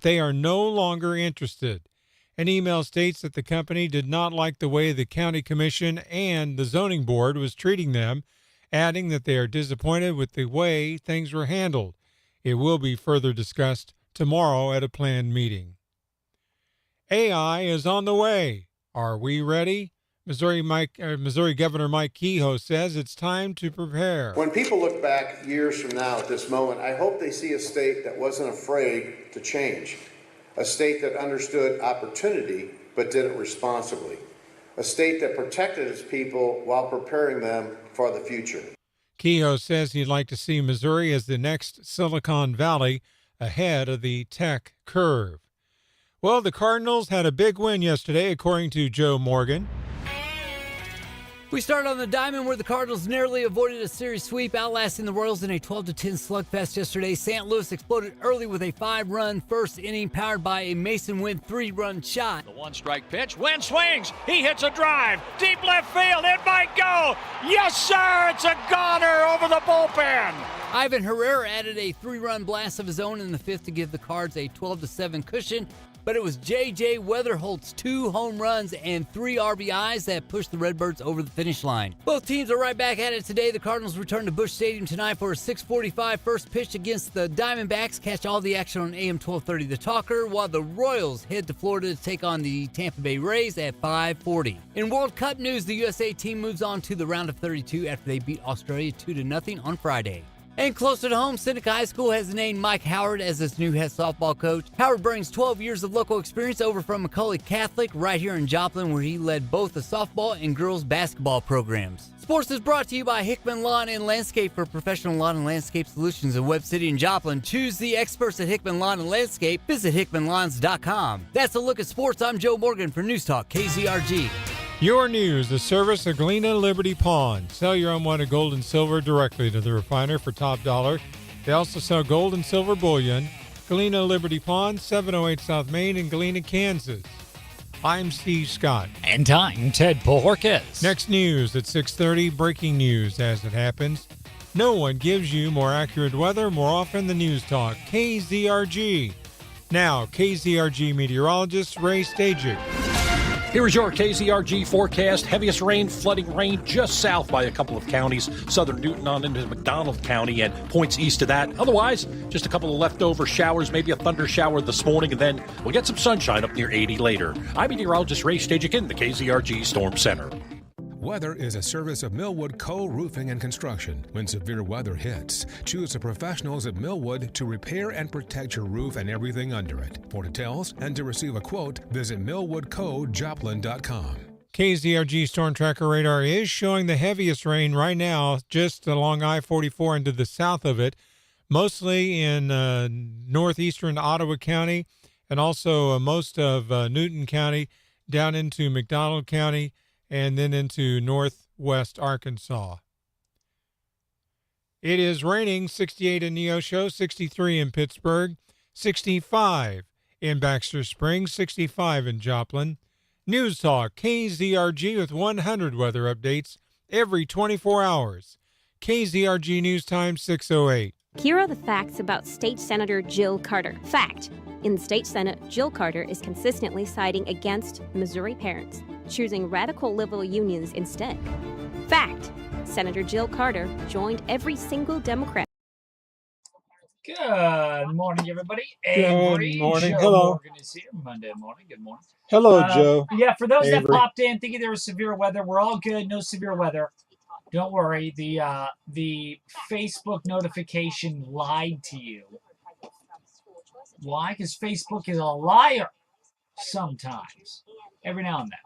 They are no longer interested. An email states that the company did not like the way the county commission and the zoning board was treating them, adding that they are disappointed with the way things were handled. It will be further discussed tomorrow at a planned meeting. AI is on the way. Are we ready? Missouri Governor Mike Kehoe says it's time to prepare. When people look back years from now at this moment, I hope they see a state that wasn't afraid to change, a state that understood opportunity but did it responsibly, a state that protected its people while preparing them for the future. Kehoe says he'd like to see Missouri as the next Silicon Valley, ahead of the tech curve. Well, the Cardinals had a big win yesterday, according to Joe Morgan. We start on the diamond where the Cardinals narrowly avoided a series sweep, outlasting the Royals in a 12-10 slugfest yesterday. St. Louis exploded early with a 5-run first inning powered by a Mason Wynn 3-run shot. The one-strike pitch. Wynn swings. He hits a drive. Deep left field. It might go. Yes, sir. It's a goner over the bullpen. Ivan Herrera added a 3-run blast of his own in the fifth to give the Cards a 12-7 cushion. But it was J.J. Weatherholt's 2 home runs and 3 RBIs that pushed the Redbirds over the finish line. Both teams are right back at it today. The Cardinals return to Busch Stadium tonight for a 6:45 first pitch against the Diamondbacks. Catch all the action on AM 1230 The Talker, while the Royals head to Florida to take on the Tampa Bay Rays at 5:40. In World Cup news, the USA team moves on to the round of 32 after they beat Australia 2-0 on Friday. And closer to home, Seneca High School has named Mike Howard as its new head softball coach. Howard brings 12 years of local experience over from Macaulay Catholic right here in Joplin, where he led both the softball and girls basketball programs. Sports is brought to you by Hickman Lawn and Landscape for professional lawn and landscape solutions in Webb City and Joplin. Choose the experts at Hickman Lawn and Landscape. Visit hickmanlawns.com. That's a look at sports. I'm Joe Morgan for News Talk KZRG. Your news, the service of Galena Liberty Pawn. Sell your unwanted gold and silver directly to the refiner for top dollar. They also sell gold and silver bullion. Galena Liberty Pawn, 708 South Main in Galena, Kansas. I'm Steve Scott. And I'm Ted Bojorquez. Next news at 6:30, breaking news as it happens. No one gives you more accurate weather more often than News Talk, KZRG. Now, KZRG meteorologist Ray Stajic. Here is your KZRG forecast. Heaviest rain, flooding rain just south by a couple of counties. Southern Newton on into McDonald County and points east of that. Otherwise, just a couple of leftover showers, maybe a thunder shower this morning, and then we'll get some sunshine up near 80 later. I'm meteorologist Ray Stajic in the KZRG Storm Center. Weather is a service of Millwood Co-Roofing and Construction. When severe weather hits, choose the professionals at Millwood to repair and protect your roof and everything under it. For details and to receive a quote, visit millwoodcojoplin.com. KZRG Storm Tracker Radar is showing the heaviest rain right now just along I-44 into the south of it, mostly in northeastern Ottawa County and also most of Newton County down into McDonald County and then into northwest Arkansas. It is raining, 68 in Neosho, 63 in Pittsburgh, 65 in Baxter Springs, 65 in Joplin. News Talk, KZRG with 100 weather updates every 24 hours. KZRG News Time, 6:08. Here are the facts about State Senator Jill Carter. Fact: in the state Senate, Jill Carter is consistently siding against Missouri parents, choosing radical liberal unions instead. Fact: Senator Jill Carter joined every single Democrat. Good morning, everybody. Good morning. Joe Hello. Morgan is here. Monday morning. Good morning. Hello, Joe. Yeah, for those that Avery. popped in thinking there was severe weather, we're all good. No severe weather. Don't worry. The Facebook notification lied to you. Why? Because Facebook is a liar sometimes. Every now and then.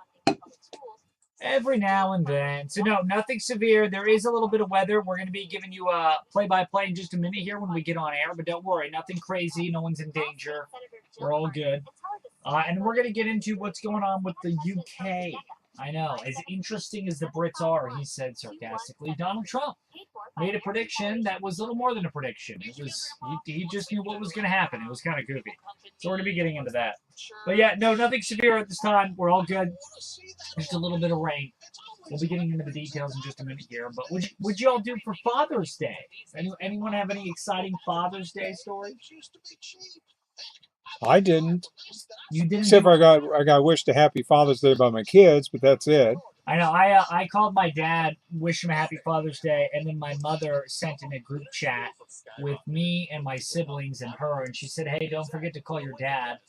Every now and then. So, no, nothing severe. There is a little bit of weather. We're going to be giving you a play-by-play in just a minute here when we get on air. But don't worry. Nothing crazy. No one's in danger. We're all good. And we're going to get into what's going on with the UK. I know. As interesting as the Brits are, he said sarcastically, Donald Trump made a prediction that was little more than a prediction. It was he just knew what was going to happen. It was kind of goofy. So we're going to be getting into that. But yeah, no, nothing severe at this time. We're all good. Just a little bit of rain. We'll be getting into the details in just a minute here. But what'd you all do for Father's Day? Anyone have any exciting Father's Day stories? I didn't. You didn't. Except for I got wished a happy Father's Day by my kids, but that's it. I know. I called my dad, wished him a happy Father's Day, and then my mother sent in a group chat with me and my siblings and her, and she said, "Hey, don't forget to call your dad.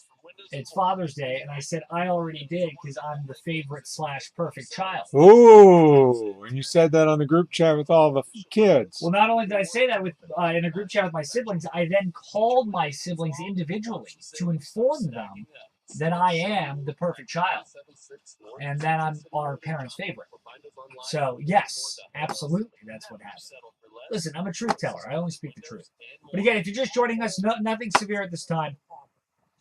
It's Father's Day." And I said, "I already did because I'm the favorite / perfect child." Ooh, and you said that on the group chat with all the kids. Well, not only did I say that with in a group chat with my siblings, I then called my siblings individually to inform them that I am the perfect child and that I'm our parents' favorite. So, yes, absolutely, that's what happened. Listen, I'm a truth teller. I always speak the truth. But again, if you're just joining us, nothing severe at this time.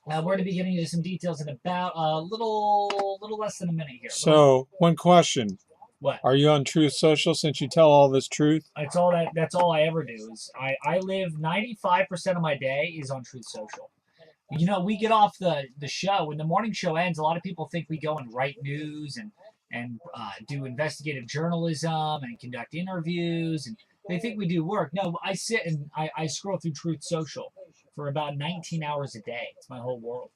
We're going to be getting you some details in about a little less than a minute here. So, one question. What? Are you on Truth Social since you tell all this truth? That's all I ever do. Is I live 95% of my day is on Truth Social. You know, we get off the show. When the morning show ends, a lot of people think we go and write news and do investigative journalism and conduct interviews, and they think we do work. No, I sit and I scroll through Truth Social for about 19 hours a day. It's my whole world.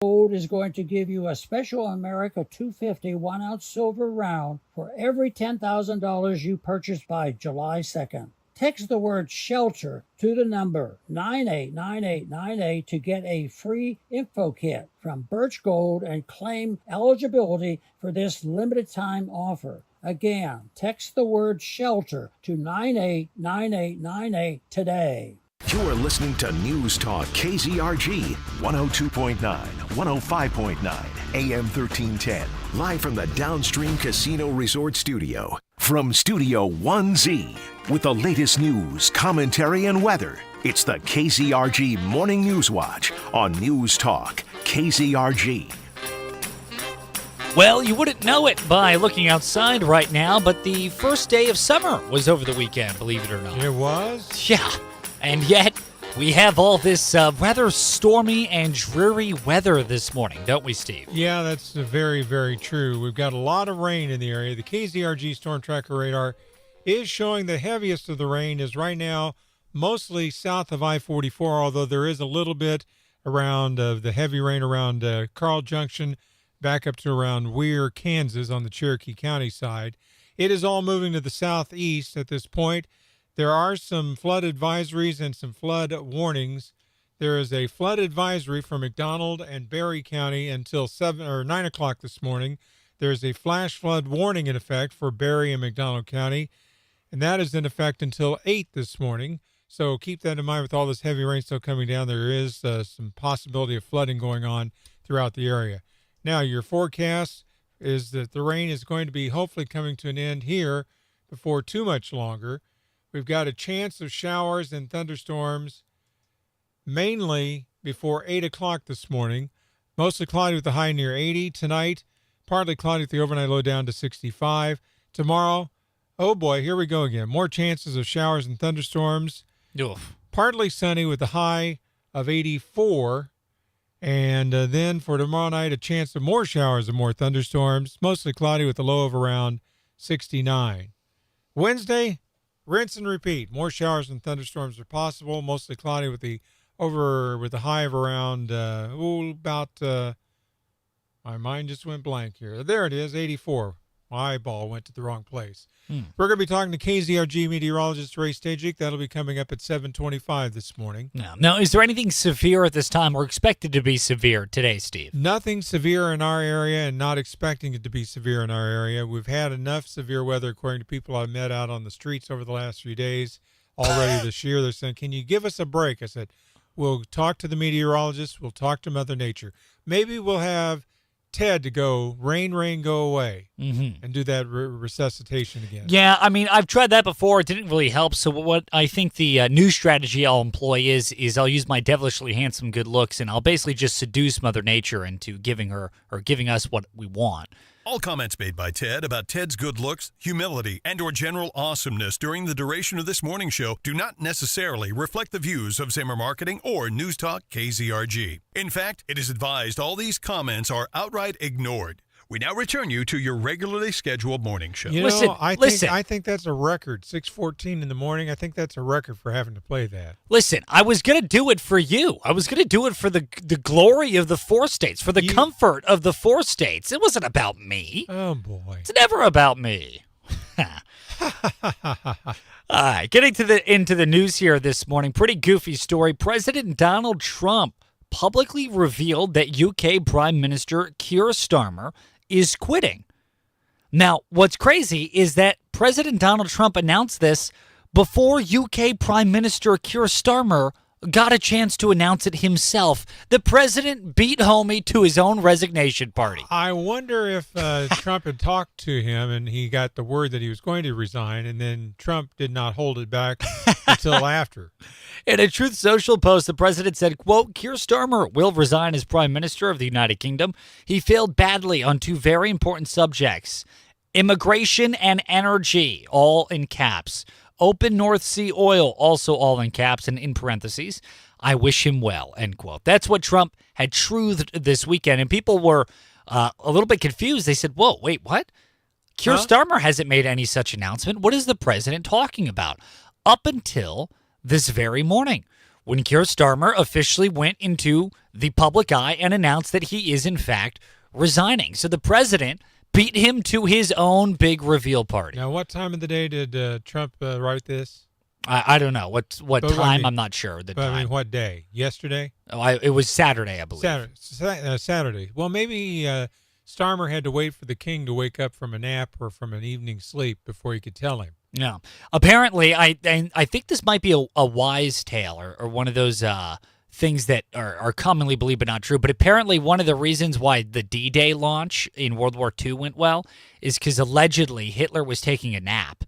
Gold is going to give you a special America 250 1-ounce silver round for every $10,000 you purchase by July 2nd. Text the word SHELTER to the number 989898 to get a free info kit from Birch Gold and claim eligibility for this limited time offer. Again, text the word SHELTER to 989898 today. You're listening to News Talk KZRG 102.9, 105.9, AM 1310. Live from the Downstream Casino Resort Studio. From Studio 1Z. With the latest news, commentary, and weather. It's the KZRG Morning News Watch on News Talk KZRG. Well, you wouldn't know it by looking outside right now, but the first day of summer was over the weekend, believe it or not. It was? Yeah. And yet, we have all this rather stormy and dreary weather this morning, don't we, Steve? Yeah, that's very, very true. We've got a lot of rain in the area. The KZRG Storm Tracker Radar is showing the heaviest of the rain is right now mostly south of I-44, although there is a little bit around the heavy rain around Carl Junction, back up to around Weir, Kansas on the Cherokee County side. It is all moving to the southeast at this point. There are some flood advisories and some flood warnings. There is a flood advisory for McDonald and Berry County until 7 or 9 o'clock this morning. There's a flash flood warning in effect for Berry and McDonald County, and that is in effect until 8 this morning. So keep that in mind with all this heavy rain still coming down. There is some possibility of flooding going on throughout the area. Now, your forecast is that the rain is going to be hopefully coming to an end here before too much longer. We've got a chance of showers and thunderstorms mainly before 8 o'clock this morning. Mostly cloudy with the high near 80. Tonight, partly cloudy with the overnight low down to 65. Tomorrow, oh boy, here we go again. More chances of showers and thunderstorms. Oof. Partly sunny with a high of 84. And then for tomorrow night, a chance of more showers and more thunderstorms. Mostly cloudy with a low of around 69. Wednesday, rinse and repeat. More showers and thunderstorms are possible. Mostly cloudy with the high of around my mind just went blank here. There it is, 84. My eyeball went to the wrong place. We're going to be talking to KZRG meteorologist Ray Stajic. That'll be coming up at 7:25 this morning. Now, is there anything severe at this time or expected to be severe today, Steve? Nothing severe in our area and not expecting it to be severe in our area. We've had enough severe weather, according to people I've met out on the streets over the last few days already this year. They're saying, can you give us a break? I said, we'll talk to the meteorologists. We'll talk to Mother Nature. Maybe we'll have Ted to go, rain, go away, and do that resuscitation again. Yeah, I mean, I've tried that before. It didn't really help. So what I think the new strategy I'll employ is I'll use my devilishly handsome good looks, and I'll basically just seduce Mother Nature into giving us what we want. All comments made by Ted about Ted's good looks, humility, and/or general awesomeness during the duration of this morning show do not necessarily reflect the views of Zimmer Marketing or News Talk KZRG. In fact, it is advised all these comments are outright ignored. We now return you to your regularly scheduled morning show. You Listen, know, I think that's a record. 6:14 in the morning. I think that's a record for having to play that. Listen, I was going to do it for you. I was going to do it for the glory of the 4 states, for the comfort of the 4 states. It wasn't about me. Oh, boy. It's never about me. All right, getting into the news here this morning. Pretty goofy story. President Donald Trump publicly revealed that UK Prime Minister Keir Starmer is quitting. Now, what's crazy is that President Donald Trump announced this before UK Prime Minister Keir Starmer got a chance to announce it himself. The president beat homie to his own resignation party. I wonder if Trump had talked to him and he got the word that he was going to resign, and then Trump did not hold it back until after. In a Truth Social post, the president said, quote, Keir Starmer will resign as Prime Minister of the United Kingdom. He failed badly on 2 very important subjects, immigration and energy, all in caps. Open North Sea oil, also all in caps and in parentheses. I wish him well, end quote. That's what Trump had truthed this weekend, and people were a little bit confused. They said, whoa, wait, what? Keir Starmer hasn't made any such announcement. What is the president talking about? Up until this very morning, when Keir Starmer officially went into the public eye and announced that he is, in fact, resigning. So the president beat him to his own big reveal party. Now, what time of the day did Trump write this? I don't know. What time? I'm not sure. I mean, what day? Yesterday? Oh, it was Saturday, I believe. Saturday. Well, maybe Starmer had to wait for the king to wake up from a nap or from an evening sleep before he could tell him. Yeah. Apparently, I think this might be a wise tale or one of those things that are commonly believed but not true. But apparently one of the reasons why the D-Day launch in World War II went well is because allegedly Hitler was taking a nap,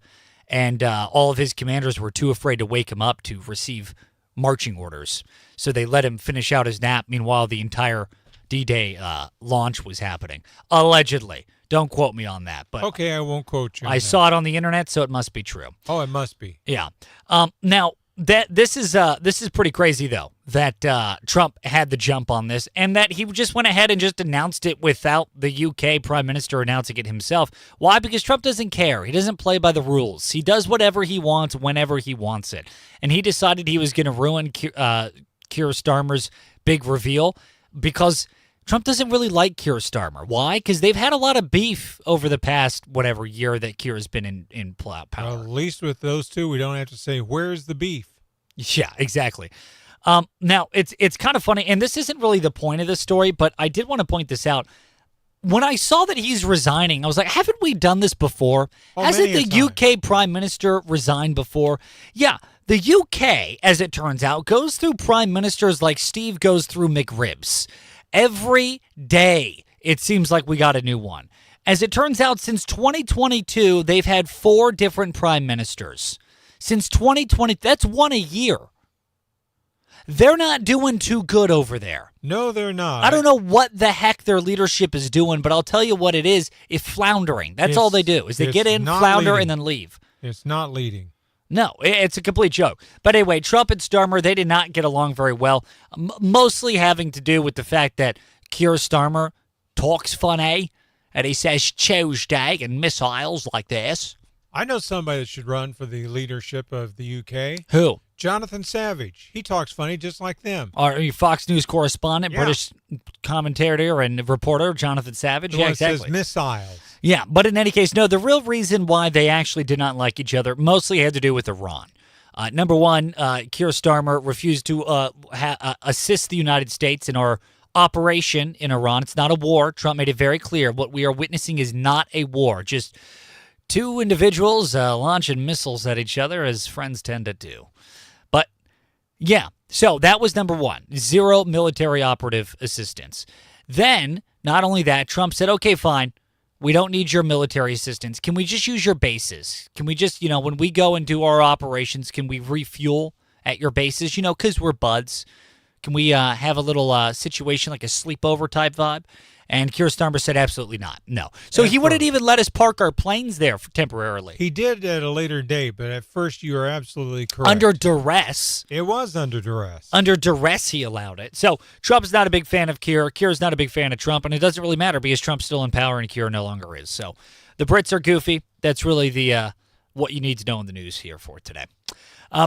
and all of his commanders were too afraid to wake him up to receive marching orders. So they let him finish out his nap. Meanwhile, the entire D-Day launch was happening. Allegedly. Don't quote me on that. But okay, I won't quote you. I saw it on the internet, so it must be true. Oh, it must be. Yeah. Now, this is pretty crazy, though, that Trump had the jump on this and that he just went ahead and just announced it without the UK Prime Minister announcing it himself. Why? Because Trump doesn't care. He doesn't play by the rules. He does whatever he wants whenever he wants it. And he decided he was going to ruin Keir Starmer's big reveal because Trump doesn't really like Keir Starmer. Why? Because they've had a lot of beef over the past whatever year that Keir has been in power. Well, at least with those two, we don't have to say, where's the beef? Yeah, exactly. Now, it's kind of funny, and this isn't really the point of the story, but I did want to point this out. When I saw that he's resigning, I was like, haven't we done this before? Hasn't the UK Prime Minister resigned before? Yeah, the UK, as it turns out, goes through prime ministers like Steve goes through McRibs. Every day, it seems like we got a new one. As it turns out, since 2022, they've had 4 different prime ministers. Since 2020, that's one a year. They're not doing too good over there. No, they're not. I don't know what the heck their leadership is doing, but I'll tell you what it is. It's floundering. That's all they do, is they get in, flounder, and then leave. It's not leading. No, it's a complete joke. But anyway, Trump and Starmer, they did not get along very well, mostly having to do with the fact that Keir Starmer talks funny, and he says Tuesday and missiles like this. I know somebody that should run for the leadership of the UK. Who? Jonathan Savage. He talks funny just like them. Are you Fox News correspondent, Yeah. British commentator and reporter, Jonathan Savage? The Yeah, one exactly. says missiles. Yeah, but in any case, no, the real reason why they actually did not like each other mostly had to do with Iran. Number one, Keir Starmer refused to assist the United States in our operation in Iran. It's not a war. Trump made it very clear. What we are witnessing is not a war. Just 2 individuals launching missiles at each other, as friends tend to do. But, yeah, so that was number one. 0 military operative assistance. Then, not only that, Trump said, okay, fine. We don't need your military assistance. Can we just use your bases? Can we just, when we go and do our operations, can we refuel at your bases? Because we're buds. Can we have a little situation like a sleepover type vibe? And Keir Starmer said absolutely not. No. So he wouldn't even let us park our planes there temporarily. He did at a later date, but at first you are absolutely correct. Under duress. It was under duress. Under duress, he allowed it. So Trump's not a big fan of Keir. Keir's not a big fan of Trump, and it doesn't really matter because Trump's still in power and Keir no longer is. So the Brits are goofy. That's really the what you need to know in the news here for today.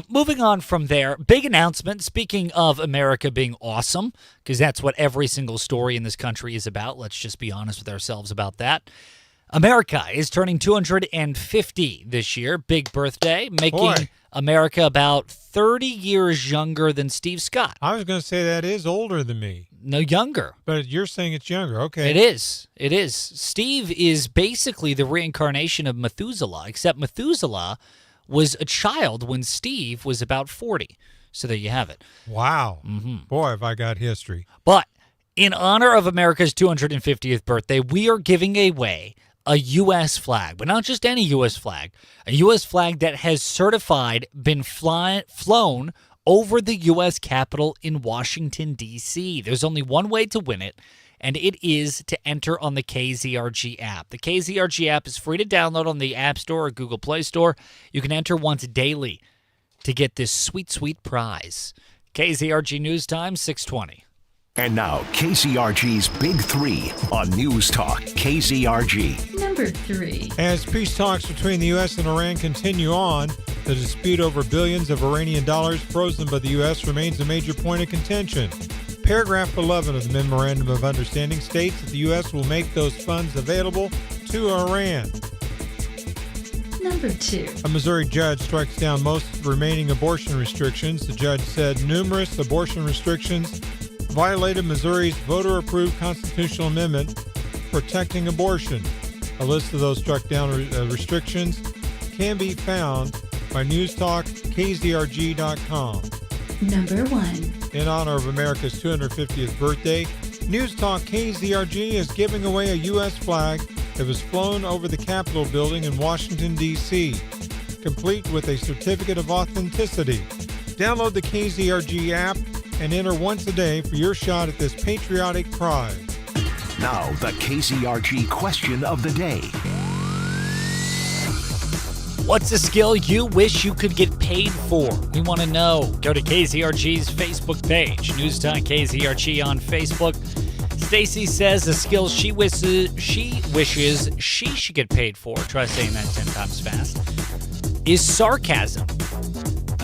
Moving on from there, big announcement. Speaking of America being awesome, because that's what every single story in this country is about. Let's just be honest with ourselves about that. America is turning 250 this year. Big birthday, making America about 30 years younger than Steve Scott. I was going to say that is older than me. No, younger. But you're saying it's younger. Okay. It is. It is. Steve is basically the reincarnation of Methuselah, except Methuselah was a child when Steve was about 40. So there you have it. Wow. Boy, have I got history. But in honor of America's 250th birthday, we are giving away a U.S. flag, but not just any U.S. flag, a U.S. flag that has been flown over the U.S. Capitol in Washington, D.C. There's only one way to win it, and it is to enter on the KZRG app. The KZRG app is free to download on the App Store or Google Play Store. You can enter once daily to get this sweet, sweet prize. KZRG News Time, 6:20. And now, KZRG's Big Three on News Talk KZRG. Number 3. As peace talks between the U.S. and Iran continue on, the dispute over billions of Iranian dollars frozen by the U.S. remains a major point of contention. Paragraph 11 of the Memorandum of Understanding states that the U.S. will make those funds available to Iran. Number 2. A Missouri judge strikes down most remaining abortion restrictions. The judge said numerous abortion restrictions violated Missouri's voter-approved constitutional amendment protecting abortion. A list of those struck down restrictions can be found by newstalkkzrg.com. Number 1. In honor of America's 250th birthday, News Talk KZRG is giving away a U.S. flag that was flown over the Capitol building in Washington, D.C., complete with a certificate of authenticity. Download the KZRG app and enter once a day for your shot at this patriotic prize. Now, the KZRG question of the day. What's a skill you wish you could get paid for? We want to know. Go to KZRG's Facebook page, News Time KZRG on Facebook. Stacy says a skill she wishes she should get paid for, try saying that 10 times fast, is sarcasm.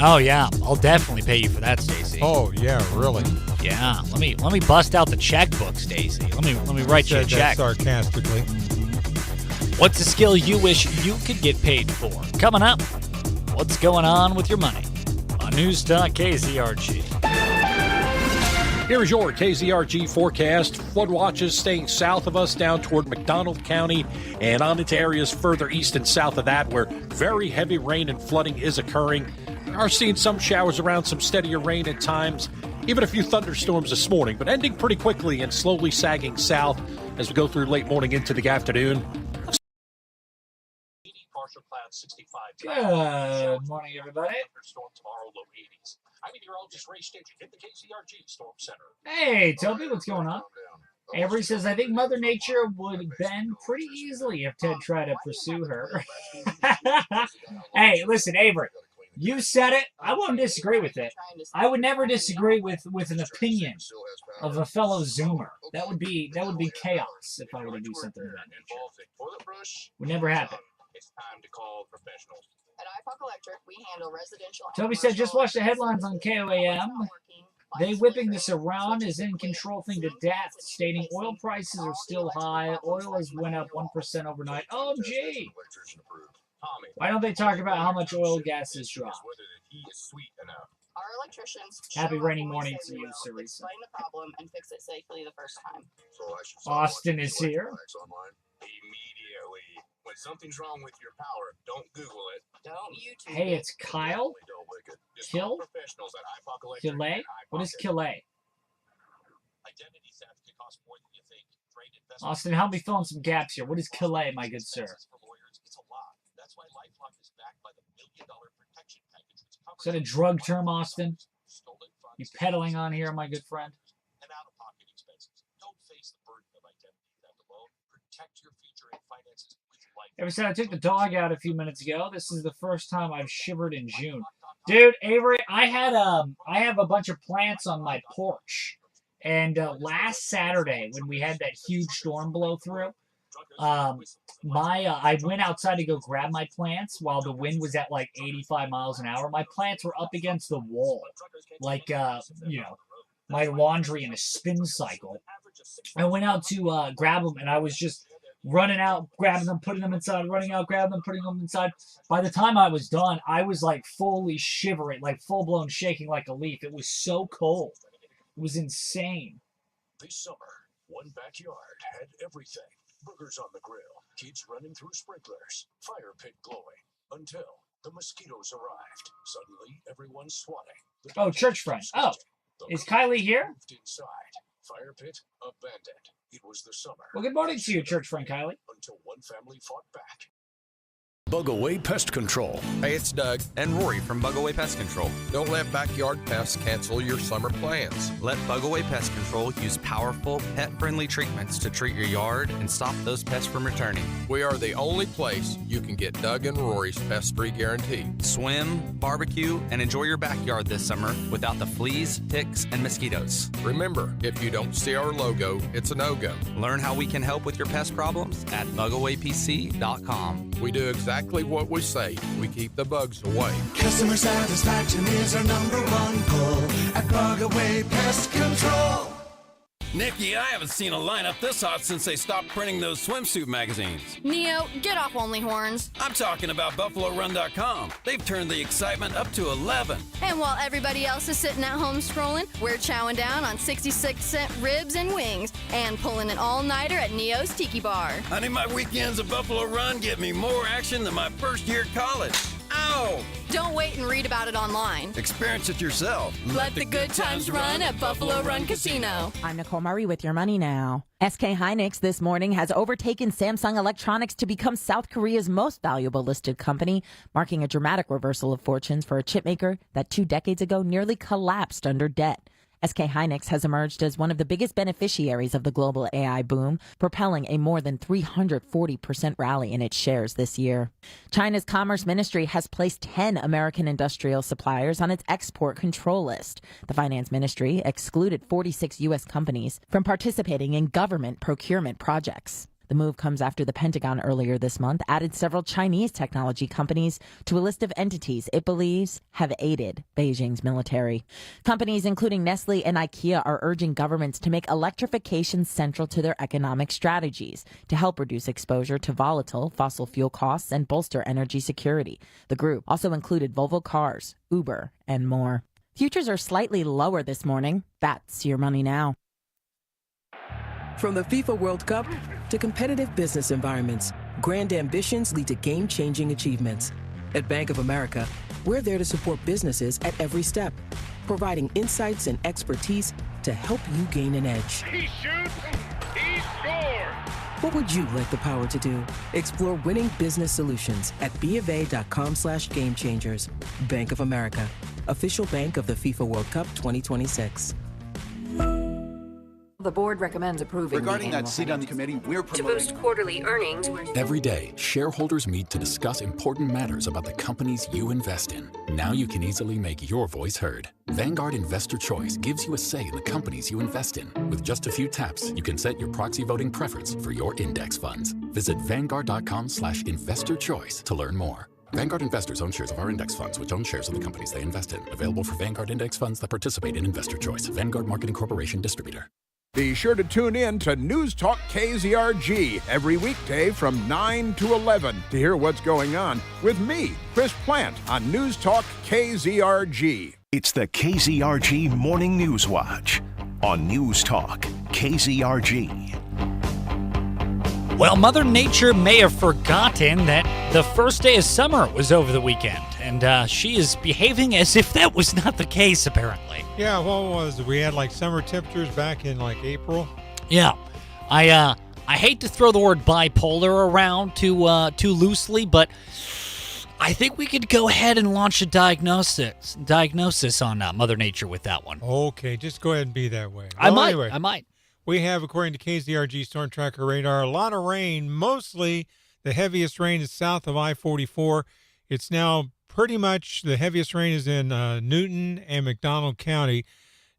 Oh yeah, I'll definitely pay you for that, Stacy. Oh yeah, really? Yeah, let me bust out the checkbook, Stacy. Let me write you a check. Sarcastically. What's a skill you wish you could get paid for? Coming up, what's going on with your money on News Talk KZRG. Here is your KZRG forecast. Flood watches staying south of us down toward McDonald County and on into areas further east and south of that where very heavy rain and flooding is occurring. We are seeing some showers around, some steadier rain at times, even a few thunderstorms this morning, but ending pretty quickly and slowly sagging south as we go through late morning into the afternoon. Partial clouds, 65. Good morning, everybody. Storm tomorrow, low 80s. I'm meteorologist Ray Stinchett at the KZRG Storm Center. Hey, Toby, what's going on? Avery says, I think Mother Nature would bend pretty easily if Ted tried to pursue her. Hey, listen, Avery, you said it. I won't disagree with it. I would never disagree with an opinion of a fellow Zoomer. That would be chaos if I were to do something of that nature. Would never happen. It's time to call professionals. At iPoc Electric, we handle residential. Toby said, just watch the headlines on KOAM. They whipping this Iran is in control thing to death, stating oil prices are still high. Oil has went up 1% overnight. OMG! Why don't they talk about how much oil gas has dropped? Our electricians. Happy rainy morning to you, Cerisa. Explain the problem and fix it safely the first time. Austin is here. Immediately. When something's wrong with your power, don't Google it. Don't YouTube. Hey, it's Kyle. Kill? Kille? What is Kille? Austin, help me fill in some gaps here. What is Kille, my good sir? Is that a drug term, Austin? You peddling on here, my good friend? out-of-pocket expenses. Don't face the burden of identity theft alone. Protect your future and finances with life. Ever since I took the dog out a few minutes ago, this is the first time I've shivered in June. Dude, Avery, I have a bunch of plants on my porch. And last Saturday, when we had that huge storm blow through, I went outside to go grab my plants while the wind was at like 85 miles an hour. My plants were up against the wall, like my laundry in a spin cycle. I went out to grab them, and I was just running out, grabbing them, putting them inside, running out, grabbing them, putting them inside. By the time I was done, I was like fully shivering, like full-blown shaking like a leaf. It was so cold. It was insane. This summer, one backyard had everything. Burgers on the grill, kids running through sprinklers, fire pit glowing, until the mosquitoes arrived. Suddenly, everyone's swatting. Oh, church friend. Oh, is Kylie here? Moved inside. Fire pit abandoned. It was the summer. Well, good morning to you, church friend Kylie. Until one family fought back. Bug Away Pest Control. Hey, it's Doug and Rory from Bug Away Pest Control. Don't let backyard pests cancel your summer plans. Let Bug Away Pest Control use powerful, pet-friendly treatments to treat your yard and stop those pests from returning. We are the only place you can get Doug and Rory's pest-free guarantee. Swim, barbecue, and enjoy your backyard this summer without the fleas, ticks, and mosquitoes. Remember, if you don't see our logo, it's a no-go. Learn how we can help with your pest problems at bugawaypc.com. We do exactly what we say. We keep the bugs away. Customer satisfaction is our number one goal at Bug Away Pest Control. Nikki, I haven't seen a lineup this hot since they stopped printing those swimsuit magazines. Neo, get off Only Horns. I'm talking about BuffaloRun.com. They've turned the excitement up to 11. And while everybody else is sitting at home scrolling, we're chowing down on 66-cent ribs and wings and pulling an all-nighter at Neo's Tiki Bar. Honey, my weekends at Buffalo Run get me more action than my first year at college. Ow! Don't wait and read about it online. Experience it yourself. Let the good times run at Buffalo Run Casino. I'm Nicole Murray with your money now. SK Hynix this morning has overtaken Samsung Electronics to become South Korea's most valuable listed company, marking a dramatic reversal of fortunes for a chipmaker that 2 decades ago nearly collapsed under debt. SK Hynix has emerged as one of the biggest beneficiaries of the global AI boom, propelling a more than 340% rally in its shares this year. China's Commerce Ministry has placed 10 American industrial suppliers on its export control list. The Finance Ministry excluded 46 U.S. companies from participating in government procurement projects. The move comes after the Pentagon earlier this month added several Chinese technology companies to a list of entities it believes have aided Beijing's military. Companies including Nestle and IKEA are urging governments to make electrification central to their economic strategies to help reduce exposure to volatile fossil fuel costs and bolster energy security. The group also included Volvo Cars, Uber, and more. Futures are slightly lower this morning. That's your money now. From the FIFA World Cup to competitive business environments, grand ambitions lead to game-changing achievements. At Bank of America, we're there to support businesses at every step, providing insights and expertise to help you gain an edge. He shoots, he scores! What would you like the power to do? Explore winning business solutions at BofA.com/gamechangers. Bank of America, official bank of the FIFA World Cup 2026. The board recommends approving regarding that seat on the committee, we're promoting to boost quarterly earnings. Every day, shareholders meet to discuss important matters about the companies you invest in. Now you can easily make your voice heard. Vanguard Investor Choice gives you a say in the companies you invest in. With just a few taps, you can set your proxy voting preference for your index funds. Visit Vanguard.com/investor choice to learn more. Vanguard investors own shares of our index funds, which own shares of the companies they invest in. Available for Vanguard index funds that participate in Investor Choice. Vanguard Marketing Corporation Distributor. Be sure to tune in to News Talk KZRG every weekday from 9 to 11 to hear what's going on with me, Chris Plant, on News Talk KZRG. It's the KZRG Morning News Watch on News Talk KZRG. Well, Mother Nature may have forgotten that the first day of summer was over the weekend, and she is behaving as if that was not the case, apparently. Yeah, what was it? We had like summer temperatures back in like April. Yeah, I hate to throw the word bipolar around too loosely, but I think we could go ahead and launch a diagnosis on Mother Nature with that one. Okay, just go ahead and be that way. I might. Anyway, I might. We have, according to KZRG Storm Tracker Radar, a lot of rain. Mostly the heaviest rain is south of I-44. It's now pretty much the heaviest rain is in Newton and McDonald County.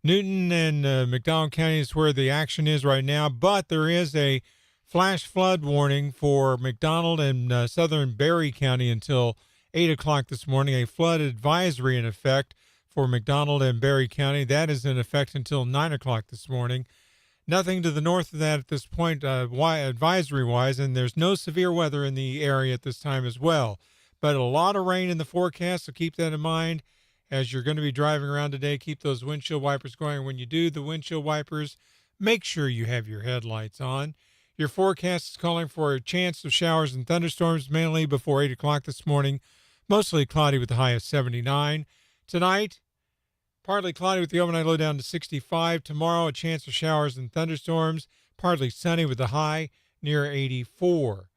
Newton and McDonald County is where the action is right now, but there is a flash flood warning for McDonald and southern Berry County until 8 o'clock this morning. A flood advisory in effect for McDonald and Berry County. That is in effect until 9 o'clock this morning. Nothing to the north of that at this point advisory-wise, and there's no severe weather in the area at this time as well. But a lot of rain in the forecast, so keep that in mind as you're going to be driving around today. Keep those windshield wipers going. When you do the windshield wipers, make sure you have your headlights on. Your forecast is calling for a chance of showers and thunderstorms mainly before 8 o'clock this morning. Mostly cloudy with the high of 79. Tonight, partly cloudy with the overnight low down to 65. Tomorrow, a chance of showers and thunderstorms. Partly sunny with the high near 84.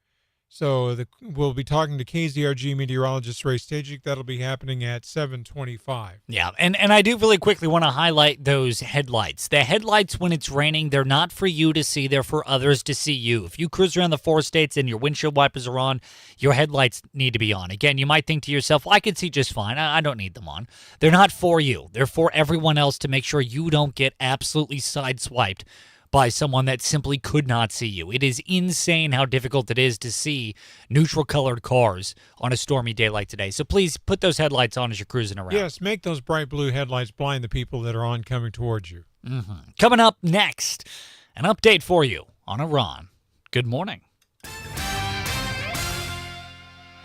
So we'll be talking to KZRG meteorologist Ray Stajic. That'll be happening at 7:25. Yeah, and I do really quickly want to highlight those headlights. The headlights, when it's raining, they're not for you to see. They're for others to see you. If you cruise around the 4 states and your windshield wipers are on, your headlights need to be on. Again, you might think to yourself, well, I can see just fine. I don't need them on. They're not for you. They're for everyone else to make sure you don't get absolutely sideswiped by someone that simply could not see you. It is insane how difficult it is to see neutral-colored cars on a stormy day like today. So please put those headlights on as you're cruising around. Yes, make those bright blue headlights blind the people that are oncoming towards you. Mm-hmm. Coming up next, an update for you on Iran. Good morning.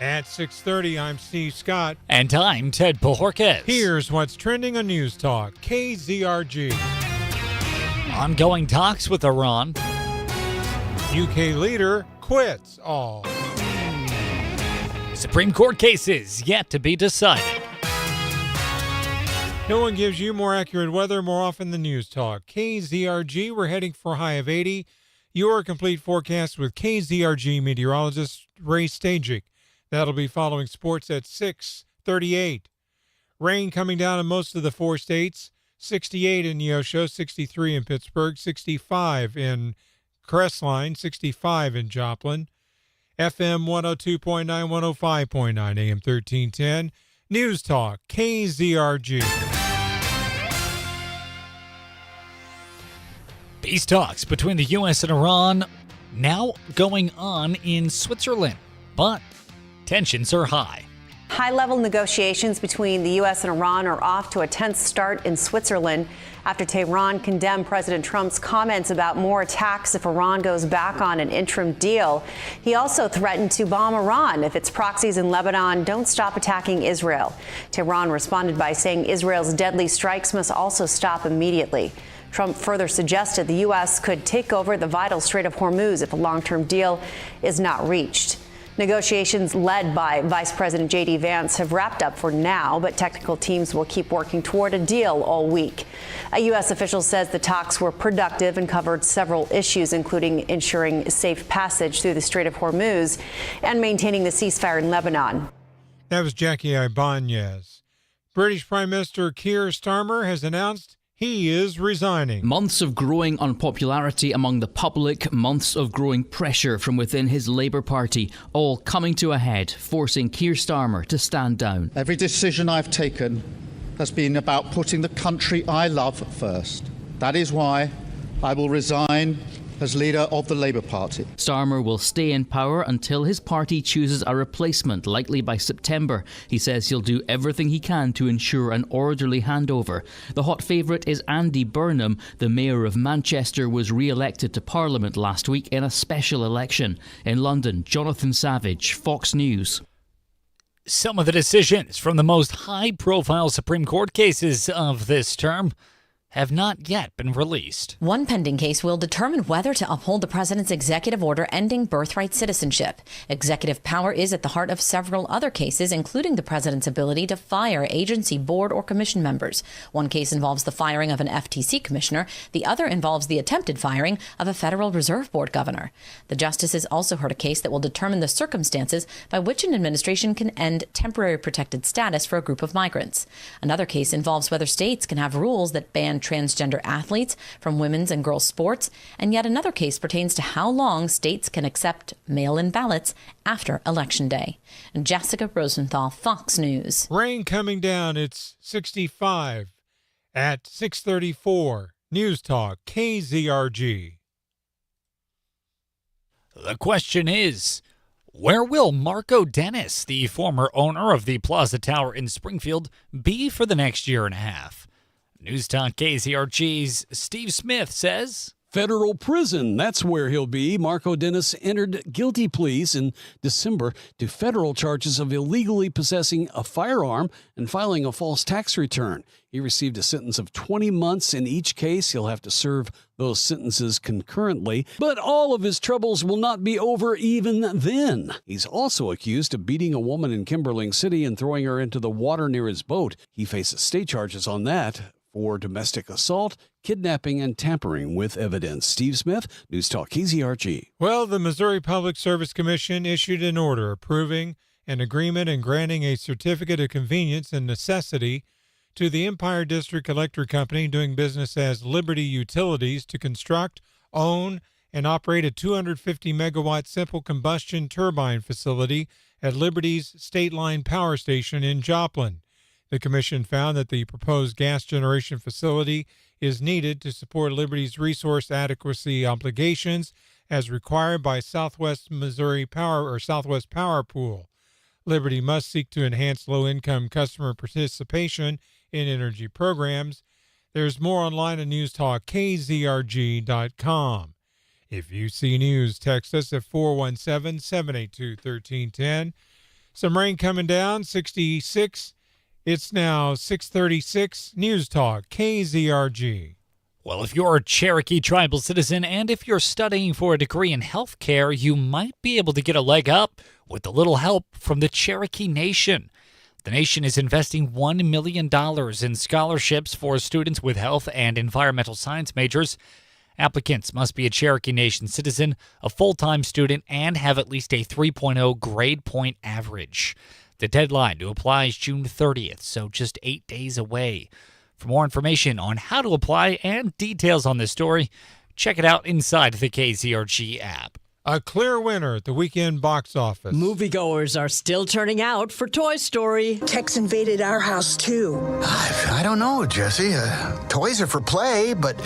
At 6:30, I'm Steve Scott. And I'm Ted Bojorquez. Here's what's trending on News Talk, KZRG. Ongoing talks with Iran. UK leader quits all. Supreme Court cases yet to be decided. No one gives you more accurate weather more often than News Talk. KZRG, we're heading for a high of 80. Your complete forecast with KZRG meteorologist Ray Stajic. That'll be following sports at 6:38. Rain coming down in most of the 4 states. 68 in Neosho, 63 in Pittsburgh, 65 in Crestline, 65 in Joplin. FM 102.9, 105.9, AM 1310. News Talk, KZRG. Peace talks between the U.S. and Iran now going on in Switzerland, but tensions are high. High-level negotiations between the U.S. and Iran are off to a tense start in Switzerland after Tehran condemned President Trump's comments about more attacks if Iran goes back on an interim deal. He also threatened to bomb Iran if its proxies in Lebanon don't stop attacking Israel. Tehran responded by saying Israel's deadly strikes must also stop immediately. Trump further suggested the U.S. could take over the vital Strait of Hormuz if a long-term deal is not reached. Negotiations led by Vice President J.D. Vance have wrapped up for now, but technical teams will keep working toward a deal all week. A U.S. official says the talks were productive and covered several issues, including ensuring safe passage through the Strait of Hormuz and maintaining the ceasefire in Lebanon. That was Jackie Ibanez. British Prime Minister Keir Starmer has announced he is resigning. Months of growing unpopularity among the public, months of growing pressure from within his Labour Party, all coming to a head, forcing Keir Starmer to stand down. Every decision I've taken has been about putting the country I love first. That is why I will resign as leader of the Labour Party. Starmer will stay in power until his party chooses a replacement, likely by September. He says he'll do everything he can to ensure an orderly handover. The hot favourite is Andy Burnham. The mayor of Manchester was re-elected to Parliament last week in a special election. In London, Jonathan Savage, Fox News. Some of the decisions from the most high-profile Supreme Court cases of this term have not yet been released. One pending case will determine whether to uphold the president's executive order ending birthright citizenship. Executive power is at the heart of several other cases, including the president's ability to fire agency, board, or commission members. One case involves the firing of an FTC commissioner. The other involves the attempted firing of a Federal Reserve Board governor. The justices also heard a case that will determine the circumstances by which an administration can end temporary protected status for a group of migrants. Another case involves whether states can have rules that ban transgender athletes from women's and girls' sports, and yet another case pertains to how long states can accept mail-in ballots after Election Day. Jessica Rosenthal, Fox News. Rain coming down. It's 65 at 6:34. News Talk, KZRG. The question is, where will Marco Dennis, the former owner of the Plaza Tower in Springfield, be for the next year and a half? News Talk KZRG's Steve Smith says, federal prison, that's where he'll be. Marco Dennis entered guilty pleas in December to federal charges of illegally possessing a firearm and filing a false tax return. He received a sentence of 20 months in each case. He'll have to serve those sentences concurrently. But all of his troubles will not be over even then. He's also accused of beating a woman in Kimberling City and throwing her into the water near his boat. He faces state charges on that for domestic assault, kidnapping, and tampering with evidence. Steve Smith, News Talk KZRG. Well, the Missouri Public Service Commission issued an order approving an agreement and granting a certificate of convenience and necessity to the Empire District Electric Company, doing business as Liberty Utilities, to construct, own, and operate a 250-megawatt simple combustion turbine facility at Liberty's State Line Power Station in Joplin. The commission found that the proposed gas generation facility is needed to support Liberty's resource adequacy obligations as required by Southwest Missouri Power or Southwest Power Pool. Liberty must seek to enhance low-income customer participation in energy programs. There's more online at newstalkkzrg.com. If you see news, text us at 417-782-1310. Some rain coming down, 66. It's now 6:36. News Talk, KZRG. Well, if you're a Cherokee tribal citizen and if you're studying for a degree in healthcare, you might be able to get a leg up with a little help from the Cherokee Nation. The nation is investing $1 million in scholarships for students with health and environmental science majors. Applicants must be a Cherokee Nation citizen, a full-time student, and have at least a 3.0 grade point average. The deadline to apply is June 30th, so just 8 days away. For more information on how to apply and details on this story, check it out inside the KZRG app. A clear winner at the weekend box office. Moviegoers are still turning out for Toy Story. Tech's invaded our house, too. I don't know, Jesse. Toys are for play, but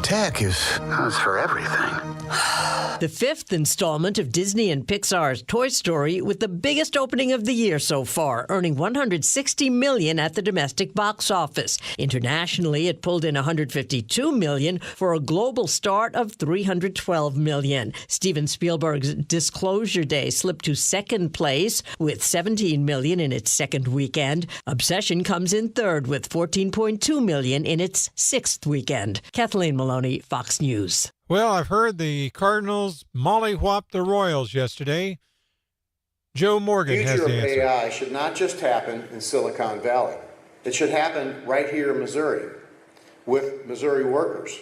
tech is for everything. The fifth installment of Disney and Pixar's Toy Story with the biggest opening of the year so far, earning $160 million at the domestic box office. Internationally, it pulled in $152 million for a global start of $312 million. Steven Spielberg's Disclosure Day slipped to second place with $17 million in its second weekend. Obsession comes in third with $14.2 million in its sixth weekend. Kathleen Maloney, Fox News. Well, I've heard the Cardinals mollywhopped the Royals yesterday. Joe Morgan has the answer. The future of AI should not just happen in Silicon Valley. It should happen right here in Missouri with Missouri workers.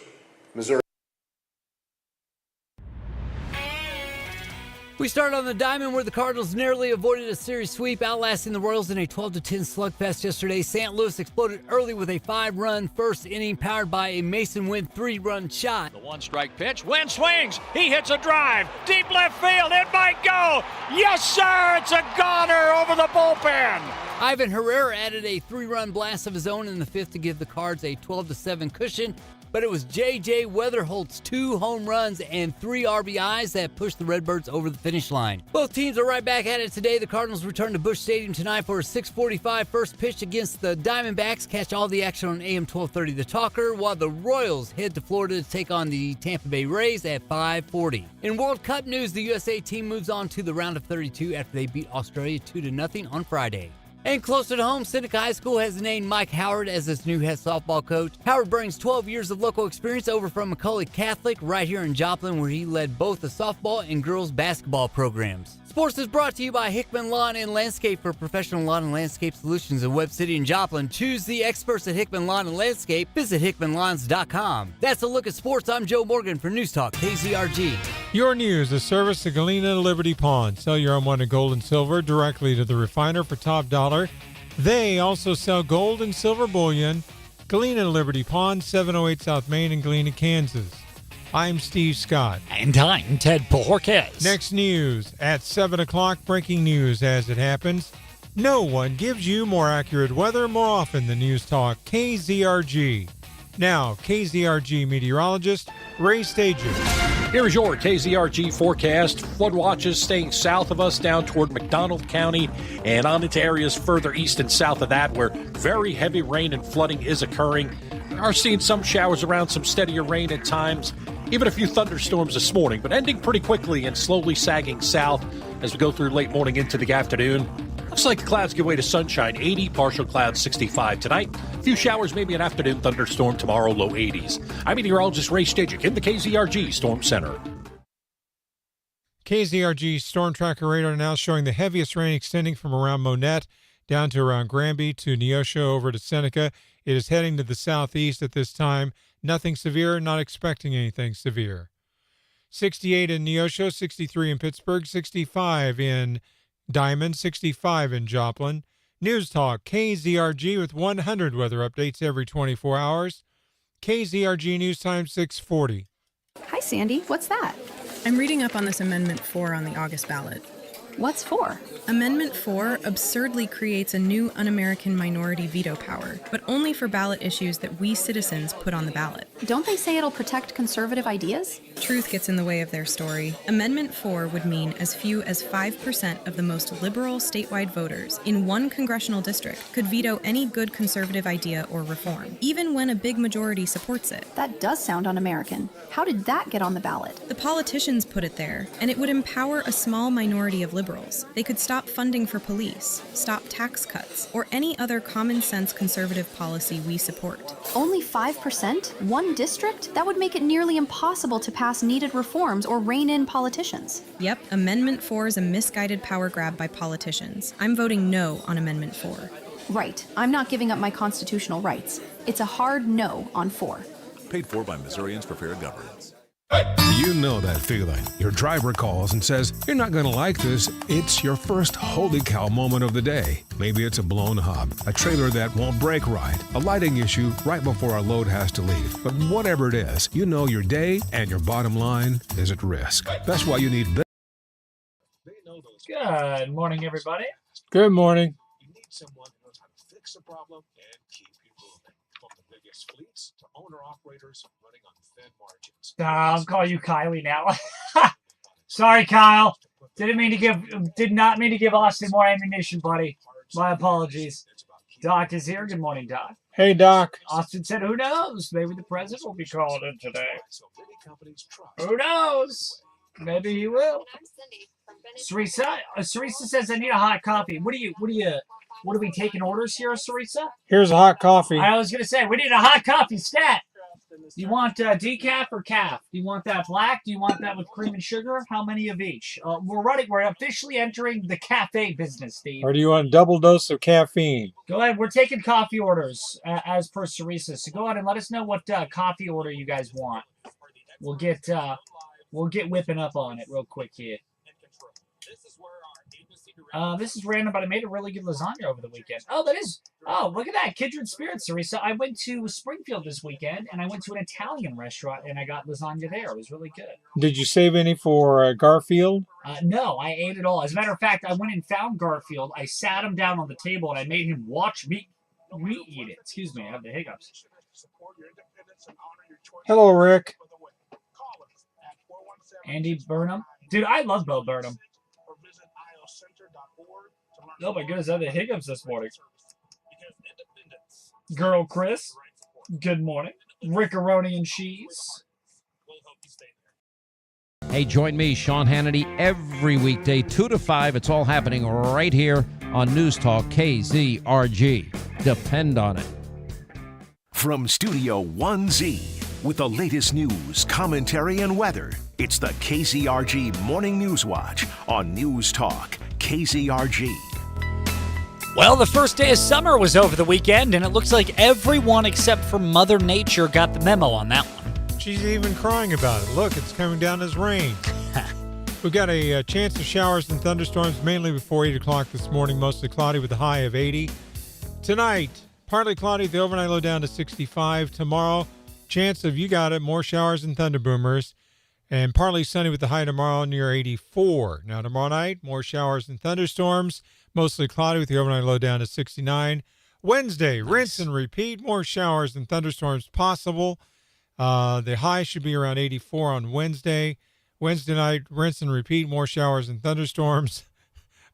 We start on the diamond where the Cardinals narrowly avoided a series sweep, outlasting the Royals in a 12-10 slugfest yesterday. St. Louis exploded early with a 5-run first inning powered by a Mason Wynn 3-run shot. The one-strike pitch. Wynn swings. He hits a drive. Deep left field. It might go. Yes, sir. It's a goner over the bullpen. Ivan Herrera added a 3-run blast of his own in the fifth to give the Cards a 12-7 cushion. But it was J.J. Weatherholt's 2 home runs and 3 RBIs that pushed the Redbirds over the finish line. Both teams are right back at it today. The Cardinals return to Busch Stadium tonight for a 6:45 first pitch against the Diamondbacks. Catch all the action on AM 1230 The Talker, while the Royals head to Florida to take on the Tampa Bay Rays at 5:40. In World Cup news, the USA team moves on to the round of 32 after they beat Australia 2-0 on Friday. And closer to home, Seneca High School has named Mike Howard as its new head softball coach. Howard brings 12 years of local experience over from Macaulay Catholic right here in Joplin, where he led both the softball and girls basketball programs. Sports is brought to you by Hickman Lawn and Landscape for professional lawn and landscape solutions in Webb City and Joplin. Choose the experts at Hickman Lawn and Landscape. Visit hickmanlawns.com. That's a look at sports. I'm Joe Morgan for News Talk KZRG. Your news, a service to Galena Liberty Pawn. Sell your unwanted gold and silver directly to the refiner for top dollar. They also sell gold and silver bullion. Galena Liberty Pawn, 708 South Main in Galena, Kansas. I'm Steve Scott. And I'm Ted Bojorquez. Next news at 7 o'clock, breaking news as it happens. No one gives you more accurate weather more often than News Talk KZRG. Now, KZRG meteorologist Ray Stages. Here is your KZRG forecast. Flood watches staying south of us down toward McDonald County and on into areas further east and south of that where very heavy rain and flooding is occurring. We are seeing some showers around, some steadier rain at times, even a few thunderstorms this morning, but ending pretty quickly and slowly sagging south as we go through late morning into the afternoon. Looks like the clouds give way to sunshine, 80, partial clouds, 65 tonight. A few showers, maybe an afternoon thunderstorm tomorrow, low 80s. I'm meteorologist Ray Stajic in the KZRG Storm Center. KZRG Storm Tracker radar now showing the heaviest rain extending from around Monette down to around Granby to Neosho over to Seneca. It is heading to the southeast at this time. Nothing severe, not expecting anything severe. 68 in Neosho, 63 in Pittsburgh, 65 in Diamond, 65 in Joplin. News Talk KZRG with 100 weather updates every 24 hours. KZRG News Time 640. Hi, Sandy. What's that? I'm reading up on this Amendment 4 on the August ballot. What's 4? Amendment 4 absurdly creates a new un-American minority veto power, but only for ballot issues that we citizens put on the ballot. Don't they say it'll protect conservative ideas? Truth gets in the way of their story. Amendment 4 would mean as few as 5% of the most liberal statewide voters in one congressional district could veto any good conservative idea or reform, even when a big majority supports it. That does sound un-American. How did that get on the ballot? The politicians put it there, and it would empower a small minority of liberals. They could stop funding for police, stop tax cuts, or any other common sense conservative policy we support. Only 5%? One district? That would make it nearly impossible to pass needed reforms or rein in politicians. Yep, Amendment 4 is a misguided power grab by politicians. I'm voting no on Amendment 4. Right. I'm not giving up my constitutional rights. It's a hard no on 4. Paid for by Missourians for Fair Governance. You know that feeling. Your driver calls and says, "You're not going to like this." It's your first holy cow moment of the day. Maybe it's a blown hub, a trailer that won't brake right, a lighting issue right before our load has to leave. But whatever it is, you know your day and your bottom line is at risk. That's why you need... Good morning, everybody. Good morning. You need someone who knows how to fix the problem and keep you moving. From the biggest fleets to owner-operators running on thin margins. I'll call you Kylie now. Sorry, Kyle. Did not mean to give Austin more ammunition, buddy. My apologies. Doc is here. Good morning, Doc. Hey, Doc. Austin said, who knows? Maybe the president will be called in today. Who knows? Maybe he will. Sarisa says, I need a hot coffee. What are we taking orders here, Sarisa? Here's a hot coffee. I was going to say, we need a hot coffee stat. Do you want decaf or calf? Do you want that black? Do you want that with cream and sugar? How many of each? We're officially entering the cafe business, Steve. Or do you want a double dose of caffeine? Go ahead. We're taking coffee orders as per Sarisa. So go ahead and let us know what coffee order you guys want. We'll get whipping up on it real quick here. This is random, but I made a really good lasagna over the weekend. Oh, look at that. Kindred Spirits, Sarisa. I went to Springfield this weekend, and I went to an Italian restaurant, and I got lasagna there. It was really good. Did you save any for Garfield? No, I ate it all. As a matter of fact, I went and found Garfield. I sat him down on the table, and I made him watch me eat it. Excuse me, I have the hiccups. Hello, Rick. Andy Burnham. Dude, I love Bo Burnham. Oh my goodness, I have the hiccups this morning. Girl Chris, good morning. Rickaroni and cheese. Hey, join me, Sean Hannity, every weekday, 2 to 5. It's all happening right here on News Talk KZRG. Depend on it. From Studio 1Z, with the latest news, commentary, and weather, it's the KZRG Morning News Watch on News Talk KZRG. Well, the first day of summer was over the weekend, and it looks like everyone except for Mother Nature got the memo on that one. She's even crying about it. Look, it's coming down as rain. We've got a chance of showers and thunderstorms mainly before 8 o'clock this morning, mostly cloudy with a high of 80. Tonight, partly cloudy, the overnight low down to 65. Tomorrow, chance of, you got it, more showers and thunder boomers. And partly sunny with the high tomorrow near 84. Now, tomorrow night, more showers and thunderstorms, mostly cloudy with the overnight low down to 69. Wednesday, rinse and repeat, more showers and thunderstorms possible. The high should be around 84 on Wednesday. Wednesday night, rinse and repeat, more showers and thunderstorms,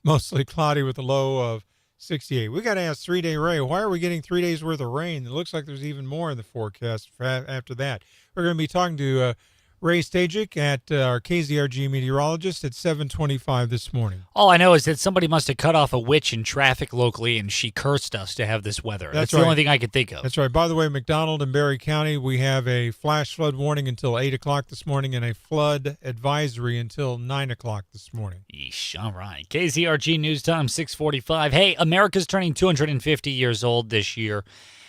mostly cloudy with a low of 68. We got to ask 3-day Ray, why are we getting 3 days worth of rain? It looks like there's even more in the forecast after that. We're going to be talking to Ray Stajic at our KZRG meteorologist at 7:25 this morning. All I know is that somebody must have cut off a witch in traffic locally, and she cursed us to have this weather. That's right. The only thing I could think of. That's right. By the way, McDonald and Berry County, we have a flash flood warning until 8 o'clock this morning and a flood advisory until 9 o'clock this morning. Yeesh, all right. KZRG News Time, 6:45. Hey, America's turning 250 years old this year,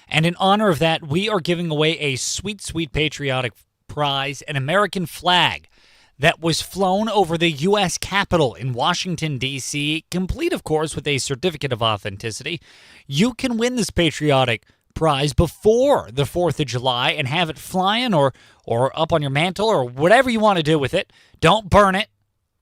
and in honor of that, we are giving away a sweet, sweet patriotic prize, an American flag that was flown over the U.S. Capitol in Washington, D.C., complete, of course, with a certificate of authenticity. You can win this patriotic prize before the 4th of July and have it flying or up on your mantle or whatever you want to do with it. Don't burn it.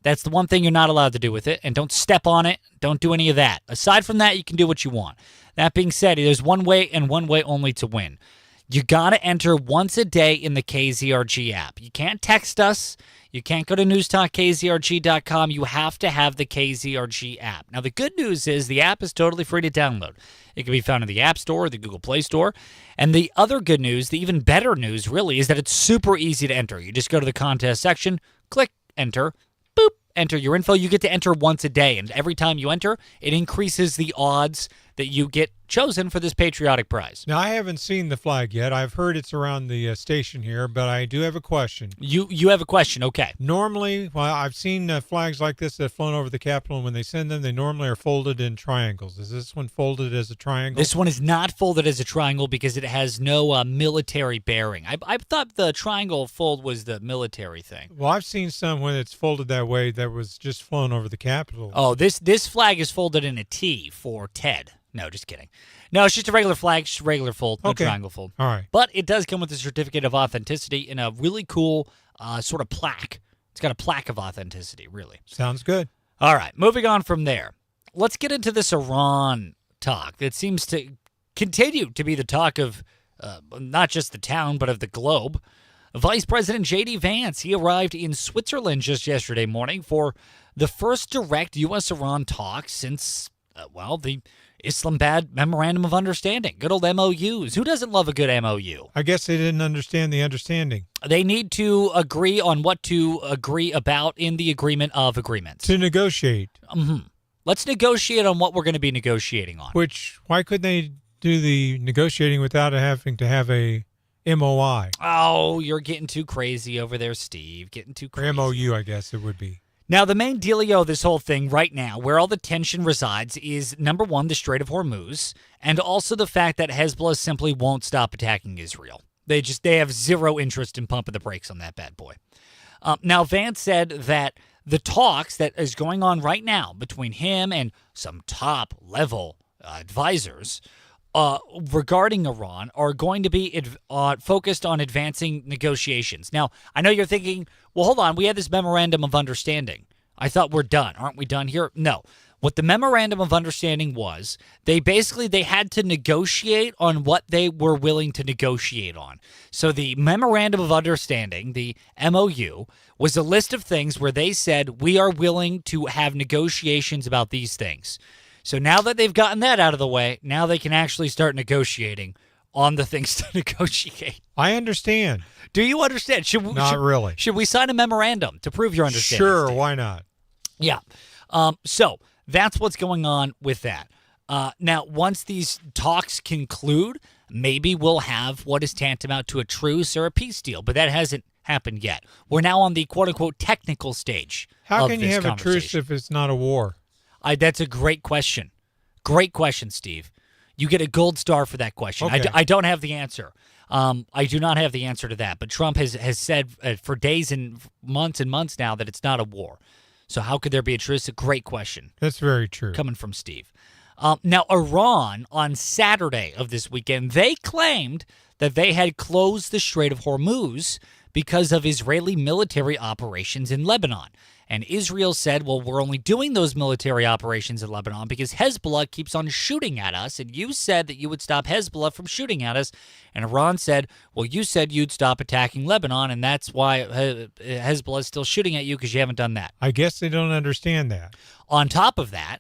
That's the one thing you're not allowed to do with it. And don't step on it. Don't do any of that. Aside from that, you can do what you want. That being said, there's one way and one way only to win. You got to enter once a day in the KZRG app. You can't text us. You can't go to newstalkkzrg.com. You have to have the KZRG app. Now, the good news is the app is totally free to download. It can be found in the App Store or the Google Play Store. And the other good news, the even better news, really, is that it's super easy to enter. You just go to the contest section, click enter, boop, enter your info. You get to enter once a day. And every time you enter, it increases the odds that you get chosen for this patriotic prize. Now, I haven't seen the flag yet. I've heard it's around the station here, but I do have a question. You have a question, okay. Normally, well, I've seen flags like this that have flown over the Capitol, and when they send them, they normally are folded in triangles. Is this one folded as a triangle? This one is not folded as a triangle because it has no military bearing. I thought the triangle fold was the military thing. Well, I've seen some when it's folded that way that was just flown over the Capitol. Oh, this flag is folded in a T for Ted. No, just kidding. No, it's just a regular flag, just a regular fold, no triangle fold. All right. But it does come with a certificate of authenticity in a really cool sort of plaque. It's got a plaque of authenticity, really. Sounds good. All right, moving on from there. Let's get into this Iran talk that seems to continue to be the talk of not just the town, but of the globe. Vice President J.D. Vance, he arrived in Switzerland just yesterday morning for the first direct U.S.-Iran talk since, the Islamabad Memorandum of Understanding. Good old MOUs. Who doesn't love a good MOU? I guess they didn't understand the understanding. They need to agree on what to agree about in the agreement of agreements. To negotiate. Mm-hmm. Let's negotiate on what we're going to be negotiating on. Why couldn't they do the negotiating without having to have a MOI? Oh, you're getting too crazy over there, Steve. Getting too crazy. Or MOU, I guess it would be. Now, the main dealio of this whole thing right now, where all the tension resides, is, number one, the Strait of Hormuz, and also the fact that Hezbollah simply won't stop attacking Israel. They have zero interest in pumping the brakes on that bad boy. Now, Vance said that the talks that is going on right now between him and some top-level advisors regarding Iran are going to be focused on advancing negotiations. Now, I know you're thinking, well, hold on, we had this memorandum of understanding. I thought we're done. Aren't we done here? No. What the memorandum of understanding was, they had to negotiate on what they were willing to negotiate on. So the memorandum of understanding, the MOU, was a list of things where they said, we are willing to have negotiations about these things. So now that they've gotten that out of the way, now they can actually start negotiating on the things to negotiate. I understand. Do you understand? Not really. Should we sign a memorandum to prove your understanding? Sure, why not? Yeah. So That's what's going on with that. Now, once these talks conclude, maybe we'll have what is tantamount to a truce or a peace deal, but that hasn't happened yet. We're now on the quote-unquote technical stage. How can you have a truce if it's not a war? That's a great question. Great question, Steve. You get a gold star for that question. Okay. I don't have the answer. I do not have the answer to that. But Trump has said for days and months now that it's not a war. So how could there be a truce? A great question. That's very true. Coming from Steve. Now, Iran, on Saturday of this weekend, they claimed that they had closed the Strait of Hormuz because of Israeli military operations in Lebanon. And Israel said, well, we're only doing those military operations in Lebanon because Hezbollah keeps on shooting at us. And you said that you would stop Hezbollah from shooting at us. And Iran said, well, you said you'd stop attacking Lebanon, and that's why Hezbollah is still shooting at you because you haven't done that. I guess they don't understand that. On top of that,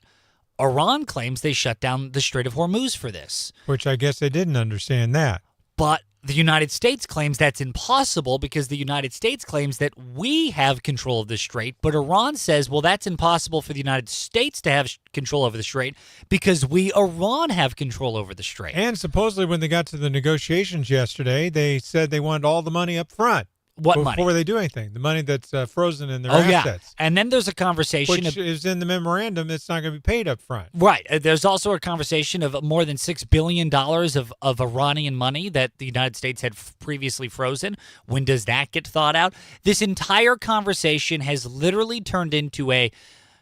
Iran claims they shut down the Strait of Hormuz for this. Which I guess they didn't understand that. But the United States claims that's impossible because the United States claims that we have control of the strait. But Iran says, well, that's impossible for the United States to have control over the strait because we, Iran, have control over the strait. And supposedly when they got to the negotiations yesterday, they said they wanted all the money up front. What money? Before they do anything. The money that's frozen in their yeah. assets. And then there's a conversation. Which is in the memorandum. It's not going to be paid up front. Right. There's also a conversation of more than $6 billion of Iranian money that the United States had previously frozen. When does that get thought out? This entire conversation has literally turned into a,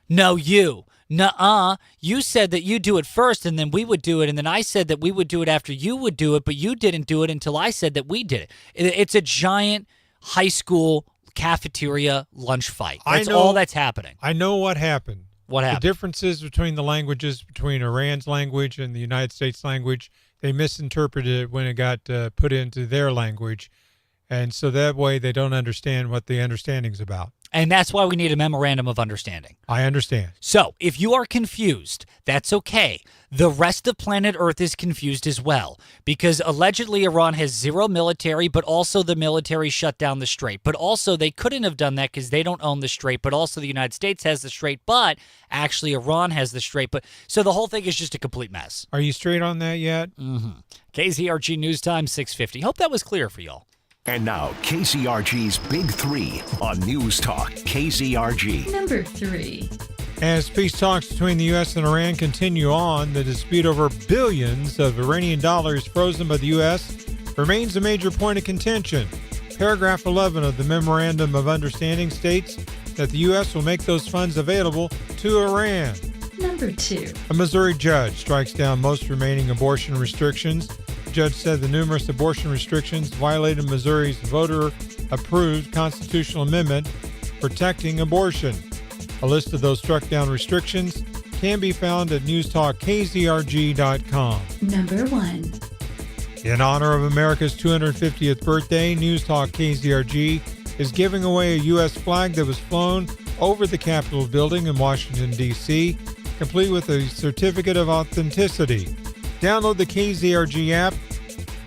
no, you. Nuh-uh. You said that you do it first and then we would do it. And then I said that we would do it after you would do it, but you didn't do it until I said that we did it. It's a giant high school cafeteria lunch fight. That's all that's happening. I know what happened. What happened? The differences between the languages, between Iran's language and the United States language, they misinterpreted it when it got put into their language. And so that way they don't understand what the understanding's about. And that's why we need a memorandum of understanding. I understand. So if you are confused, that's okay. The rest of planet Earth is confused as well because allegedly Iran has zero military, but also the military shut down the strait. But also they couldn't have done that because they don't own the strait, but also the United States has the strait, but actually Iran has the strait. But so the whole thing is just a complete mess. Are you straight on that yet? Mm-hmm. KZRG News Time 6:50. Hope that was clear for y'all. And now, KZRG's Big Three on News Talk KZRG. Number 3. As peace talks between the U.S. and Iran continue on, the dispute over billions of Iranian dollars frozen by the U.S. remains a major point of contention. Paragraph 11 of the Memorandum of Understanding states that the U.S. will make those funds available to Iran. Number 2. A Missouri judge strikes down most remaining abortion restrictions. The judge said the numerous abortion restrictions violated Missouri's voter-approved constitutional amendment protecting abortion. A list of those struck-down restrictions can be found at newstalkkzrg.com. Number 1. In honor of America's 250th birthday, News Talk KZRG is giving away a U.S. flag that was flown over the Capitol building in Washington, D.C., complete with a certificate of authenticity. Download the KZRG app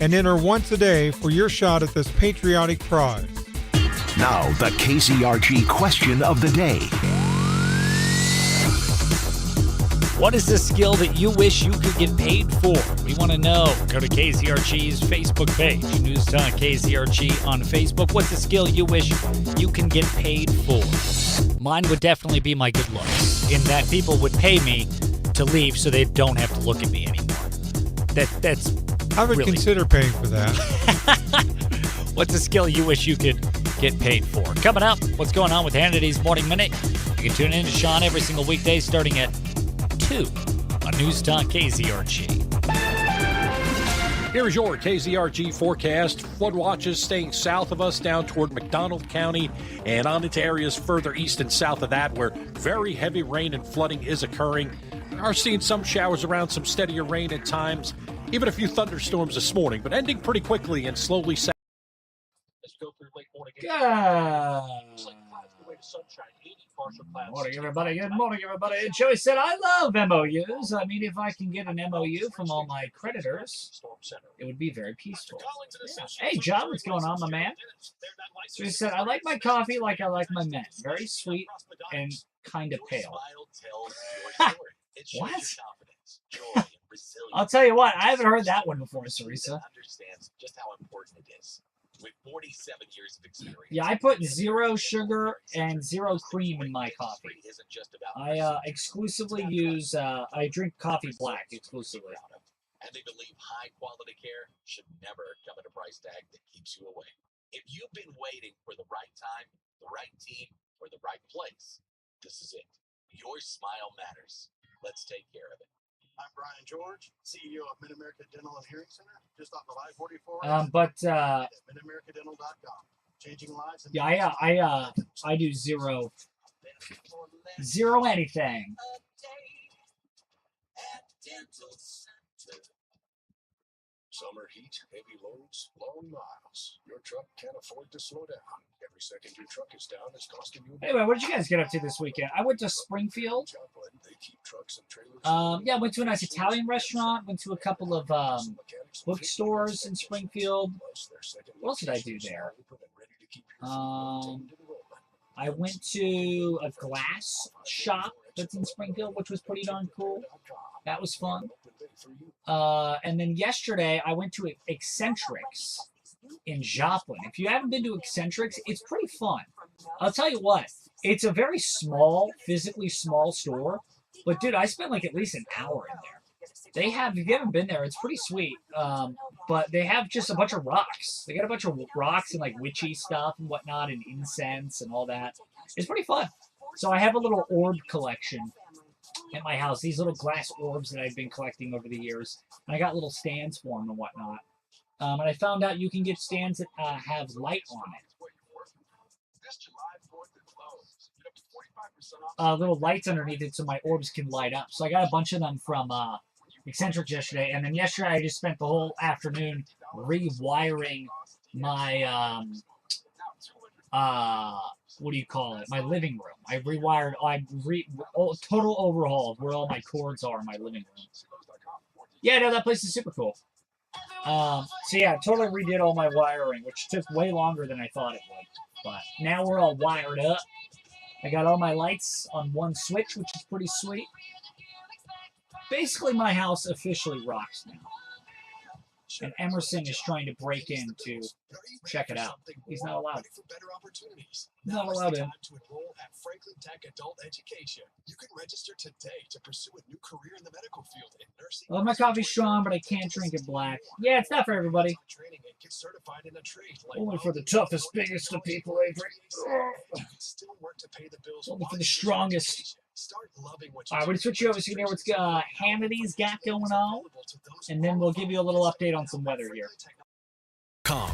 and enter once a day for your shot at this patriotic prize. Now, the KZRG question of the day. What is the skill that you wish you could get paid for? We want to know. Go to KZRG's Facebook page, News Talk KZRG on Facebook. What's the skill you wish you can get paid for? Mine would definitely be my good looks, in that people would pay me to leave so they don't have to look at me anymore. That's I would really consider paying for that. What's a skill you wish you could get paid for? Coming up, what's going on with Hannity's Morning Minute? You can tune in to Sean every single weekday starting at 2 on News Talk KZRG. Here's your KZRG forecast. Flood watches staying south of us down toward McDonald County and on into areas further east and south of that where very heavy rain and flooding is occurring. We are seeing some showers around, some steadier rain at times, even a few thunderstorms this morning, but ending pretty quickly and slowly south. Let's go through late morning. Morning, everybody. Good morning, everybody. And Joey said, I love MOUs. I mean, if I can get an MOU from all my creditors, it would be very peaceful. Yeah. Hey, John, what's going on, my man? So he said, I like my coffee like I like my men. Very sweet, and kind of pale. What? I'll tell you what, I haven't heard that one before, Sarisa. Understands just how important it is. With 47 years of experience. Yeah, I put 0 sugar and 0 cream in my coffee. I exclusively use, I drink coffee black exclusively. And they believe high quality care should never come at a price tag that keeps you away. If you've been waiting for the right time, the right team, or the right place, this is it. Your smile matters. Let's take care of it. I'm Brian George, CEO of Mid-America Dental and Hearing Center, just off of I-44. MidAmericaDental.com. Changing lives. Yeah, I do 0 anything. Summer heat, heavy loads, long miles. Your truck can't afford to slow down. Every second your truck is down is costing you. Anyway, what did you guys get up to this weekend? I went to Springfield. Yeah, went to a nice Italian restaurant. Went to a couple of bookstores in Springfield. What else did I do there? I went to a glass shop that's in Springfield, which was pretty darn cool. That was fun. And then yesterday, I went to Eccentrics in Joplin. If you haven't been to Eccentrics, it's pretty fun. I'll tell you what, it's a very small, physically small store. But, dude, I spent like at least an hour in there. They have, if you haven't been there, it's pretty sweet. But they have just a bunch of rocks. They got a bunch of rocks and like witchy stuff and whatnot and incense and all that. It's pretty fun. So I have a little orb collection at my house. These little glass orbs that I've been collecting over the years. And I got little stands for them and whatnot. And I found out you can get stands that have light on it. Little lights underneath it so my orbs can light up. So I got a bunch of them from Eccentric yesterday. And then yesterday I just spent the whole afternoon rewiring my, what do you call it? My living room. I rewired, total overhaul of where all my cords are in my living room. Yeah, no, that place is super cool. So yeah, totally redid all my wiring, which took way longer than I thought it would. But now we're all wired up. I got all my lights on one switch, which is pretty sweet. Basically, my house officially rocks now. And Emerson is trying to break in to check it out. He's not allowed. He's not allowed in. To enroll at Franklin Tech Adult Education. You can register today to pursue a new career in the medical field in nursing. Well, my coffee's strong, but I can't drink it black. Yeah, it's not for everybody. Training and get certified in a trade. Like only for the toughest, biggest of people, Avery. Still work to pay the bills. Only for the strongest. Start loving what All right, we're going to switch you over so you can hear what's Hannity's got going on. And then we'll give you a little update on some weather here.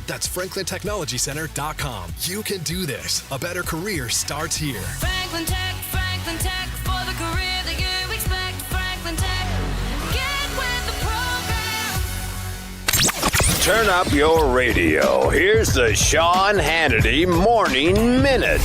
That's FranklinTechnologyCenter.com. You can do this. A better career starts here. Franklin Tech, for the career that you expect. Franklin Tech, get with the program. Turn up your radio. Here's the Sean Hannity Morning Minute.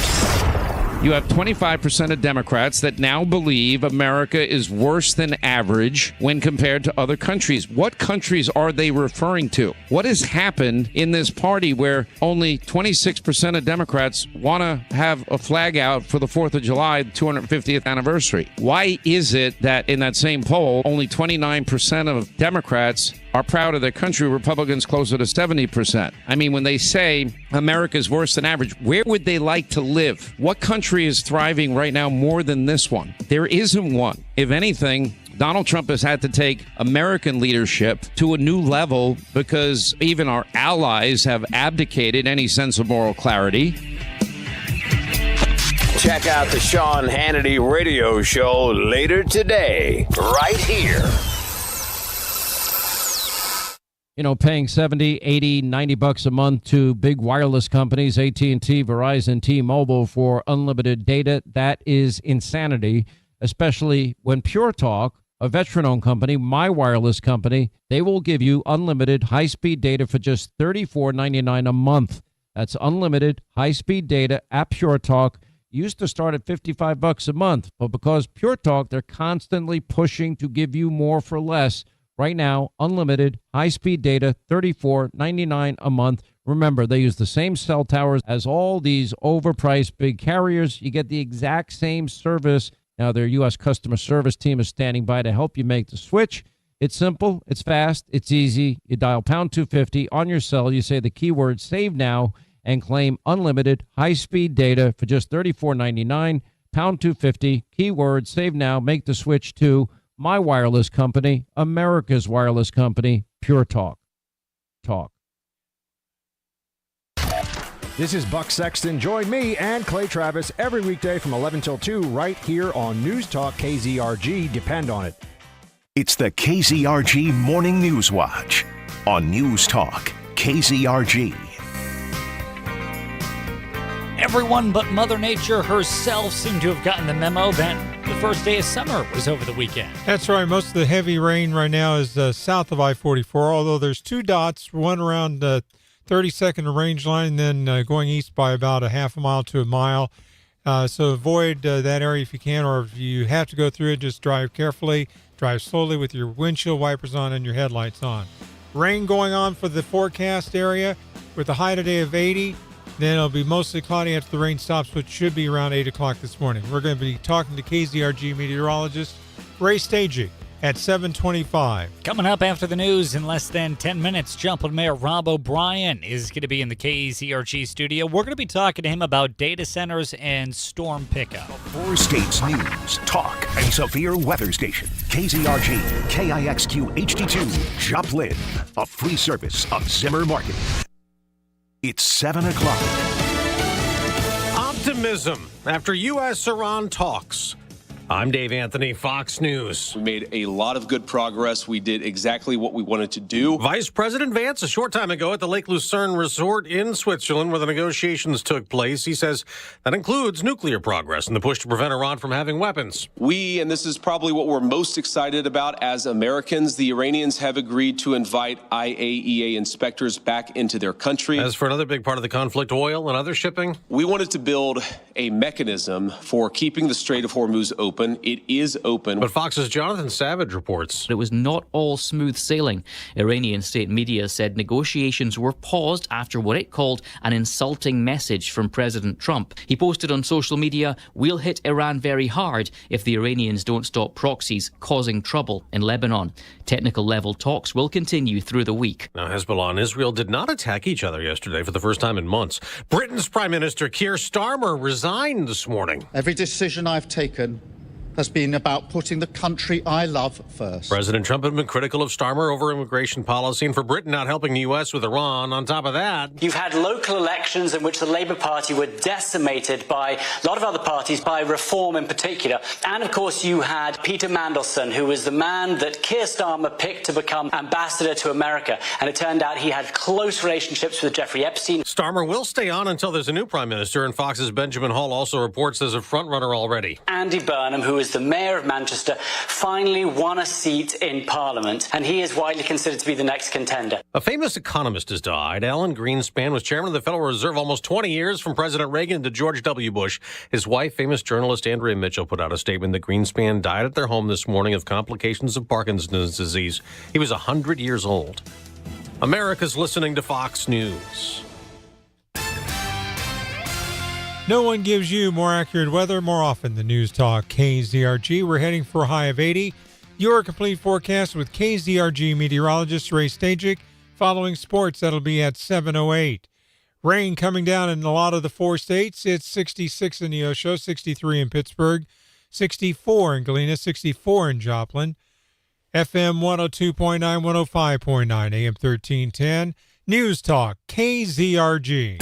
You have 25% of Democrats that now believe America is worse than average when compared to other countries. What countries are they referring to? What has happened in this party where only 26% of Democrats want to have a flag out for the 4th of July, 250th anniversary? Why is it that in that same poll, only 29% of Democrats are proud of their country, Republicans closer to 70%? I mean, when they say America's worse than average, where would they like to live? What country is thriving right now more than this one? There isn't one. If anything, Donald Trump has had to take American leadership to a new level because even our allies have abdicated any sense of moral clarity. Check out the Sean Hannity radio show later today, right here. You know, paying $70, $80, $90 a month to big wireless companies, AT&T, Verizon, T-Mobile for unlimited data, that is insanity, especially when Pure Talk, a veteran-owned company, my wireless company, they will give you unlimited high-speed data for just $34.99 a month. That's unlimited high-speed data at Pure Talk. Used to start at $55 a month, but because Pure Talk, they're constantly pushing to give you more for less. Right now, unlimited high-speed data, $34.99 a month. Remember, they use the same cell towers as all these overpriced big carriers. You get the exact same service. Now, their U.S. customer service team is standing by to help you make the switch. It's simple, it's fast, it's easy. You dial pound 250 on your cell. You say the keyword save now and claim unlimited high-speed data for just $34.99. Pound 250, keyword save now. Make the switch to my wireless company, America's wireless company, Pure Talk. Talk. This is Buck Sexton. Join me and Clay Travis every weekday from 11 till 2 right here on News Talk KZRG. Depend on it. It's the KZRG Morning News Watch on News Talk KZRG. Everyone but Mother Nature herself seemed to have gotten the memo that the first day of summer was over the weekend. That's right. Most of the heavy rain right now is south of I-44, although there's two dots, one around 32nd range line, then going east by about a half a mile to a mile. So avoid that area if you can, or if you have to go through it, just drive carefully, drive slowly with your windshield wipers on and your headlights on. Rain going on for the forecast area with a high today of 80. Then it'll be mostly cloudy after the rain stops, which should be around 8 o'clock this morning. We're going to be talking to KZRG meteorologist Ray Stagey at 7:25. Coming up after the news in less than 10 minutes, Joplin Mayor Rob O'Brien is going to be in the KZRG studio. We're going to be talking to him about data centers and storm pickup. Four states news, talk, and severe weather station. KZRG, KIXQ HD2, Joplin, a free service of Zimmer Marketing. It's 7 o'clock. Optimism after U.S.-Iran talks. I'm Dave Anthony, Fox News. We made a lot of good progress. We did exactly what we wanted to do. Vice President Vance, a short time ago at the Lake Lucerne Resort in Switzerland where the negotiations took place, he says that includes nuclear progress and the push to prevent Iran from having weapons. We, and this is probably what we're most excited about as Americans, the Iranians have agreed to invite IAEA inspectors back into their country. As for another big part of the conflict, oil and other shipping? We wanted to build a mechanism for keeping the Strait of Hormuz open. It is open. But Fox's Jonathan Savage reports it was not all smooth sailing. Iranian state media said negotiations were paused after what it called an insulting message from President Trump. He posted on social media, "We'll hit Iran very hard if the Iranians don't stop proxies causing trouble in Lebanon." Technical level talks will continue through the week. Now, Hezbollah and Israel did not attack each other yesterday for the first time in months. Britain's Prime Minister Keir Starmer resigned this morning. Every decision I've taken has been about putting the country I love first. President Trump had been critical of Starmer over immigration policy and for Britain not helping the U.S. with Iran. On top of that, you've had local elections in which the Labour Party were decimated by a lot of other parties, by Reform in particular. And of course, you had Peter Mandelson, who was the man that Keir Starmer picked to become ambassador to America. And it turned out he had close relationships with Jeffrey Epstein. Starmer will stay on until there's a new prime minister, and Fox's Benjamin Hall also reports there's a frontrunner already. Andy Burnham, who is the mayor of Manchester, finally won a seat in Parliament, and he is widely considered to be the next contender. A famous economist has died. Alan Greenspan was chairman of the Federal Reserve almost 20 years, from President Reagan to George W. Bush. His wife, famous journalist Andrea Mitchell, put out a statement that Greenspan died at their home this morning of complications of Parkinson's disease. He was 100 years old. America's listening to Fox News. No one gives you more accurate weather more often than News Talk KZRG. We're heading for a high of 80. Your complete forecast with KZRG meteorologist Ray Stagey. Following sports, that'll be at 7:08. Rain coming down in a lot of the four states. It's 66 in Neosho, 63 in Pittsburgh, 64 in Galena, 64 in Joplin. FM 102.9, 105.9, AM 1310. News Talk KZRG.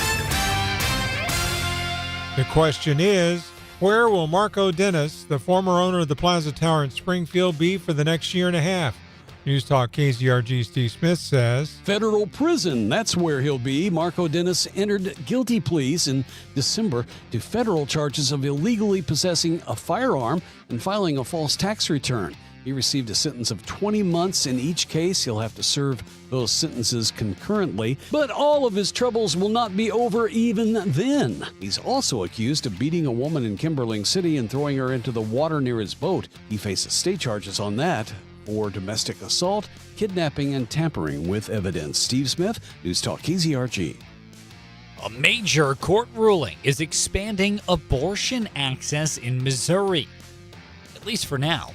The question is, where will Marco Dennis, the former owner of the Plaza Tower in Springfield, be for the next year and a half? News Talk KZRG Steve Smith says, federal prison, that's where he'll be. Marco Dennis entered guilty pleas in December to federal charges of illegally possessing a firearm and filing a false tax return. He received a sentence of 20 months in each case. He'll have to serve those sentences concurrently. But all of his troubles will not be over even then. He's also accused of beating a woman in Kimberling City and throwing her into the water near his boat. He faces state charges on that for domestic assault, kidnapping, and tampering with evidence. Steve Smith, News Talk KZRG. A major court ruling is expanding abortion access in Missouri, at least for now.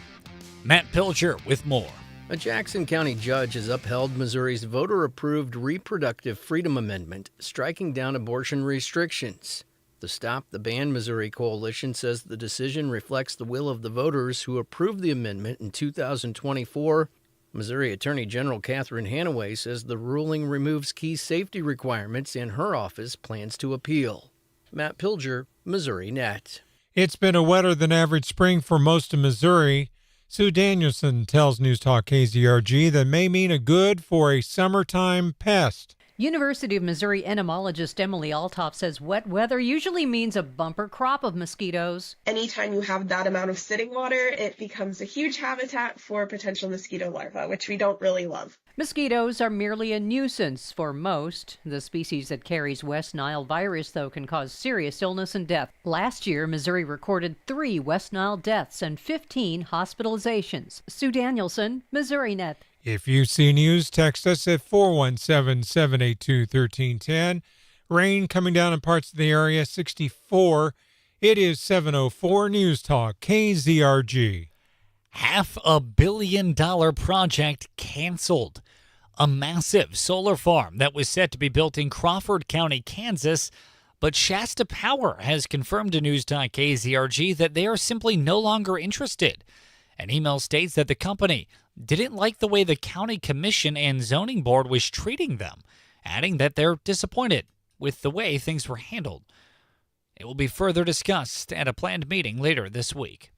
Matt Pilger with more. A Jackson County judge has upheld Missouri's voter-approved Reproductive Freedom Amendment, striking down abortion restrictions. The Stop the Ban Missouri Coalition says the decision reflects the will of the voters who approved the amendment in 2024. Missouri Attorney General Catherine Hanaway says the ruling removes key safety requirements and her office plans to appeal. Matt Pilger, Missouri Net. It's been a wetter than average spring for most of Missouri. Sue Danielson tells News Talk KZRG that may mean a good for a summertime pest. University of Missouri entomologist Emily Althoff says wet weather usually means a bumper crop of mosquitoes. Anytime you have that amount of sitting water, it becomes a huge habitat for potential mosquito larvae, which we don't really love. Mosquitoes are merely a nuisance for most. The species that carries West Nile virus, though, can cause serious illness and death. Last year, Missouri recorded 3 West Nile deaths and 15 hospitalizations. Sue Danielson, Missouri Net. If you see news, text us at 417-782-1310. Rain coming down in parts of the area, 64. It is 7:04 News Talk, KZRG. $500 million project canceled. A massive solar farm that was set to be built in Crawford County, Kansas, but Shasta Power has confirmed to News Talk KZRG that they are simply no longer interested. An email states that the company didn't like the way the county commission and zoning board was treating them, adding that they're disappointed with the way things were handled. It will be further discussed at a planned meeting later this week.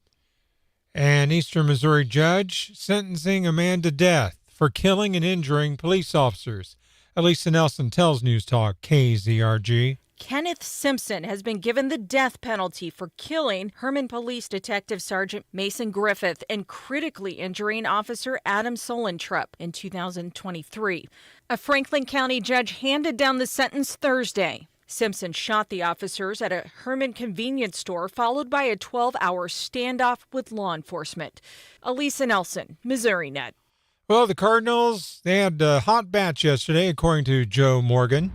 An Eastern Missouri judge sentencing a man to death for killing and injuring police officers. Elisa Nelson tells News Talk KZRG. Kenneth Simpson has been given the death penalty for killing Herman Police Detective Sergeant Mason Griffith and critically injuring Officer Adam Solentrup in 2023. A Franklin County judge handed down the sentence Thursday. Simpson shot the officers at a Herman convenience store, followed by a 12-hour standoff with law enforcement. Elisa Nelson, Missouri Net. Well, the Cardinals, they had a hot batch yesterday, according to Joe Morgan.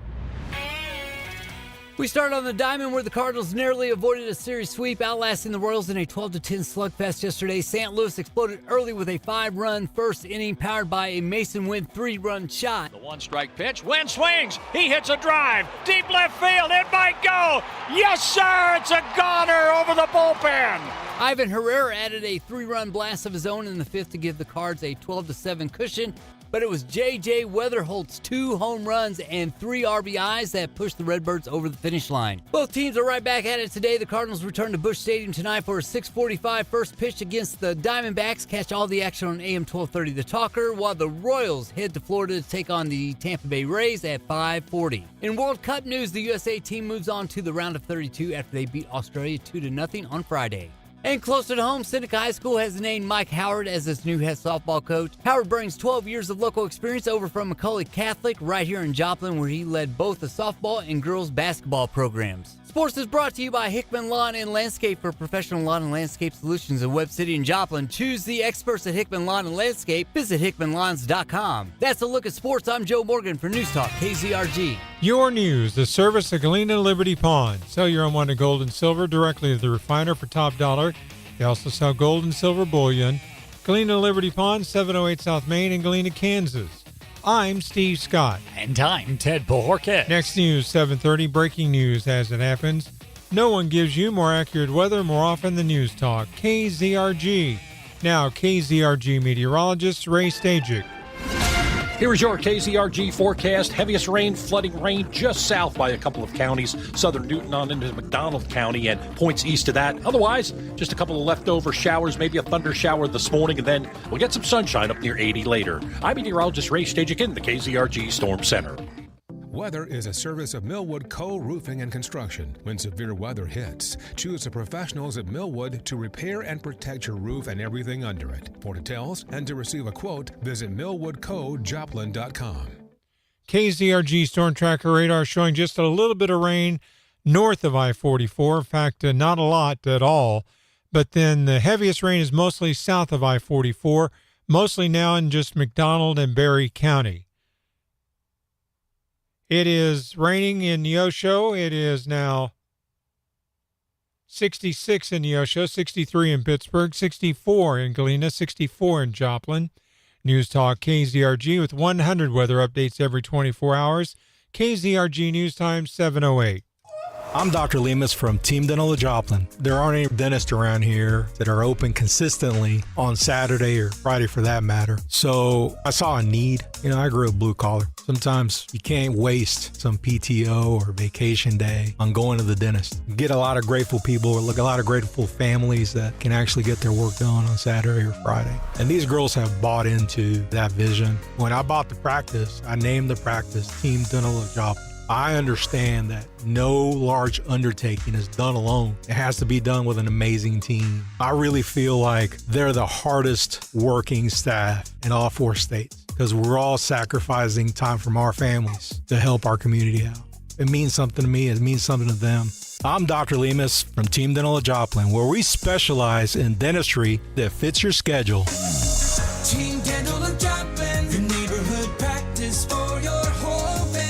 We start on the diamond where the Cardinals narrowly avoided a series sweep, outlasting the Royals in a 12-10 slugfest yesterday. St. Louis exploded early with a 5-run first inning powered by a Mason Wynn 3-run shot. The one-strike pitch. Wynn swings. He hits a drive. Deep left field. It might go. Yes, sir. It's a goner over the bullpen. Ivan Herrera added a 3-run blast of his own in the 5th to give the Cards a 12-7 cushion. But it was J.J. Weatherholt's 2 home runs and 3 RBIs that pushed the Redbirds over the finish line. Both teams are right back at it today. The Cardinals return to Busch Stadium tonight for a 6:45 first pitch against the Diamondbacks. Catch all the action on AM 1230 The Talker, while the Royals head to Florida to take on the Tampa Bay Rays at 5:40. In World Cup news, the USA team moves on to the round of 32 after they beat Australia 2-0 on Friday. And closer to home, Seneca High School has named Mike Howard as its new head softball coach. Howard brings 12 years of local experience over from Macaulay Catholic right here in Joplin, where he led both the softball and girls basketball programs. Sports is brought to you by Hickman Lawn and Landscape for professional lawn and landscape solutions in Webb City and Joplin. Choose the experts at Hickman Lawn and Landscape. Visit hickmanlawns.com. That's a look at sports. I'm Joe Morgan for News Talk KZRG. Your news, the service of Galena Liberty Pawn. Sell your unwanted gold and silver directly to the refiner for top dollar. They also sell gold and silver bullion. Galena Liberty Pawn, 708 South Main in Galena, Kansas. I'm Steve Scott. And I'm Ted Bojorquez. Next news, 7:30, breaking news as it happens. No one gives you more accurate weather more often than News Talk. KZRG. Now, KZRG meteorologist Ray Stajic. Here is your KZRG forecast. Heaviest rain, flooding rain just south by a couple of counties. Southern Newton on into McDonald County and points east of that. Otherwise, just a couple of leftover showers, maybe a thunder shower this morning, and then we'll get some sunshine up near 80 later. I'm meteorologist Ray Stajic in the KZRG Storm Center. Weather is a service of Millwood Co-Roofing and Construction. When severe weather hits, choose the professionals at Millwood to repair and protect your roof and everything under it. For details and to receive a quote, visit millwoodcojoplin.com. KZRG Storm Tracker radar showing just a little bit of rain north of I-44. In fact, not a lot at all. But then the heaviest rain is mostly south of I-44, mostly now in just McDonald and Berry County. It is raining in Neosho. It is now 66 in Neosho, 63 in Pittsburgh, 64 in Galena, 64 in Joplin. News Talk KZRG with 100 weather updates every 24 hours. KZRG News Time 7:08. I'm Dr. Lemus from Team Dental of Joplin. There aren't any dentists around here that are open consistently on Saturday or Friday for that matter. So I saw a need. I grew up blue collar. Sometimes you can't waste some PTO or vacation day on going to the dentist. You get a lot of grateful people, or a lot of grateful families that can actually get their work done on Saturday or Friday. And these girls have bought into that vision. When I bought the practice, I named the practice Team Dental of Joplin. I understand that no large undertaking is done alone. It has to be done with an amazing team. I really feel like they're the hardest working staff in all 4 states because we're all sacrificing time from our families to help our community out. It means something to me. It means something to them. I'm Dr. Lemus from Team Dental of Joplin, where we specialize in dentistry that fits your schedule. Team Dental of Joplin, your neighborhood practice for your whole family.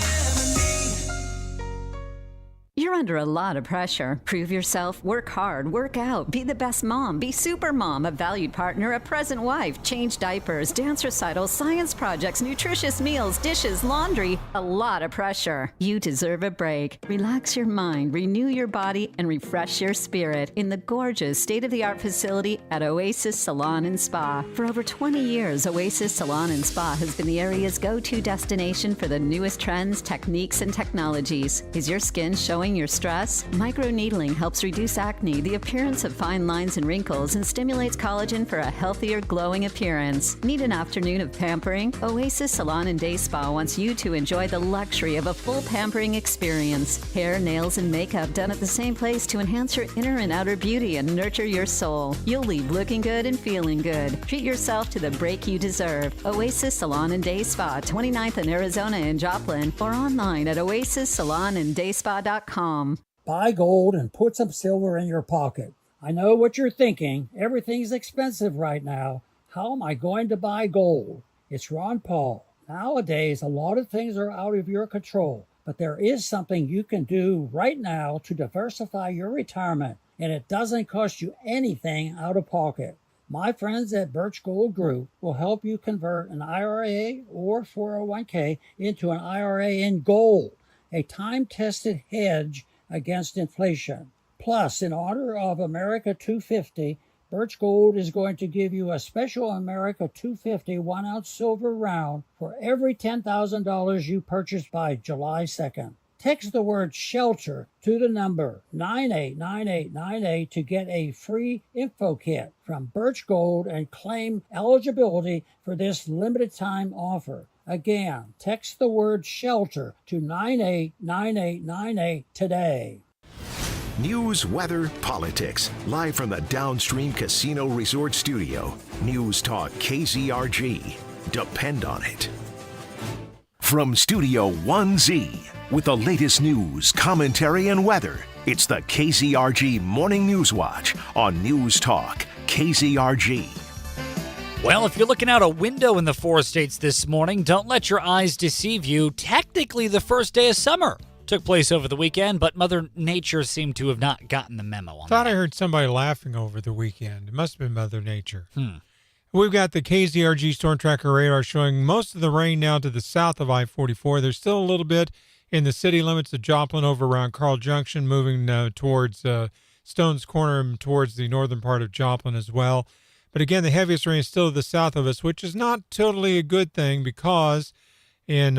You're under a lot of pressure. Prove yourself, work hard, work out, be the best mom, be super mom, a valued partner, a present wife, change diapers, dance recitals, science projects, nutritious meals, dishes, laundry. A lot of pressure. You deserve a break. Relax your mind, renew your body, and refresh your spirit in the gorgeous state-of-the-art facility at Oasis Salon and Spa. For over 20 years, Oasis Salon and Spa has been the area's go-to destination for the newest trends, techniques, and technologies. Is your skin showing your stress? Microneedling helps reduce acne, the appearance of fine lines and wrinkles, and stimulates collagen for a healthier, glowing appearance. Need an afternoon of pampering? Oasis Salon and Day Spa wants you to enjoy the luxury of a full pampering experience. Hair, nails, and makeup done at the same place to enhance your inner and outer beauty and nurture your soul. You'll leave looking good and feeling good. Treat yourself to the break you deserve. Oasis Salon and Day Spa, 29th in Arizona in Joplin, or online at oasissalonanddayspa.com. Buy gold and put some silver in your pocket. I know what you're thinking. Everything's expensive right now. How am I going to buy gold? It's Ron Paul. Nowadays, a lot of things are out of your control, but there is something you can do right now to diversify your retirement, and it doesn't cost you anything out of pocket. My friends at Birch Gold Group will help you convert an IRA or 401k into an IRA in gold, a time-tested hedge against inflation. Plus, in honor of America 250, Birch Gold is going to give you a special America 250 1-ounce silver round for every $10,000 you purchase by July 2nd. Text the word SHELTER to the number 989898 to get a free info kit from Birch Gold and claim eligibility for this limited time offer. Again, text the word SHELTER to 989898 today. News, weather, politics. Live from the Downstream Casino Resort Studio. News Talk KZRG. Depend on it. From Studio 1Z, with the latest news, commentary, and weather, it's the KZRG Morning News Watch on News Talk KZRG. Well, if you're looking out a window in the 4 states this morning, don't let your eyes deceive you. Technically, the first day of summer took place over the weekend, but Mother Nature seemed to have not gotten the memo on that. I heard somebody laughing over the weekend. It must have been Mother Nature. We've got the KZRG Storm Tracker radar showing most of the rain now to the south of I-44. There's still a little bit in the city limits of Joplin over around Carl Junction, moving towards Stone's Corner and towards the northern part of Joplin as well. But again, the heaviest rain is still to the south of us, which is not totally a good thing because in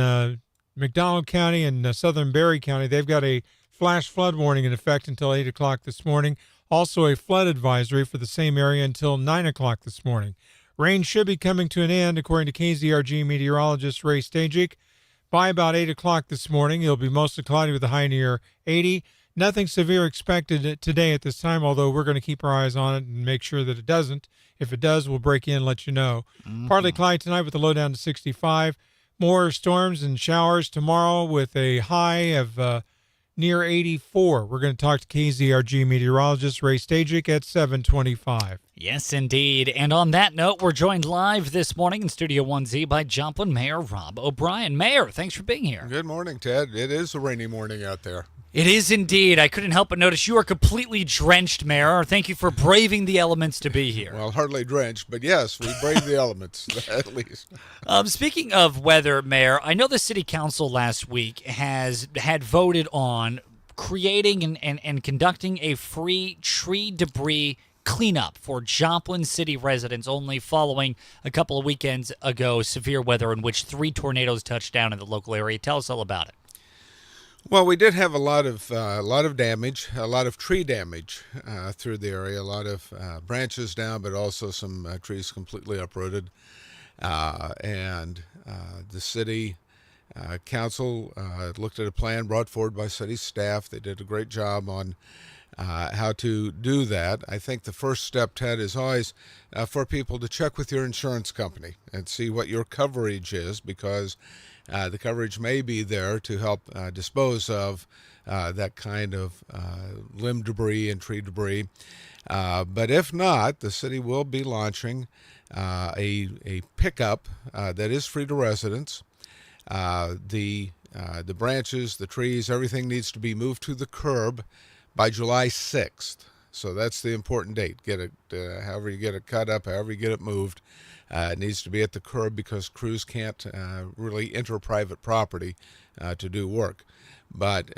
McDonald County and southern Berry County, they've got a flash flood warning in effect until 8 o'clock this morning. Also a flood advisory for the same area until 9 o'clock this morning. Rain should be coming to an end, according to KZRG meteorologist Ray Stajic. By about 8 o'clock this morning, it'll be mostly cloudy with a high near 80. Nothing severe expected today at this time, although we're going to keep our eyes on it and make sure that it doesn't. If it does, we'll break in and let you know. Partly cloudy tonight with a low down to 65. More storms and showers tomorrow with a high of near 84. We're going to talk to KZRG meteorologist Ray Stajic at 7:25. Yes, indeed. And on that note, we're joined live this morning in Studio 1Z by Joplin Mayor Rob O'Brien. Mayor, thanks for being here. Good morning, Ted. It is a rainy morning out there. It is indeed. I couldn't help but notice you are completely drenched, Mayor. Thank you for braving the elements to be here. Well, hardly drenched, but yes, we braved the elements, at least. Speaking of weather, Mayor, I know the City Council last week had voted on creating and conducting a free tree debris cleanup for Joplin City residents only following a couple of weekends ago severe weather in which 3 tornadoes touched down in the local area. Tell us all about it. Well, we did have a lot of damage, a lot of tree damage through the area, a lot of branches down, but also some trees completely uprooted. And the city council looked at a plan brought forward by city staff. They did a great job on how to do that. I think the first step, Ted, is always for people to check with your insurance company and see what your coverage is, because the coverage may be there to help dispose of that kind of limb debris and tree debris. But if not, the city will be launching a pickup that is free to residents. The branches, the trees, everything needs to be moved to the curb by July 6th. So that's the important date. Get it, however you get it cut up, however you get it moved. It needs to be at the curb because crews can't really enter private property to do work. But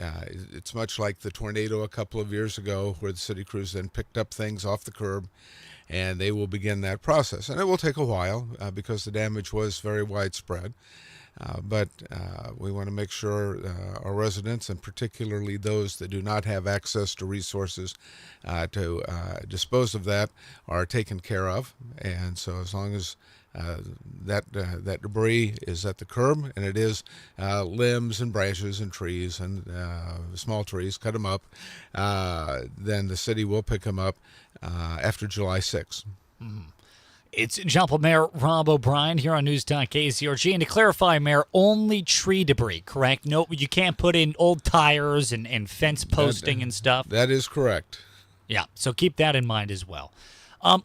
it's much like the tornado a couple of years ago where the city crews then picked up things off the curb, and they will begin that process. And it will take a while because the damage was very widespread. But we want to make sure our residents, and particularly those that do not have access to resources to dispose of that, are taken care of. And so as long as that debris is at the curb, and it is limbs and branches and trees and small trees, cut them up, then the city will pick them up after July 6th. Mm-hmm. It's Joplin Mayor Rob O'Brien here on News Talk KZRG. And to clarify, Mayor, only tree debris, correct? No, you can't put in old tires and fence posting and stuff. That is correct. Yeah, so keep that in mind as well.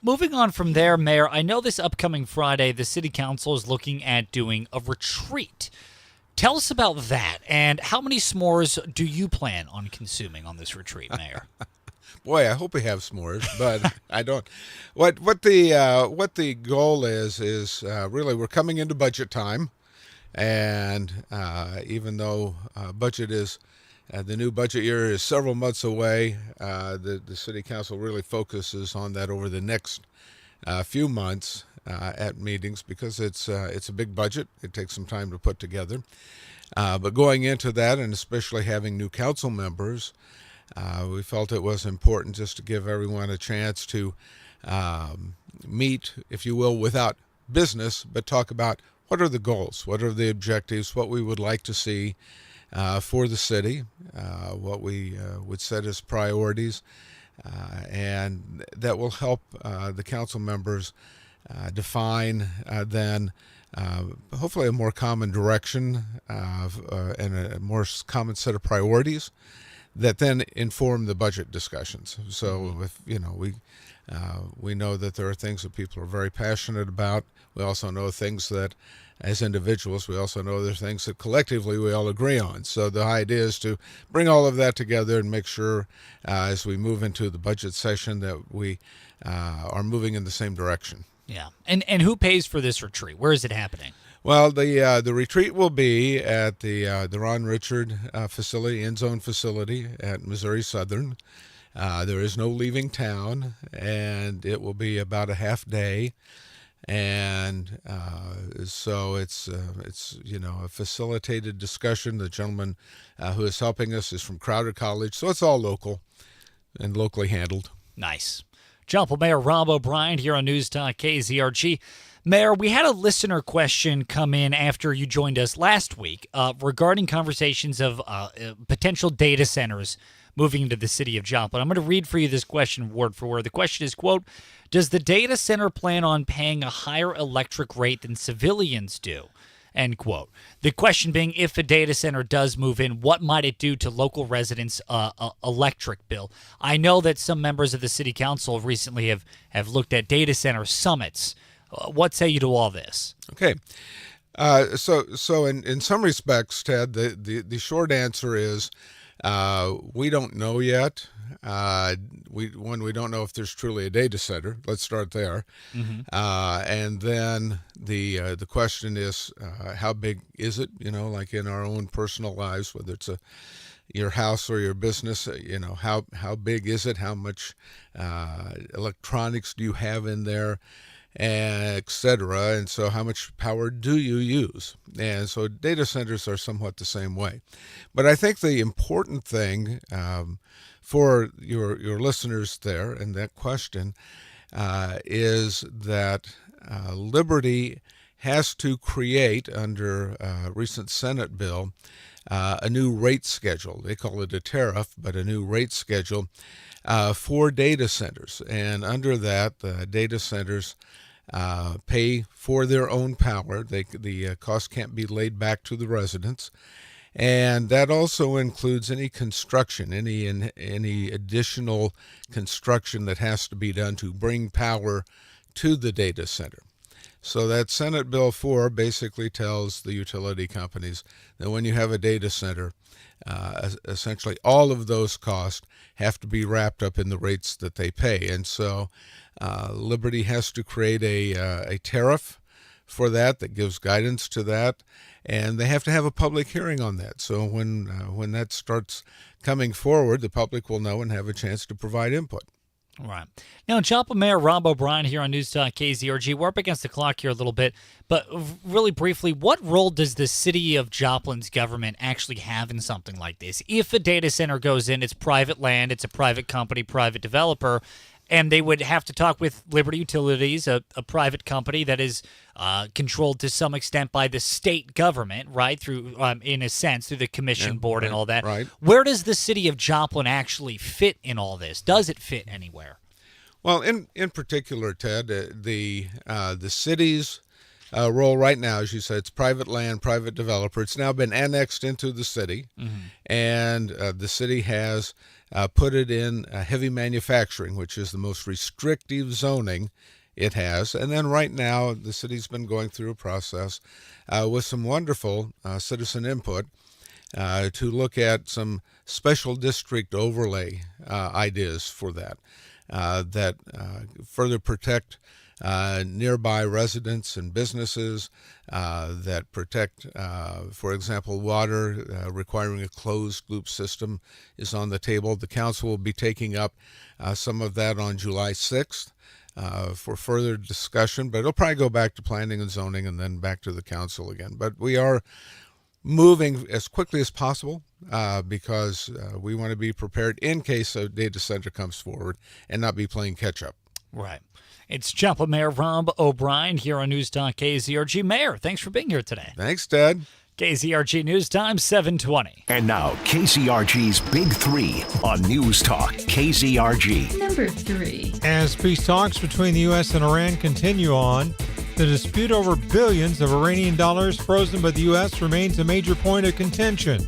Moving on from there, Mayor, I know this upcoming Friday, the City Council is looking at doing a retreat. Tell us about that, and how many s'mores do you plan on consuming on this retreat, Mayor? Boy, I hope we have s'mores, but I don't. What the goal is really we're coming into budget time, and even though budget is the new budget year is several months away, the city council really focuses on that over the next few months at meetings because it's a big budget. It takes some time to put together, but going into that, and especially having new council members. We felt it was important just to give everyone a chance to meet, if you will, without business, but talk about what are the goals, what are the objectives, what we would like to see for the city, what we would set as priorities, and that will help the council members define then hopefully a more common direction and a more common set of priorities that then inform the budget discussions. So if we know that there are things that people are very passionate about. We also know things that, as individuals, we also know there are things that collectively we all agree on. So the idea is to bring all of that together and make sure as we move into the budget session that we are moving in the same direction. Yeah. And who pays for this retreat? Where is it happening? Well, the retreat will be at the Ron Richard facility, end zone facility at Missouri Southern. There is no leaving town, and it will be about a half day. And so it's a facilitated discussion. The gentleman who is helping us is from Crowder College, so it's all local and locally handled. Nice. Joplin Mayor Rob O'Brien here on News Talk KZRG. Mayor, we had a listener question come in after you joined us last week regarding conversations of potential data centers moving into the city of Joplin. I'm going to read for you this question word for word. The question is, quote, does the data center plan on paying a higher electric rate than civilians do? end quote. The question being, if a data center does move in, what might it do to local residents' electric bill? I know that some members of the city council recently have looked at data center summits. What say you to all this? Okay. So in some respects, Ted, the short answer is we don't know yet. We don't know if there's truly a data center. Let's start there. Mm-hmm. And then the question is, how big is it? Like in our own personal lives, whether it's your house or your business, how big is it? How much electronics do you have in there? Et cetera. And so how much power do you use? And so data centers are somewhat the same way. But I think the important thing for your listeners there and that question is that Liberty has to create, under a recent Senate bill, a new rate schedule. They call it a tariff, but a new rate schedule for data centers. And under that, the data centers pay for their own power. The cost can't be laid back to the residents. And that also includes any construction, any additional construction that has to be done to bring power to the data center. So that Senate Bill 4 basically tells the utility companies that when you have a data center, essentially all of those costs have to be wrapped up in the rates that they pay. And so Liberty has to create a tariff for that gives guidance to that, and they have to have a public hearing on that. So when that starts coming forward, the public will know and have a chance to provide input. Right. Now, Joplin Mayor Rob O'Brien here on News Talk KZRG. We're up against the clock here a little bit, but really briefly, what role does the city of Joplin's government actually have in something like this? If a data center goes in, it's private land, it's a private company, private developer, and they would have to talk with Liberty Utilities, a private company that is controlled to some extent by the state government, right? Through, in a sense, through the commission board and all that. Right. Where does the city of Joplin actually fit in all this? Does it fit anywhere? Well, in particular, Ted, the city's role right now, as you said, it's private land, private developer. It's now been annexed into the city, and the city has put it in heavy manufacturing, which is the most restrictive zoning it has. And then right now, the city's been going through a process with some wonderful citizen input to look at some special district overlay ideas for that further protect nearby residents and businesses, that protect, for example, water. Requiring a closed-loop system is on the table. The council will be taking up some of that on July 6th for further discussion, but it'll probably go back to planning and zoning and then back to the council again. But we are moving as quickly as possible because we want to be prepared in case a data center comes forward and not be playing catch-up. Right. It's Joplin Mayor Rob O'Brien here on News Talk KZRG. Mayor, thanks for being here today. Thanks, Dad. KZRG News Time, 7:20. And now, KZRG's Big Three on News Talk KZRG. Number 3. As peace talks between the U.S. and Iran continue on, the dispute over billions of Iranian dollars frozen by the U.S. remains a major point of contention.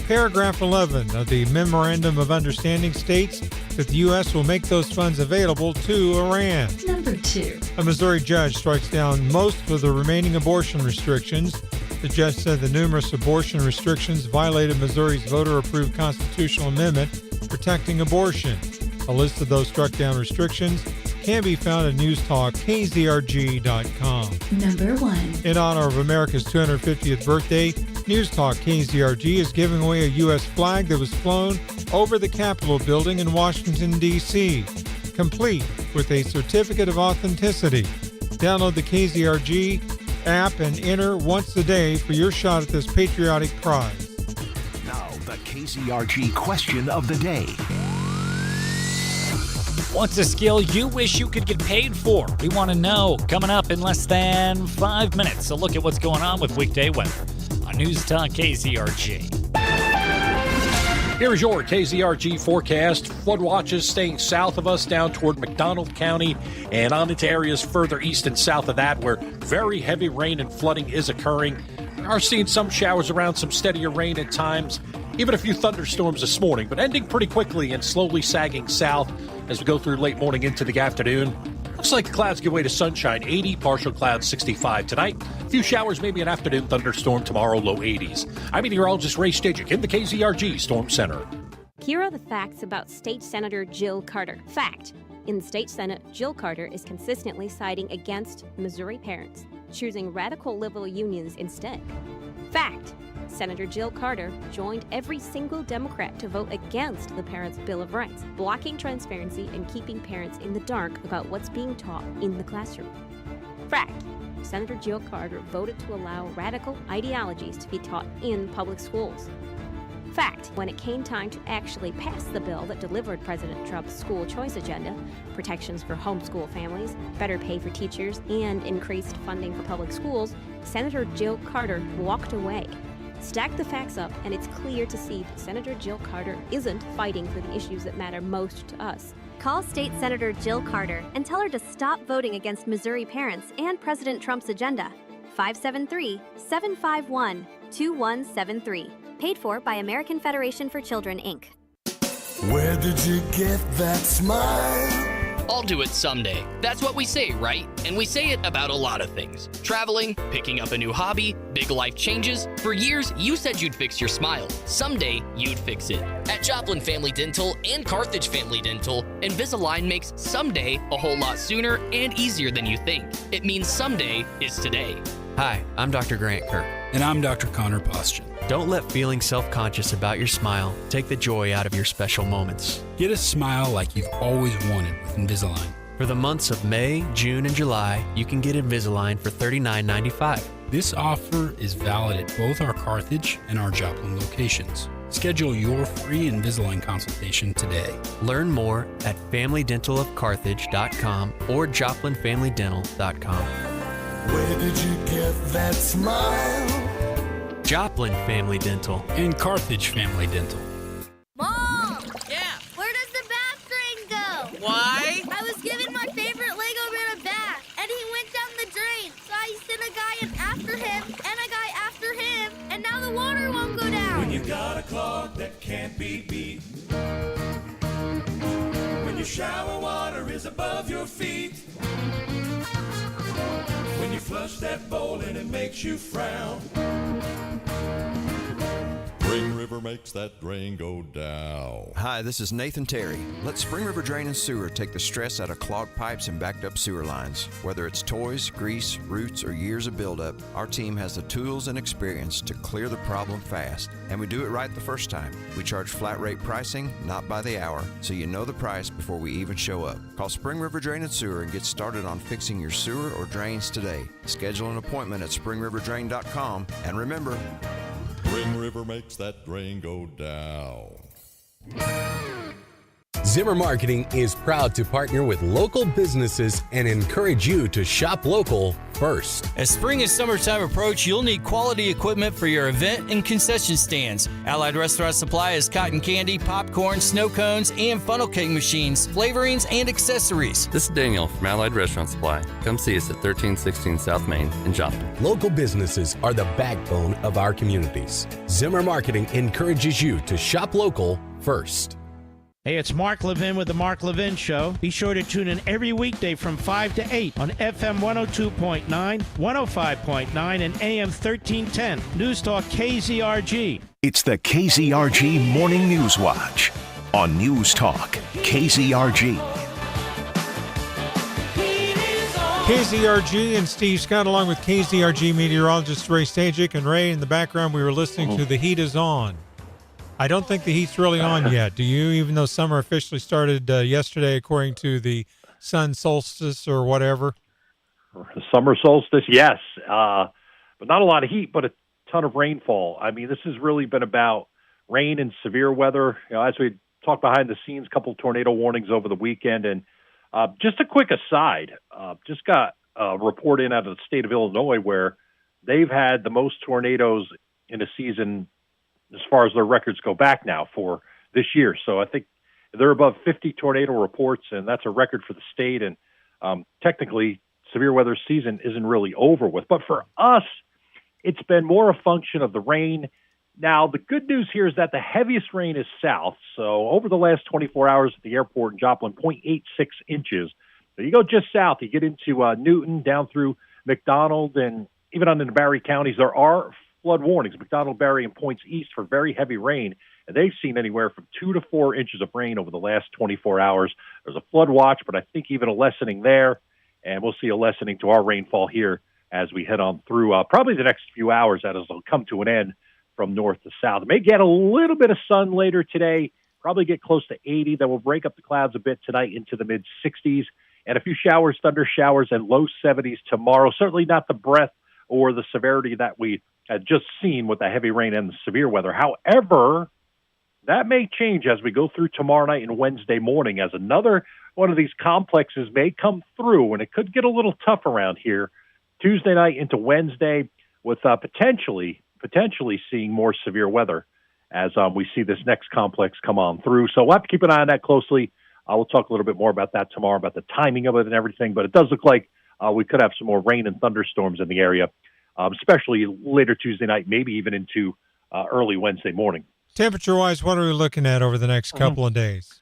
Paragraph 11 of the Memorandum of Understanding states that the U.S. will make those funds available to Iran. Number 2. A Missouri judge strikes down most of the remaining abortion restrictions. The judge said the numerous abortion restrictions violated Missouri's voter-approved constitutional amendment protecting abortion. A list of those struck-down restrictions can be found at newstalkkzrg.com. Number 1. In honor of America's 250th birthday, News Talk KZRG is giving away a U.S. flag that was flown over the Capitol building in Washington, D.C., complete with a certificate of authenticity. Download the KZRG app and enter once a day for your shot at this patriotic prize. Now, the KZRG question of the day. What's a skill you wish you could get paid for? We want to know. Coming up in less than 5 minutes. A look at what's going on with weekday weather on News Talk KZRG. Here's your KZRG forecast. Flood watches staying south of us down toward McDonald County and on into areas further east and south of that where very heavy rain and flooding is occurring. are seeing some showers around, some steadier rain at times, even a few thunderstorms this morning, but ending pretty quickly and slowly sagging south as we go through late morning into the afternoon. Looks like the clouds give way to sunshine, 80, partial clouds, 65 tonight. A few showers, maybe an afternoon thunderstorm tomorrow, low 80s. I'm meteorologist Ray Stajic in the KZRG Storm Center. Here are the facts about State Senator Jill Carter. Fact: in the state Senate, Jill Carter is consistently siding against Missouri parents, choosing radical liberal unions instead. Fact: Senator Jill Carter joined every single Democrat to vote against the Parents' Bill of Rights, blocking transparency and keeping parents in the dark about what's being taught in the classroom. Fact: Senator Jill Carter voted to allow radical ideologies to be taught in public schools. Fact: when it came time to actually pass the bill that delivered President Trump's school choice agenda, protections for homeschool families, better pay for teachers, and increased funding for public schools, Senator Jill Carter walked away. Stack the facts up, and it's clear to see that Senator Jill Carter isn't fighting for the issues that matter most to us. Call State Senator Jill Carter and tell her to stop voting against Missouri parents and President Trump's agenda. 573-751-2173. Paid for by American Federation for Children, Inc. Where did you get that smile? I'll do it someday. That's what we say, right? And we say it about a lot of things. Traveling, picking up a new hobby, big life changes. For years, you said you'd fix your smile. Someday, you'd fix it. At Joplin Family Dental and Carthage Family Dental, Invisalign makes someday a whole lot sooner and easier than you think. It means someday is today. Hi, I'm Dr. Grant Kirk. And I'm Dr. Connor Postian. Don't let feeling self-conscious about your smile take the joy out of your special moments. Get a smile like you've always wanted with Invisalign. For the months of May, June, and July, you can get Invisalign for $39.95. This offer is valid at both our Carthage and our Joplin locations. Schedule your free Invisalign consultation today. Learn more at FamilyDentalofCarthage.com or JoplinFamilyDental.com. Where did you get that smile? Joplin Family Dental and Carthage Family Dental. Mom! Yeah? Where does the bath drain go? Why? I was given my favorite Lego man a bath, and he went down the drain. So I sent a guy in after him, and a guy after him, and now the water won't go down. When you got a clog that can't be beat. When your shower water is above your feet. When you flush that bowl and it makes you frown. Spring River makes that drain go down. Hi, this is Nathan Terry. Let Spring River Drain and Sewer take the stress out of clogged pipes and backed up sewer lines. Whether it's toys, grease, roots, or years of buildup, our team has the tools and experience to clear the problem fast. And we do it right the first time. We charge flat rate pricing, not by the hour, so you know the price before we even show up. Call Spring River Drain and Sewer and get started on fixing your sewer or drains today. Schedule an appointment at springriverdrain.com, and remember, Spring River makes that drain go down. Zimmer Marketing is proud to partner with local businesses and encourage you to shop local first. As spring and summertime approach, you'll need quality equipment for your event and concession stands. Allied Restaurant Supply has cotton candy, popcorn, snow cones, and funnel cake machines, flavorings, and accessories. This is Daniel from Allied Restaurant Supply. Come see us at 1316 South Main in Joplin. Local businesses are the backbone of our communities. Zimmer Marketing encourages you to shop local first. Hey, it's Mark Levin with The Mark Levin Show. Be sure to tune in every weekday from 5 to 8 on FM 102.9, 105.9, and AM 1310. News Talk KZRG. It's the KZRG Morning News Watch on News Talk KZRG. KZRG and Steve Scott along with KZRG meteorologist Ray Stajic. And Ray, in the background, we were listening to The Heat is On. I don't think the heat's really on yet. Do you, even though summer officially started yesterday according to the sun solstice or whatever? Summer solstice, yes. But not a lot of heat, but a ton of rainfall. I mean, this has really been about rain and severe weather. You know, as we talked behind the scenes, a couple of tornado warnings over the weekend. And just a quick aside, just got a report in out of the state of Illinois where they've had the most tornadoes in a season as far as their records go back now for this year. So I think they're above 50 tornado reports, and that's a record for the state. And technically, severe weather season isn't really over with. But for us it's been more a function of the rain. Now, the good news here is that the heaviest rain is south. So over the last 24 hours at the airport in Joplin, 0.86 inches. So you go just south, you get into Newton, down through McDonald, and even on the Barry counties, there are flood warnings, McDonald, Barry, and points east for very heavy rain. And they've seen anywhere from 2 to 4 inches of rain over the last 24 hours. There's a flood watch, but I think even a lessening there. And we'll see a lessening to our rainfall here as we head on through probably the next few hours. That will come to an end from north to south. It may get a little bit of sun later today, probably get close to 80. Then we'll break up the clouds a bit tonight into the mid-60s. And a few showers, thunder showers, and low 70s tomorrow. Certainly not the breadth or the severity that we had just seen with the heavy rain and the severe weather. However, that may change as we go through tomorrow night and Wednesday morning, as another one of these complexes may come through, and it could get a little tough around here Tuesday night into Wednesday, with potentially seeing more severe weather as we see this next complex come on through. So we'll have to keep an eye on that closely. We'll talk a little bit more about that tomorrow, about the timing of it and everything, but it does look like we could have some more rain and thunderstorms in the area, especially later Tuesday night, maybe even into early Wednesday morning. Temperature-wise, what are we looking at over the next couple of days?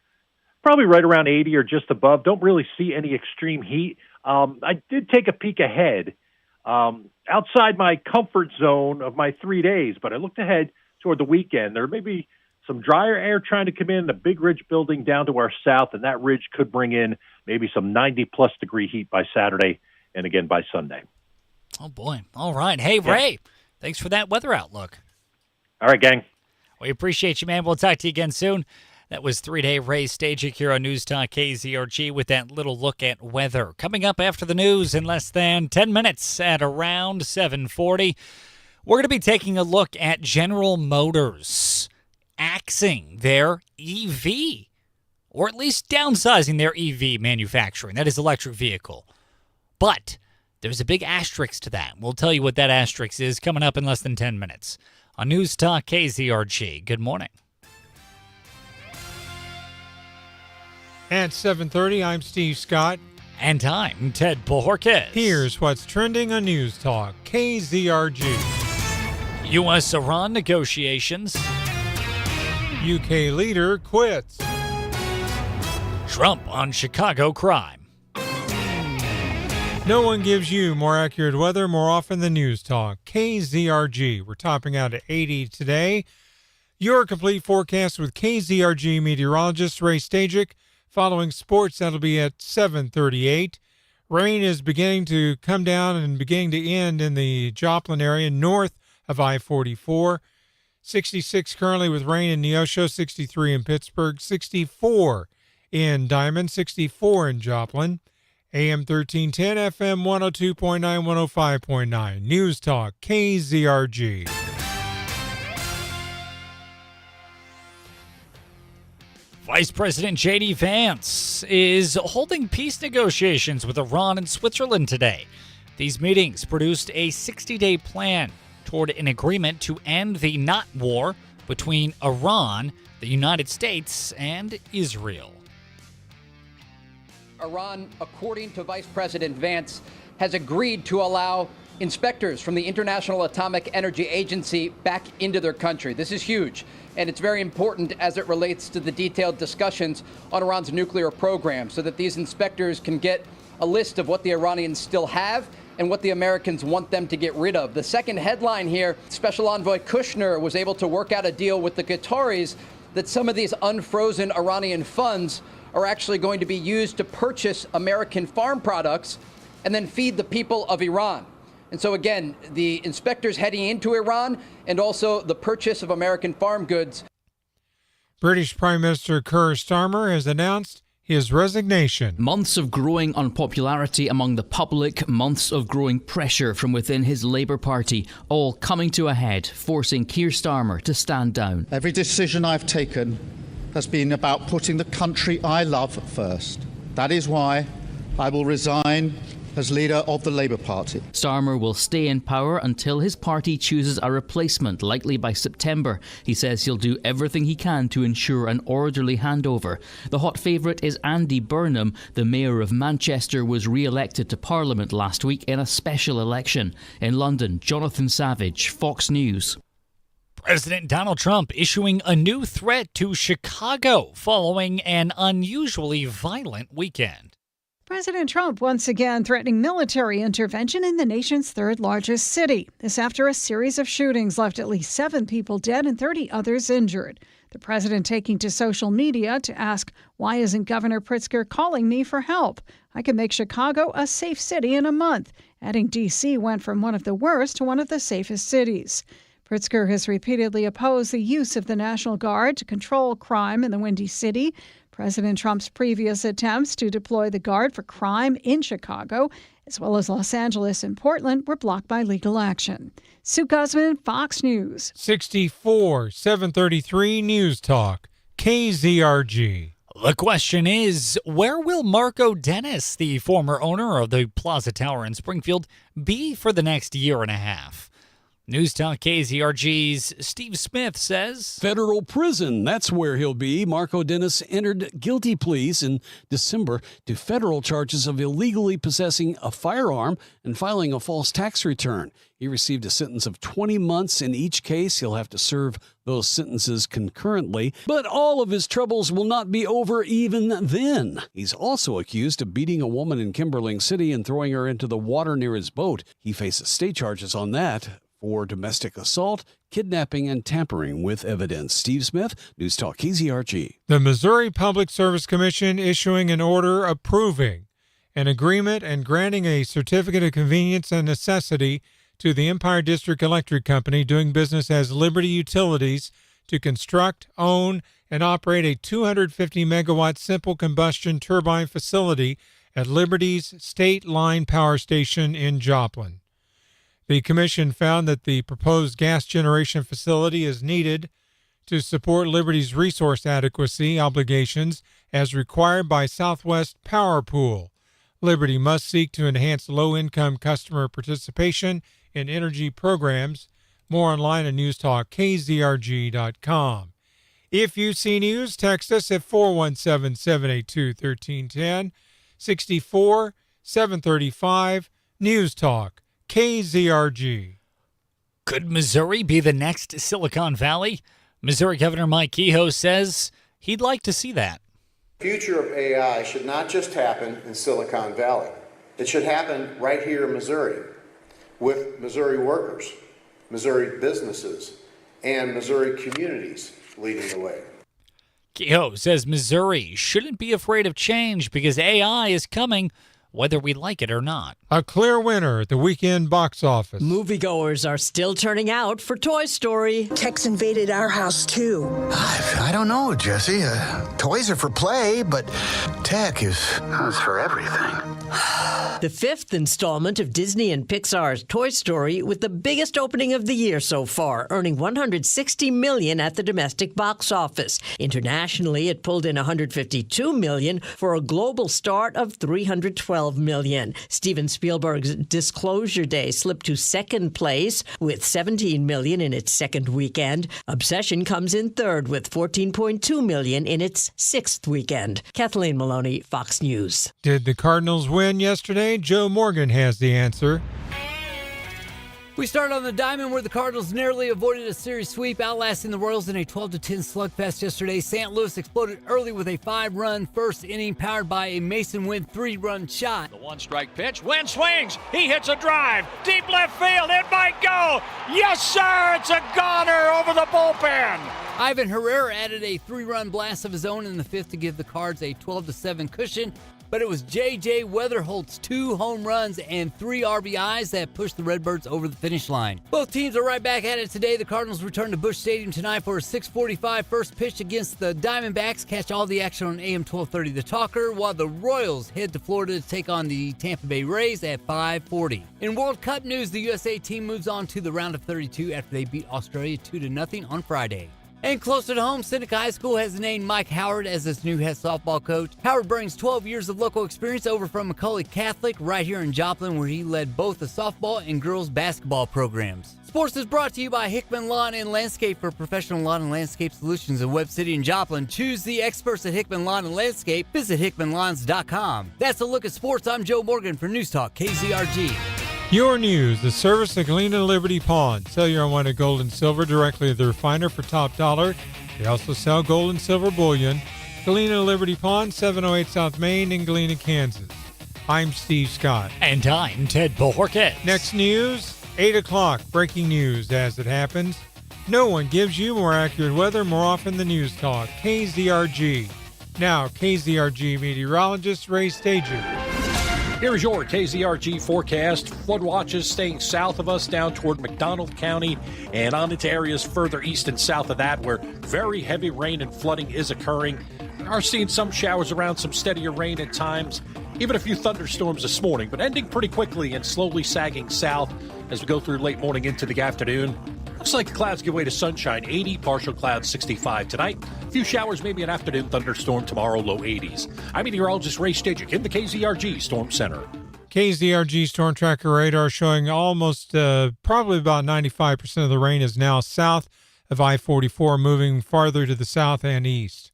Probably right around 80 or just above. Don't really see any extreme heat. I did take a peek ahead outside my comfort zone of my 3 days, but I looked ahead toward the weekend. There may be some drier air trying to come in, the big ridge building down to our south, and that ridge could bring in maybe some 90-plus degree heat by Saturday and again by Sunday. Oh, boy. All right. Hey, Ray, thanks for that weather outlook. All right, gang. We appreciate you, man. We'll talk to you again soon. That was 3-day Ray Stajic here on News Talk KZRG with that little look at weather. Coming up after the news in less than 10 minutes at around 7:40, we're going to be taking a look at General Motors axing their EV, or at least downsizing their EV manufacturing. That is electric vehicle. But there's a big asterisk to that. We'll tell you what that asterisk is coming up in less than 10 minutes on News Talk KZRG. Good morning. At 7:30, I'm Steve Scott. And I'm Ted Bojorquez. Here's what's trending on News Talk KZRG. U.S.-Iran negotiations. UK leader quits. Trump on Chicago crime. No one gives you more accurate weather more often than News Talk KZRG. We're topping out at 80 today. Your complete forecast with KZRG meteorologist Ray Stajic. Following sports, that'll be at 7:38. Rain is beginning to come down and beginning to end in the Joplin area north of I-44. 66 currently with rain in Neosho, 63 in Pittsburgh, 64 in Diamond, 64 in Joplin. AM 1310, FM 102.9, 105.9. News Talk KZRG. Vice President J.D. Vance is holding peace negotiations with Iran and Switzerland today. These meetings produced a 60-day plan toward an agreement to end the not war between Iran, the United States, and Israel. Iran, according to Vice President Vance, has agreed to allow inspectors from the International Atomic Energy Agency back into their country. This is huge, and it's very important as it relates to the detailed discussions on Iran's nuclear program, so that these inspectors can get a list of what the Iranians still have and what the Americans want them to get rid of. The second headline here, Special Envoy Kushner was able to work out a deal with the Qataris that some of these unfrozen Iranian funds are actually going to be used to purchase American farm products and then feed the people of Iran. And so, again, the inspectors heading into Iran and also the purchase of American farm goods. British Prime Minister Keir Starmer has announced his resignation. Months of growing unpopularity among the public, months of growing pressure from within his Labour Party, all coming to a head, forcing Keir Starmer to stand down. Every decision I've taken has been about putting the country I love first. That is why I will resign as leader of the Labour Party. Starmer will stay in power until his party chooses a replacement, likely by September. He says he'll do everything he can to ensure an orderly handover. The hot favourite is Andy Burnham. The mayor of Manchester was re-elected to Parliament last week in a special election. In London, Jonathan Savage, Fox News. President Donald Trump issuing a new threat to Chicago following an unusually violent weekend. President Trump once again threatening military intervention in the nation's third largest city. This after a series of shootings left at least 7 people dead and 30 others injured. The president taking to social media to ask, why isn't Governor Pritzker calling me for help? I can make Chicago a safe city in a month, adding D.C. went from one of the worst to one of the safest cities. Pritzker has repeatedly opposed the use of the National Guard to control crime in the Windy City. President Trump's previous attempts to deploy the Guard for crime in Chicago, as well as Los Angeles and Portland, were blocked by legal action. Sue Guzman, Fox News. 64, 733 News Talk, KZRG. The question is, where will Marco Dennis, the former owner of the Plaza Tower in Springfield, be for the next year and a half? News Talk KZRG's Steve Smith says, federal prison, that's where he'll be. Marco Dennis entered guilty pleas in December to federal charges of illegally possessing a firearm and filing a false tax return. He received a sentence of 20 months in each case. He'll have to serve those sentences concurrently. But all of his troubles will not be over even then. He's also accused of beating a woman in Kimberling City and throwing her into the water near his boat. He faces state charges on that for domestic assault, kidnapping, and tampering with evidence. Steve Smith, News Talk KZRG. The Missouri Public Service Commission issuing an order approving an agreement and granting a certificate of convenience and necessity to the Empire District Electric Company doing business as Liberty Utilities to construct, own, and operate a 250-megawatt simple combustion turbine facility at Liberty's State Line Power Station in Joplin. The commission found that the proposed gas generation facility is needed to support Liberty's resource adequacy obligations as required by Southwest Power Pool. Liberty must seek to enhance low-income customer participation in energy programs. More online at newstalkkzrg.com. If you see news, text us at 417-782-1310, 64 735 News Talk. KZRG. Could Missouri be the next Silicon Valley? Missouri Governor Mike Kehoe says he'd like to see that. The future of AI should not just happen in Silicon Valley. It should happen right here in Missouri with Missouri workers, Missouri businesses, and Missouri communities leading the way. Kehoe says Missouri shouldn't be afraid of change because AI is coming, whether we like it or not. A clear winner at the weekend box office. Moviegoers are still turning out for Toy Story. Tech's invaded our house, too. I don't know, Jesse. Toys are for play, but tech is for everything. The 5th installment of Disney and Pixar's Toy Story with the biggest opening of the year so far, earning $160 million at the domestic box office. Internationally, it pulled in $152 million for a global start of $312 million. Steven Spielberg's Disclosure Day slipped to second place with $17 million in its second weekend. Obsession comes in third with $14.2 million in its sixth weekend. Kathleen Maloney, Fox News. Did the Cardinals win yesterday? Joe Morgan has the answer. We start on the diamond where the Cardinals narrowly avoided a series sweep, outlasting the Royals in a 12-10 slugfest yesterday. St. Louis exploded early with a 5-run first inning powered by a Mason Wynn 3-run shot. The one-strike pitch. Wynn swings. He hits a drive. Deep left field. It might go. Yes, sir. It's a goner over the bullpen. Ivan Herrera added a 3-run blast of his own in the 5th to give the Cards a 12-7 cushion. But it was J.J. Weatherholt's 2 home runs and 3 RBIs that pushed the Redbirds over the finish line. Both teams are right back at it today. The Cardinals return to Busch Stadium tonight for a 6:45 first pitch against the Diamondbacks. Catch all the action on AM 1230 The Talker, while the Royals head to Florida to take on the Tampa Bay Rays at 5:40. In World Cup news, the USA team moves on to the round of 32 after they beat Australia 2-0 on Friday. And closer to home, Seneca High School has named Mike Howard as its new head softball coach. Howard brings 12 years of local experience over from Macaulay Catholic right here in Joplin, where he led both the softball and girls basketball programs. Sports is brought to you by Hickman Lawn and Landscape. For professional lawn and landscape solutions in Webb City and Joplin, choose the experts at Hickman Lawn and Landscape. Visit hickmanlawns.com. That's a look at sports. I'm Joe Morgan for News Talk KZRG. Your news, the service of Galena Liberty Pawn. Sell your unwanted gold and silver directly to the refiner for top dollar. They also sell gold and silver bullion. Galena Liberty Pawn, 708 South Main in Galena, Kansas. I'm Steve Scott. And I'm Ted Bohorquez. Next news, 8 o'clock, breaking news as it happens. No one gives you more accurate weather more often than News Talk, KZRG. Now, KZRG meteorologist Ray Stager. Here's your KZRG forecast. Flood watches staying south of us down toward McDonald County and on into areas further east and south of that where very heavy rain and flooding is occurring. We are seeing some showers around, some steadier rain at times, even a few thunderstorms this morning, but ending pretty quickly and slowly sagging south as we go through late morning into the afternoon. Looks like the clouds give way to sunshine, 80, partial clouds, 65 tonight. A few showers, maybe an afternoon thunderstorm tomorrow, low 80s. I'm meteorologist Ray Stajic in the KZRG Storm Center. KZRG Storm Tracker radar showing almost probably about 95% of the rain is now south of I-44, moving farther to the south and east.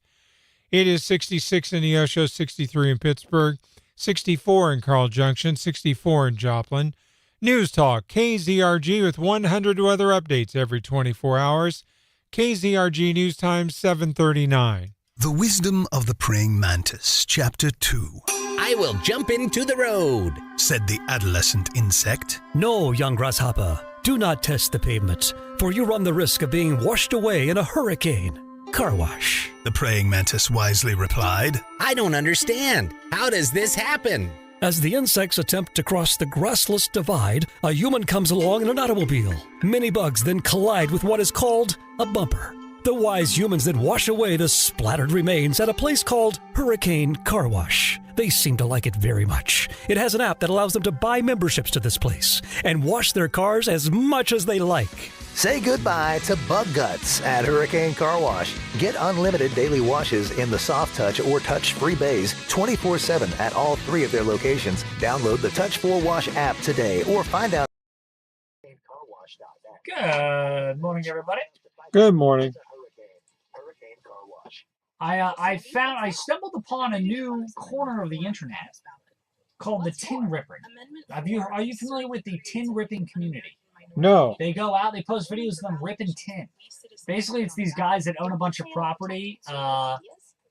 It is 66 in Neosho, 63 in Pittsburgh, 64 in Carl Junction, 64 in Joplin. News Talk, KZRG with 100 weather updates every 24 hours. KZRG News Time, 7:39. The Wisdom of the Praying Mantis, Chapter 2. I will jump into the road, said the adolescent insect. No, young grasshopper, do not test the pavement, for you run the risk of being washed away in a hurricane. Car wash. The praying mantis wisely replied. I don't understand. How does this happen? As the insects attempt to cross the grassless divide, a human comes along in an automobile. Many bugs then collide with what is called a bumper. The wise humans then wash away the splattered remains at a place called Hurricane Car Wash. They seem to like it very much. It has an app that allows them to buy memberships to this place and wash their cars as much as they like. Say goodbye to bug guts at Hurricane Car Wash. Get unlimited daily washes in the soft touch or touch-free bays 24/7 at all 3 of their locations. Download the Touch 4 Wash app today or find out. Good morning, everybody. Good morning. I stumbled upon a new corner of the internet called the tin ripping. Are you familiar with the tin ripping community? No. They go out, they post videos of them ripping tin. Basically, it's these guys that own a bunch of property.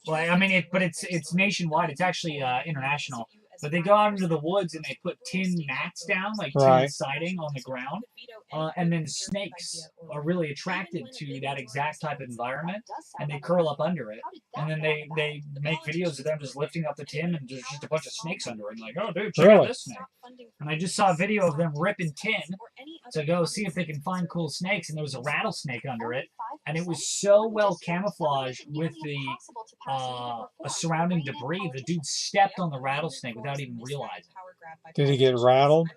It's nationwide. It's actually international. But they go out into the woods and they put tin mats down, like tin siding on the ground. And then snakes are really attracted to that exact type of environment, and they curl up under it. And then they make videos of them just lifting up the tin, and there's just a bunch of snakes under it. And like, oh, dude, check out this snake. And I just saw a video of them ripping tin to go see if they can find cool snakes, and there was a rattlesnake under it. And it was so well camouflaged with the surrounding debris, the dude stepped on the rattlesnake without even realizing. Did he get rattled?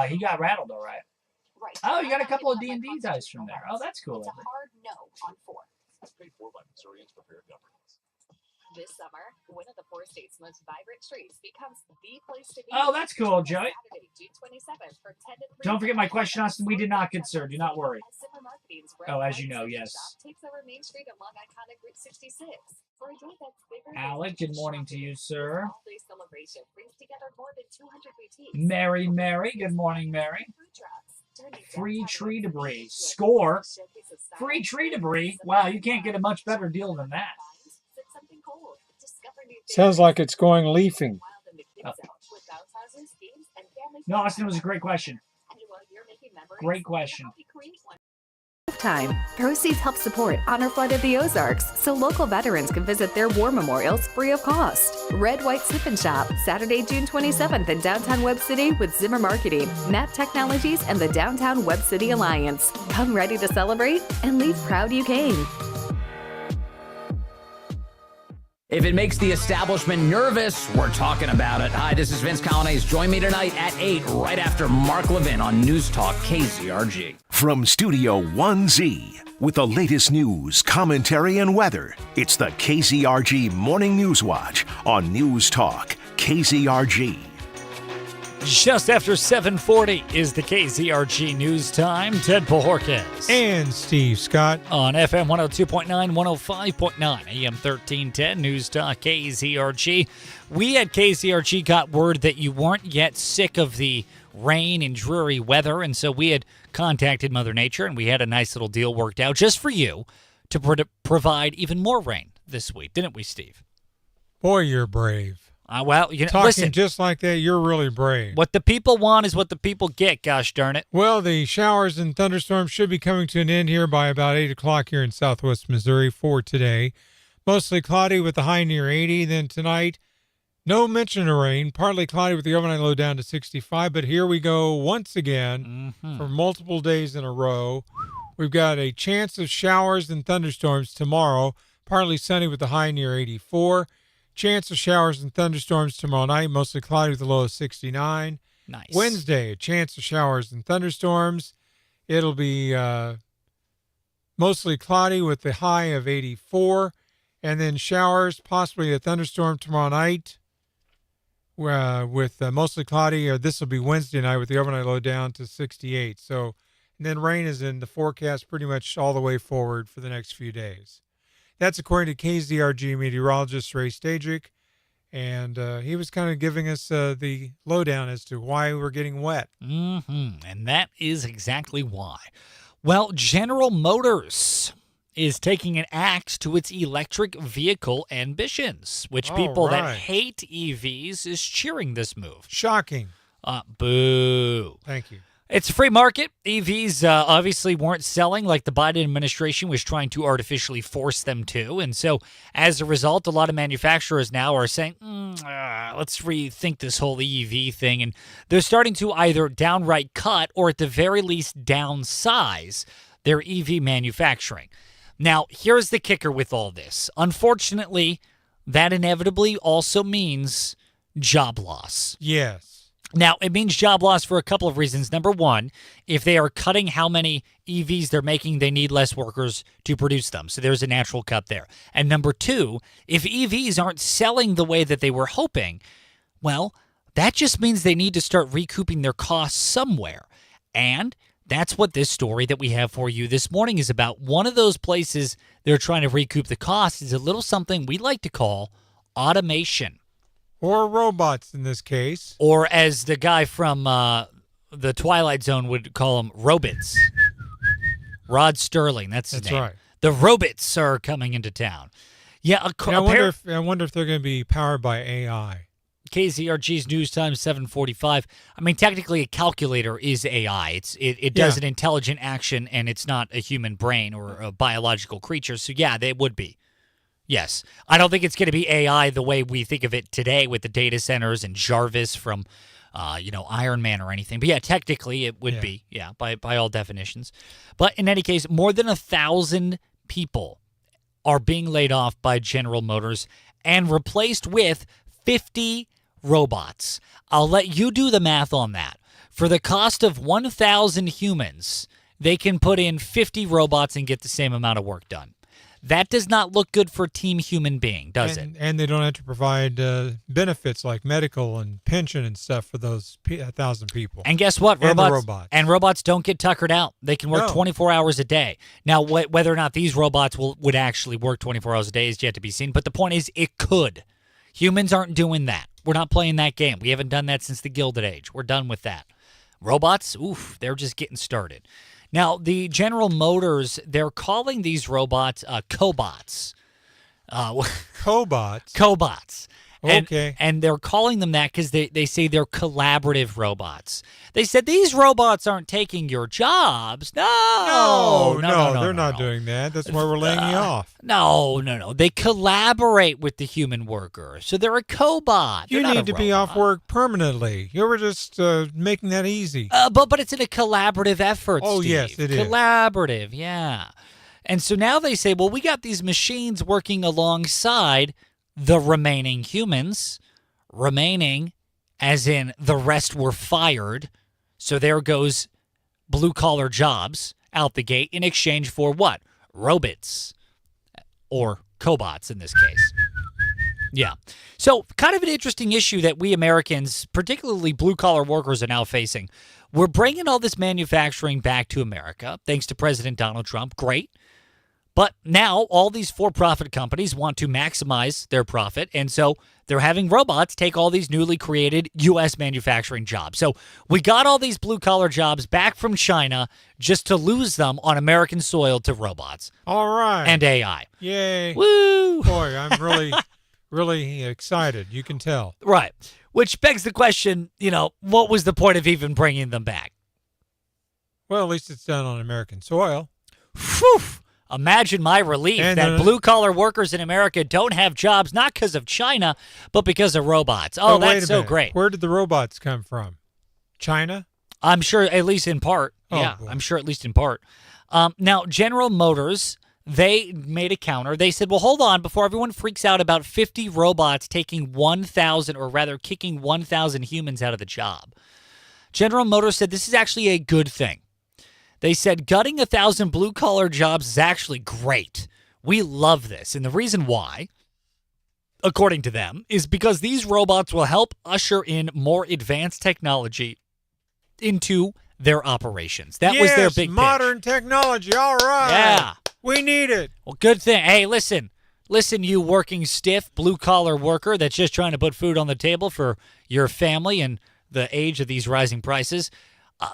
He got rattled, all right. Oh, you got a couple of D&D dice from there. Oh, that's cool. This summer, one of the 4 states' most vibrant streets becomes the place to be. Oh, that's cool, Joey. Saturday, June 27th, from 10 to 3. Don't forget my question, Austin. We did not, good sir. Do not worry. Oh, as you know, yes. Takes over Main Street along iconic Route 66. For a day that's bigger. Alec, good morning to you, sir. All-day celebration brings together more than 200 boutiques. Mary, good morning, Mary. Free tree debris. Score. Free tree debris. Wow, you can't get a much better deal than that. Sounds like it's going leafing. Oh. No, Austin, it was a great question. Great question. Time. Proceeds help support Honor Flight of the Ozarks, so local veterans can visit their war memorials free of cost. Red White Sip and Shop, Saturday, June 27th in downtown Webb City with Zimmer Marketing, Map Technologies, and the Downtown Webb City Alliance. Come ready to celebrate and leave proud you came. If it makes the establishment nervous, we're talking about it. Hi, this is Vince Colonnese. Join me tonight at 8, right after Mark Levin on News Talk KZRG. From Studio 1Z, with the latest news, commentary, and weather, it's the KZRG Morning News Watch on News Talk KZRG. Just after 7:40 is the KZRG News Time. Ted Pahorkes. And Steve Scott. On FM 102.9, 105.9, AM 1310, News Talk KZRG. We at KZRG got word that you weren't yet sick of the rain and dreary weather, and so we had contacted Mother Nature, and we had a nice little deal worked out just for you to provide even more rain this week, didn't we, Steve? Boy, you're brave. Well, you know, Talking listen, just like that, you're really brave. What the people want is what the people get, gosh darn it. Well, the showers and thunderstorms should be coming to an end here by about 8 o'clock here in southwest Missouri for today. Mostly cloudy with the high near 80. Then tonight, no mention of rain. Partly cloudy with the overnight low down to 65. But here we go once again for multiple days in a row. We've got a chance of showers and thunderstorms tomorrow. Partly sunny with the high near 84. Chance of showers and thunderstorms tomorrow night, mostly cloudy with a low of 69. Nice. Wednesday, a chance of showers and thunderstorms. It'll be mostly cloudy with the high of 84. And then showers, possibly a thunderstorm tomorrow night with mostly cloudy. Or this will be Wednesday night with the overnight low down to 68. So, and then rain is in the forecast pretty much all the way forward for the next few days. That's according to KZRG meteorologist Ray Stadrick, and he was kind of giving us the lowdown as to why we're getting wet. And that is exactly why. Well, General Motors is taking an axe to its electric vehicle ambitions, which people that hate EVs is cheering this move. Shocking. Boo. Thank you. It's a free market. EVs obviously weren't selling like the Biden administration was trying to artificially force them to. And so as a result, a lot of manufacturers now are saying, let's rethink this whole EV thing. And they're starting to either downright cut or at the very least downsize their EV manufacturing. Now, here's the kicker with all this. Unfortunately, that inevitably also means job loss. Yes. Now, it means job loss for a couple of reasons. Number one, if they are cutting how many EVs they're making, they need less workers to produce them. So there's a natural cut there. And number two, if EVs aren't selling the way that they were hoping, well, that just means they need to start recouping their costs somewhere. And that's what this story that we have for you this morning is about. One of those places they're trying to recoup the costs is a little something we like to call automation. Or robots in this case. Or as the guy from the Twilight Zone would call them, robots. Rod Sterling, that's his name. Right. The robots are coming into town. Yeah, I wonder if they're going to be powered by AI. KZRG's News Time 7:45. I mean, technically, a calculator is AI. It does an intelligent action, and it's not a human brain or a biological creature. So, yeah, they would be. Yes. I don't think it's going to be AI the way we think of it today with the data centers and Jarvis from, Iron Man or anything. But, yeah, technically it would be, by all definitions. But in any case, more than 1,000 people are being laid off by General Motors and replaced with 50 robots. I'll let you do the math on that. For the cost of 1,000 humans, they can put in 50 robots and get the same amount of work done. That does not look good for Team Human Being, does it? And they don't have to provide benefits like medical and pension and stuff for those 1,000 people. And guess what? Robots don't get tuckered out. They can work 24 hours a day. Now, whether or not these robots would actually work 24 hours a day is yet to be seen. But the point is, it could. Humans aren't doing that. We're not playing that game. We haven't done that since the Gilded Age. We're done with that. Robots, they're just getting started. Now, the General Motors, they're calling these robots cobots. Cobots? Cobots. Okay. And they're calling them that because they say they're collaborative robots. They said these robots aren't taking your jobs. No, they're not doing that. That's why we're laying you off. No. They collaborate with the human worker. So they're a cobot. You need to be off work permanently. You were just making that easy. But it's in a collaborative effort, Steve. Yes, it is. Collaborative, yeah. And so now they say, well, we got these machines working alongside the remaining humans, remaining as in the rest were fired. So there goes blue-collar jobs out the gate in exchange for what? Robots or cobots in this case. Yeah. So kind of an interesting issue that we Americans, particularly blue-collar workers, are now facing. We're bringing all this manufacturing back to America, thanks to President Donald Trump. Great. But now all these for-profit companies want to maximize their profit, and so they're having robots take all these newly created U.S. manufacturing jobs. So we got all these blue-collar jobs back from China just to lose them on American soil to robots. All right. And AI. Yay. Woo! Boy, I'm really excited. You can tell. Right. Which begs the question, what was the point of even bringing them back? Well, at least it's done on American soil. Whew. Imagine my relief that blue-collar workers in America don't have jobs, not because of China, but because of robots. Oh, that's so great. Where did the robots come from? China? I'm sure, at least in part. Oh, yeah, boy. I'm sure at least in part. Now, General Motors, they made a counter. They said, well, hold on, before everyone freaks out about 50 robots taking 1,000, or rather kicking 1,000 humans out of the job. General Motors said this is actually a good thing. They said gutting 1,000 blue-collar jobs is actually great. We love this. And the reason why, according to them, is because these robots will help usher in more advanced technology into their operations. That was their big modern technology. All right. Yeah. We need it. Well, good thing. Hey, listen, you working stiff blue-collar worker that's just trying to put food on the table for your family and the age of these rising prices.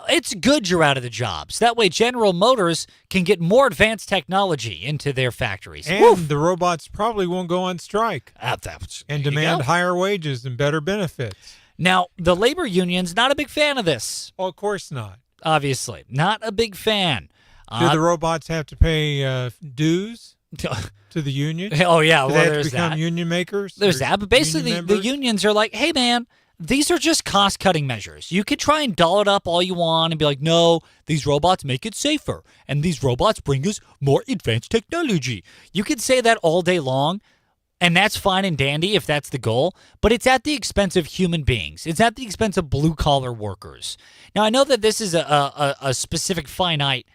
It's good you're out of the jobs. That way General Motors can get more advanced technology into their factories. And Woof. the robots probably won't go on strike. And demand higher wages and better benefits. Now, the labor union's not a big fan of this. Well, of course not. Obviously. Not a big fan. Do the robots have to pay dues to the union? Oh, yeah. Do Well, they have there's to become that. union makers? There's that. But basically, union the members? unions are like, hey, man, these are just cost-cutting measures. You could try and doll it up all you want and be like, no, these robots make it safer, and these robots bring us more advanced technology. You could say that all day long, and that's fine and dandy if that's the goal, but it's at the expense of human beings. It's at the expense of blue-collar workers. Now, I know that this is a specific finite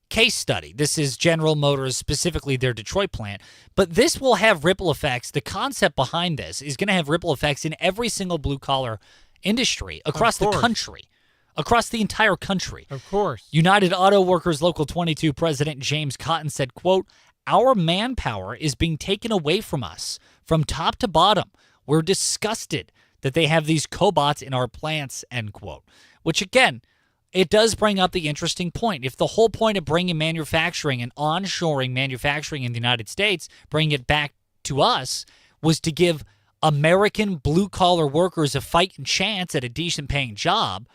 case study. This is General Motors, specifically their Detroit plant, but this will have ripple effects. The concept behind this is going to have ripple effects in every single blue-collar industry across the country, across the entire country. Of course. United Auto Workers Local 22 President James Cotton said, quote, our manpower is being taken away from us from top to bottom. We're disgusted that they have these cobots in our plants, end quote, which again, it does bring up the interesting point. If the whole point of bringing manufacturing and onshoring manufacturing in the United States, bringing it back to us, was to give American blue-collar workers a fighting chance at a decent-paying job,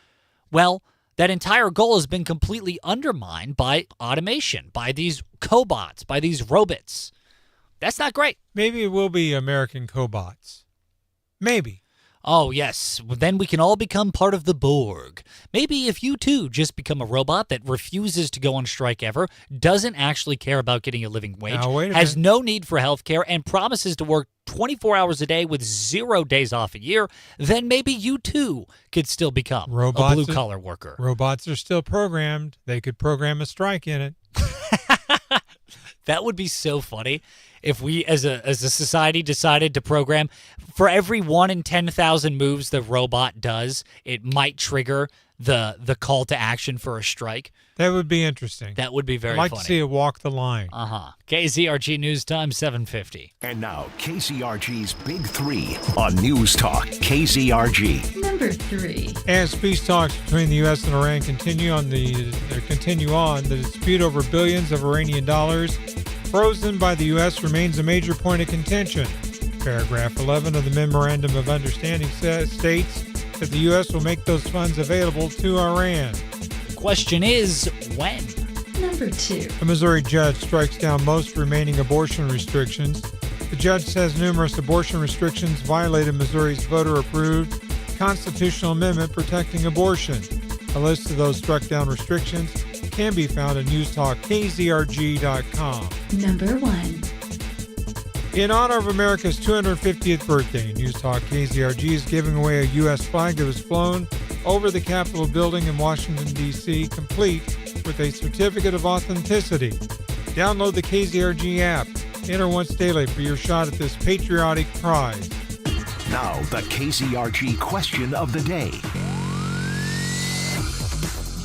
well, that entire goal has been completely undermined by automation, by these cobots, by these robots. That's not great. Maybe it will be American cobots. Maybe. Oh, yes. Then we can all become part of the Borg. Maybe if you, too, just become a robot that refuses to go on strike ever, doesn't actually care about getting a living wage, has no need for health care, and promises to work 24 hours a day with 0 days off a year, then maybe you, too, could still become a blue-collar worker. Robots are still programmed. They could program a strike in it. That would be so funny if we, as a society, decided to program for every 1 in 10,000 moves the robot does, it might trigger the call to action for a strike. That would be interesting. That would be very I'd like funny. to see it walk the line. KZRG News Time 7:50. And now, KZRG's Big Three on News Talk KZRG. Number 3. As peace talks between the U.S. and Iran continue on, the dispute over billions of Iranian dollars frozen by the U.S. remains a major point of contention. Paragraph 11 of the Memorandum of Understanding states that the U.S. will make those funds available to Iran. The question is, when? Number 2. A Missouri judge strikes down most remaining abortion restrictions. The judge says numerous abortion restrictions violated Missouri's voter-approved constitutional amendment protecting abortion. A list of those struck-down restrictions can be found at newstalkkzrg.com. Number 1. In honor of America's 250th birthday, News Talk KZRG is giving away a U.S. flag that was flown over the Capitol building in Washington, D.C., complete with a certificate of authenticity. Download the KZRG app. Enter once daily for your shot at this patriotic prize. Now, the KZRG question of the day.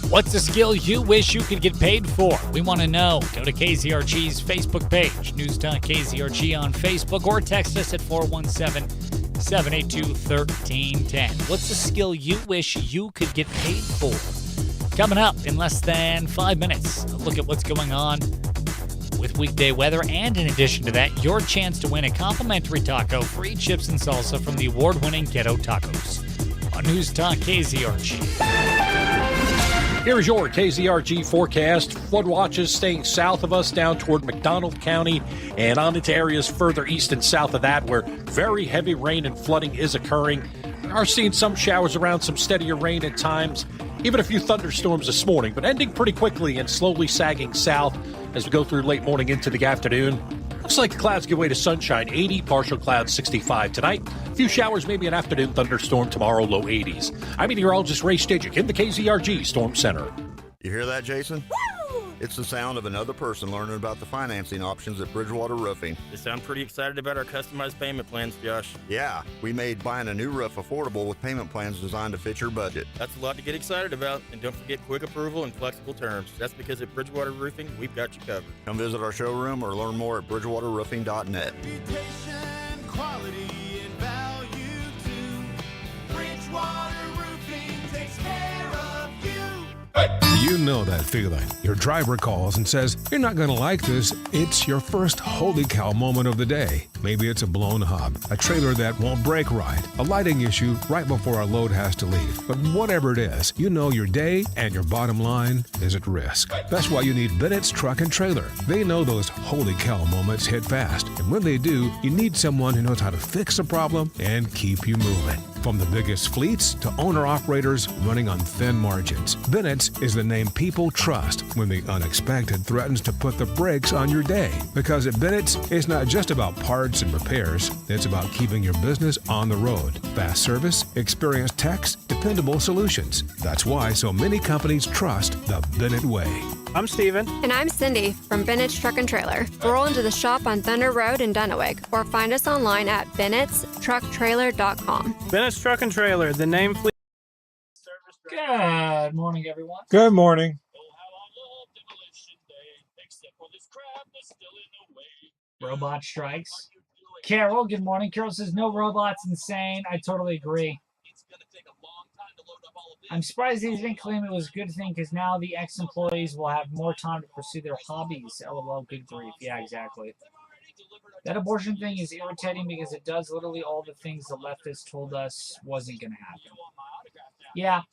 What's a skill you wish you could get paid for? We want to know. Go to KZRG's Facebook page, News Talk KZRG on Facebook, or text us at 417-782-1310. What's a skill you wish you could get paid for? Coming up in less than 5 minutes, a look at what's going on with weekday weather, and in addition to that, your chance to win a complimentary taco, free chips and salsa from the award-winning Ghetto Tacos on News Talk KZRG. Here's your KZRG forecast. Flood watches staying south of us down toward McDonald County and on into areas further east and south of that where very heavy rain and flooding is occurring. We are seeing some showers around, some steadier rain at times, even a few thunderstorms this morning, but ending pretty quickly and slowly sagging south as we go through late morning into the afternoon. Looks like the clouds give way to sunshine, 80, partial clouds, 65 tonight. A few showers, maybe an afternoon thunderstorm tomorrow, low 80s. I'm meteorologist Ray Stajic in the KZRG Storm Center. You hear that, Jason? It's the sound of another person learning about the financing options at Bridgewater Roofing. You sound pretty excited about our customized payment plans, Josh. Yeah, we made buying a new roof affordable with payment plans designed to fit your budget. That's a lot to get excited about. And don't forget quick approval and flexible terms. That's because at Bridgewater Roofing, we've got you covered. Come visit our showroom or learn more at bridgewaterroofing.net. Reputation, quality, and value too. Bridgewater Roofing takes care of you. You know that feeling. Your driver calls and says, "You're not going to like this." It's your first holy cow moment of the day. Maybe it's a blown hub, a trailer that won't brake right, a lighting issue right before a load has to leave. But whatever it is, you know your day and your bottom line is at risk. That's why you need Bennett's Truck and Trailer. They know those holy cow moments hit fast. And when they do, you need someone who knows how to fix a problem and keep you moving. From the biggest fleets to owner-operators running on thin margins, Bennett's is the name people trust when the unexpected threatens to put the brakes on your day. Because at Bennett's, it's not just about parts and repairs, it's about keeping your business on the road. Fast service, experienced techs, dependable solutions. That's why so many companies trust the Bennett way. I'm Steven. And I'm Cindy from Bennett's Truck and Trailer. Roll into the shop on Thunder Road in Dunawig or find us online at bennettstrucktrailer.com. Bennett's Truck and Trailer, the name fleet. Good morning, everyone. Good morning. Robot strikes. Carol, good morning. Carol says, no robots, insane. I totally agree. I'm surprised he didn't claim it was a good thing because now the ex-employees will have more time to pursue their hobbies. LOL, good grief. Yeah, exactly. That abortion thing is irritating because it does literally all the things the leftists told us wasn't going to happen. Yeah.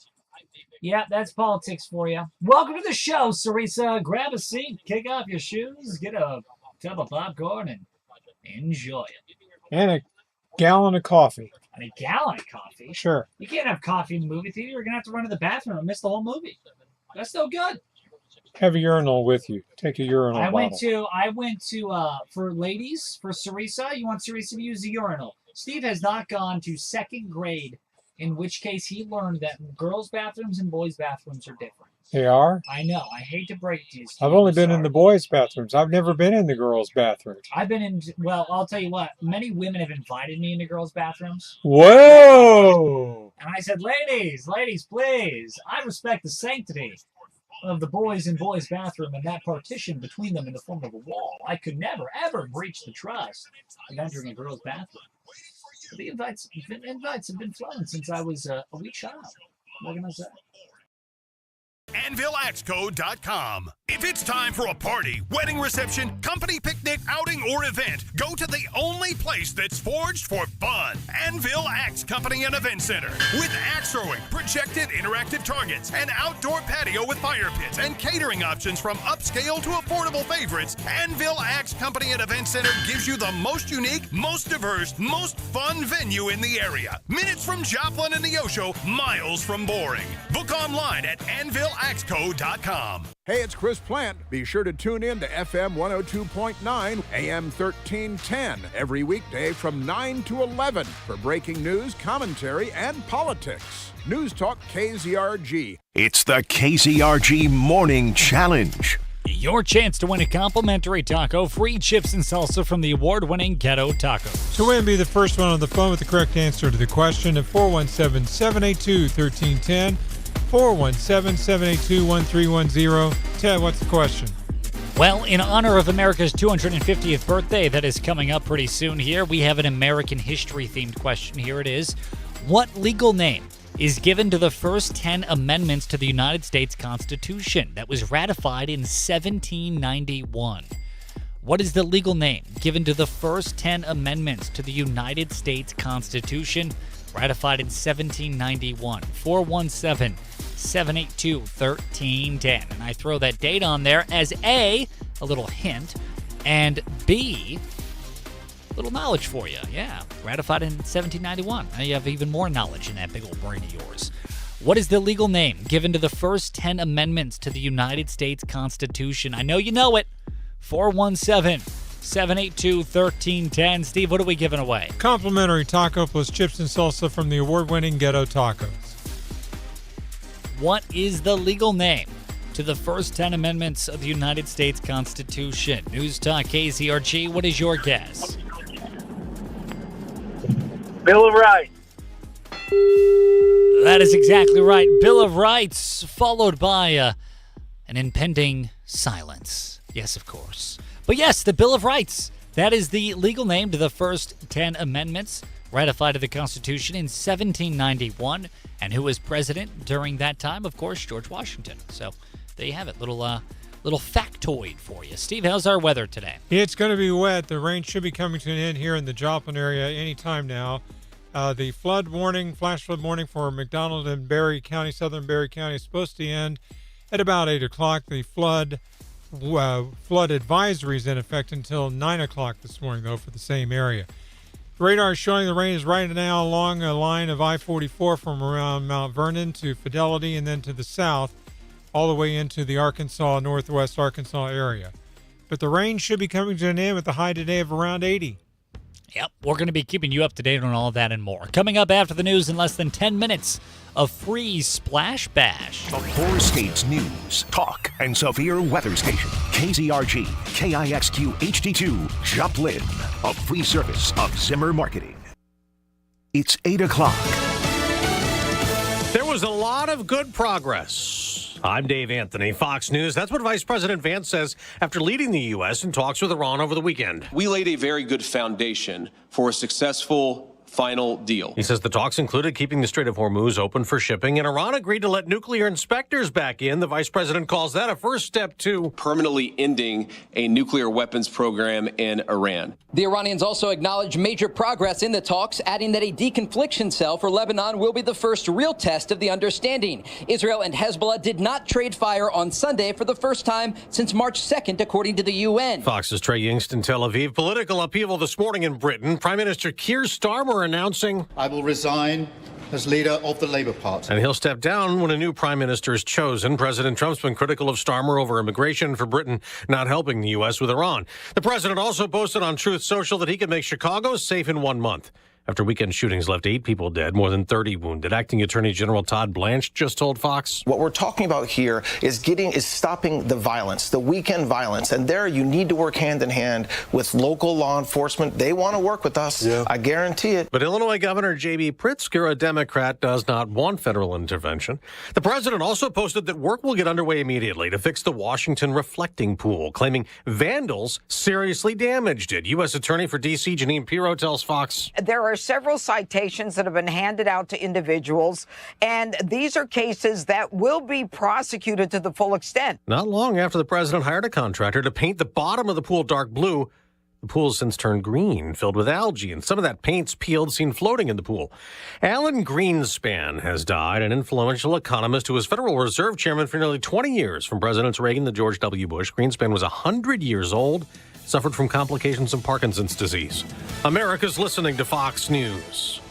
Yeah, that's politics for you. Welcome to the show, Sarisa. Grab a seat, kick off your shoes, get a tub of popcorn, and enjoy it. And a gallon of coffee. And a gallon of coffee? Sure. You can't have coffee in the movie theater. You're going to have to run to the bathroom and miss the whole movie. That's no good. Have a urinal with you. Take a urinal I went bottle. to for ladies, for Sarisa, you want Sarisa to use the urinal. Steve has not gone to second grade, in which case he learned that girls' bathrooms and boys' bathrooms are different. They are? I know. I hate to break it to you, Steve. I've only been in the boys' bathrooms. I've never been in the girls' bathrooms. I've been in, well, I'll tell you what. Many women have invited me into girls' bathrooms. Whoa! And I said, ladies, please. I respect the sanctity of the boys and boys' bathroom and that partition between them in the form of a wall. I could never, ever breach the trust of entering a girls' bathroom. But the invites have been flowing since I was a wee child. What can I say? AnvilAxCo.com. If it's time for a party, wedding reception, company picnic, outing, or event, go to the only place that's forged for fun. Anvil Axe Company and Event Center. With axe throwing, projected interactive targets, an outdoor patio with fire pits, and catering options from upscale to affordable favorites, Anvil Axe Company and Event Center gives you the most unique, most diverse, most fun venue in the area. Minutes from Joplin and Neosho, miles from boring. Book online at AnvilAxeCo.com. Hey, it's Chris Plant. Be sure to tune in to FM 102.9, AM 1310 every weekday from 9 to 11 for breaking news, commentary, and politics. News Talk KZRG. It's the KZRG Morning Challenge. Your chance to win a complimentary taco, free chips and salsa from the award-winning Ghetto Tacos. To win, be the first one on the phone with the correct answer to the question at 417-782-1310. 417-782-1310. Ted, what's the question? Well, in honor of America's 250th birthday that is coming up pretty soon here, we have an American history-themed question. Here it is. What legal name is given to the first 10 amendments to the United States Constitution that was ratified in 1791? What is the legal name given to the first 10 amendments to the United States Constitution ratified in 1791? 417-782-1310. And I throw that date on there as A, a little hint, and B, a little knowledge for you. Yeah, ratified in 1791. Now you have even more knowledge in that big old brain of yours. What is the legal name given to the first 10 amendments to the United States Constitution? I know you know it. 417-782-1310. Steve, what are we giving away? Complimentary taco plus chips and salsa from the award-winning Ghetto Tacos. What is the legal name to the first 10 amendments of the United States Constitution? News Talk KZRG, what is your guess? Bill of Rights. That is exactly right. Bill of Rights, followed by an impending silence. Yes, of course. But yes, the Bill of Rights. That is the legal name to the first 10 amendments ratified to the Constitution in 1791. And who was president during that time? Of course, George Washington. So there you have it. Little factoid for you. Steve, how's our weather today? It's going to be wet. The rain should be coming to an end here in the Joplin area any time now. The flood warning, flash flood warning for McDonald and Berry County, southern Berry County, is supposed to end at about 8 o'clock. The flood advisory is in effect until 9 o'clock this morning, though, for the same area. The radar is showing the rain is right now along a line of I-44 from around Mount Vernon to Fidelity and then to the south, all the way into the northwest Arkansas area. But the rain should be coming to an end with a high today of around 80. Yep, we're going to be keeping you up to date on all that and more. Coming up after the news in less than 10 minutes, a free Splash Bash. The four states news, talk, and severe weather station. KZRG, KIXQ HD2, Joplin. A free service of Zimmer Marketing. It's 8 o'clock. There was a lot of good progress. I'm Dave Anthony, Fox News. That's what Vice President Vance says after leading the U.S. in talks with Iran over the weekend. We laid a very good foundation for a successful final deal. He says the talks included keeping the Strait of Hormuz open for shipping, and Iran agreed to let nuclear inspectors back in. The vice president calls that a first step to permanently ending a nuclear weapons program in Iran. The Iranians also acknowledged major progress in the talks, adding that a deconfliction cell for Lebanon will be the first real test of the understanding. Israel and Hezbollah did not trade fire on Sunday for the first time since March 2nd, according to the UN. Fox's Trey Yingst in Tel Aviv. Political upheaval this morning in Britain. Prime Minister Keir Starmer announcing, I will resign as leader of the Labour Party. And he'll step down when a new prime minister is chosen. President Trump's been critical of Starmer over immigration for Britain not helping the U.S. with Iran. The president also posted on Truth Social that he could make Chicago safe in 1 month. After weekend shootings left 8 people dead, more than 30 wounded. Acting Attorney General Todd Blanche just told Fox. What we're talking about here is stopping the violence, the weekend violence. And there you need to work hand in hand with local law enforcement. They want to work with us. Yeah. I guarantee it. But Illinois Governor J.B. Pritzker, a Democrat, does not want federal intervention. The president also posted that work will get underway immediately to fix the Washington reflecting pool, claiming vandals seriously damaged it. U.S. Attorney for D.C. Janine Pirro tells Fox. There are several citations that have been handed out to individuals, and these are cases that will be prosecuted to the full extent. Not long after the president hired a contractor to paint the bottom of the pool dark blue, the pool has since turned green, filled with algae, and some of that paint's peeled, seen floating in the pool. Alan Greenspan has died, an influential economist who was Federal Reserve Chairman for nearly 20 years, from Presidents Reagan to George W. Bush. Greenspan was 100 years old, suffered from complications of Parkinson's disease. America's listening to Fox News.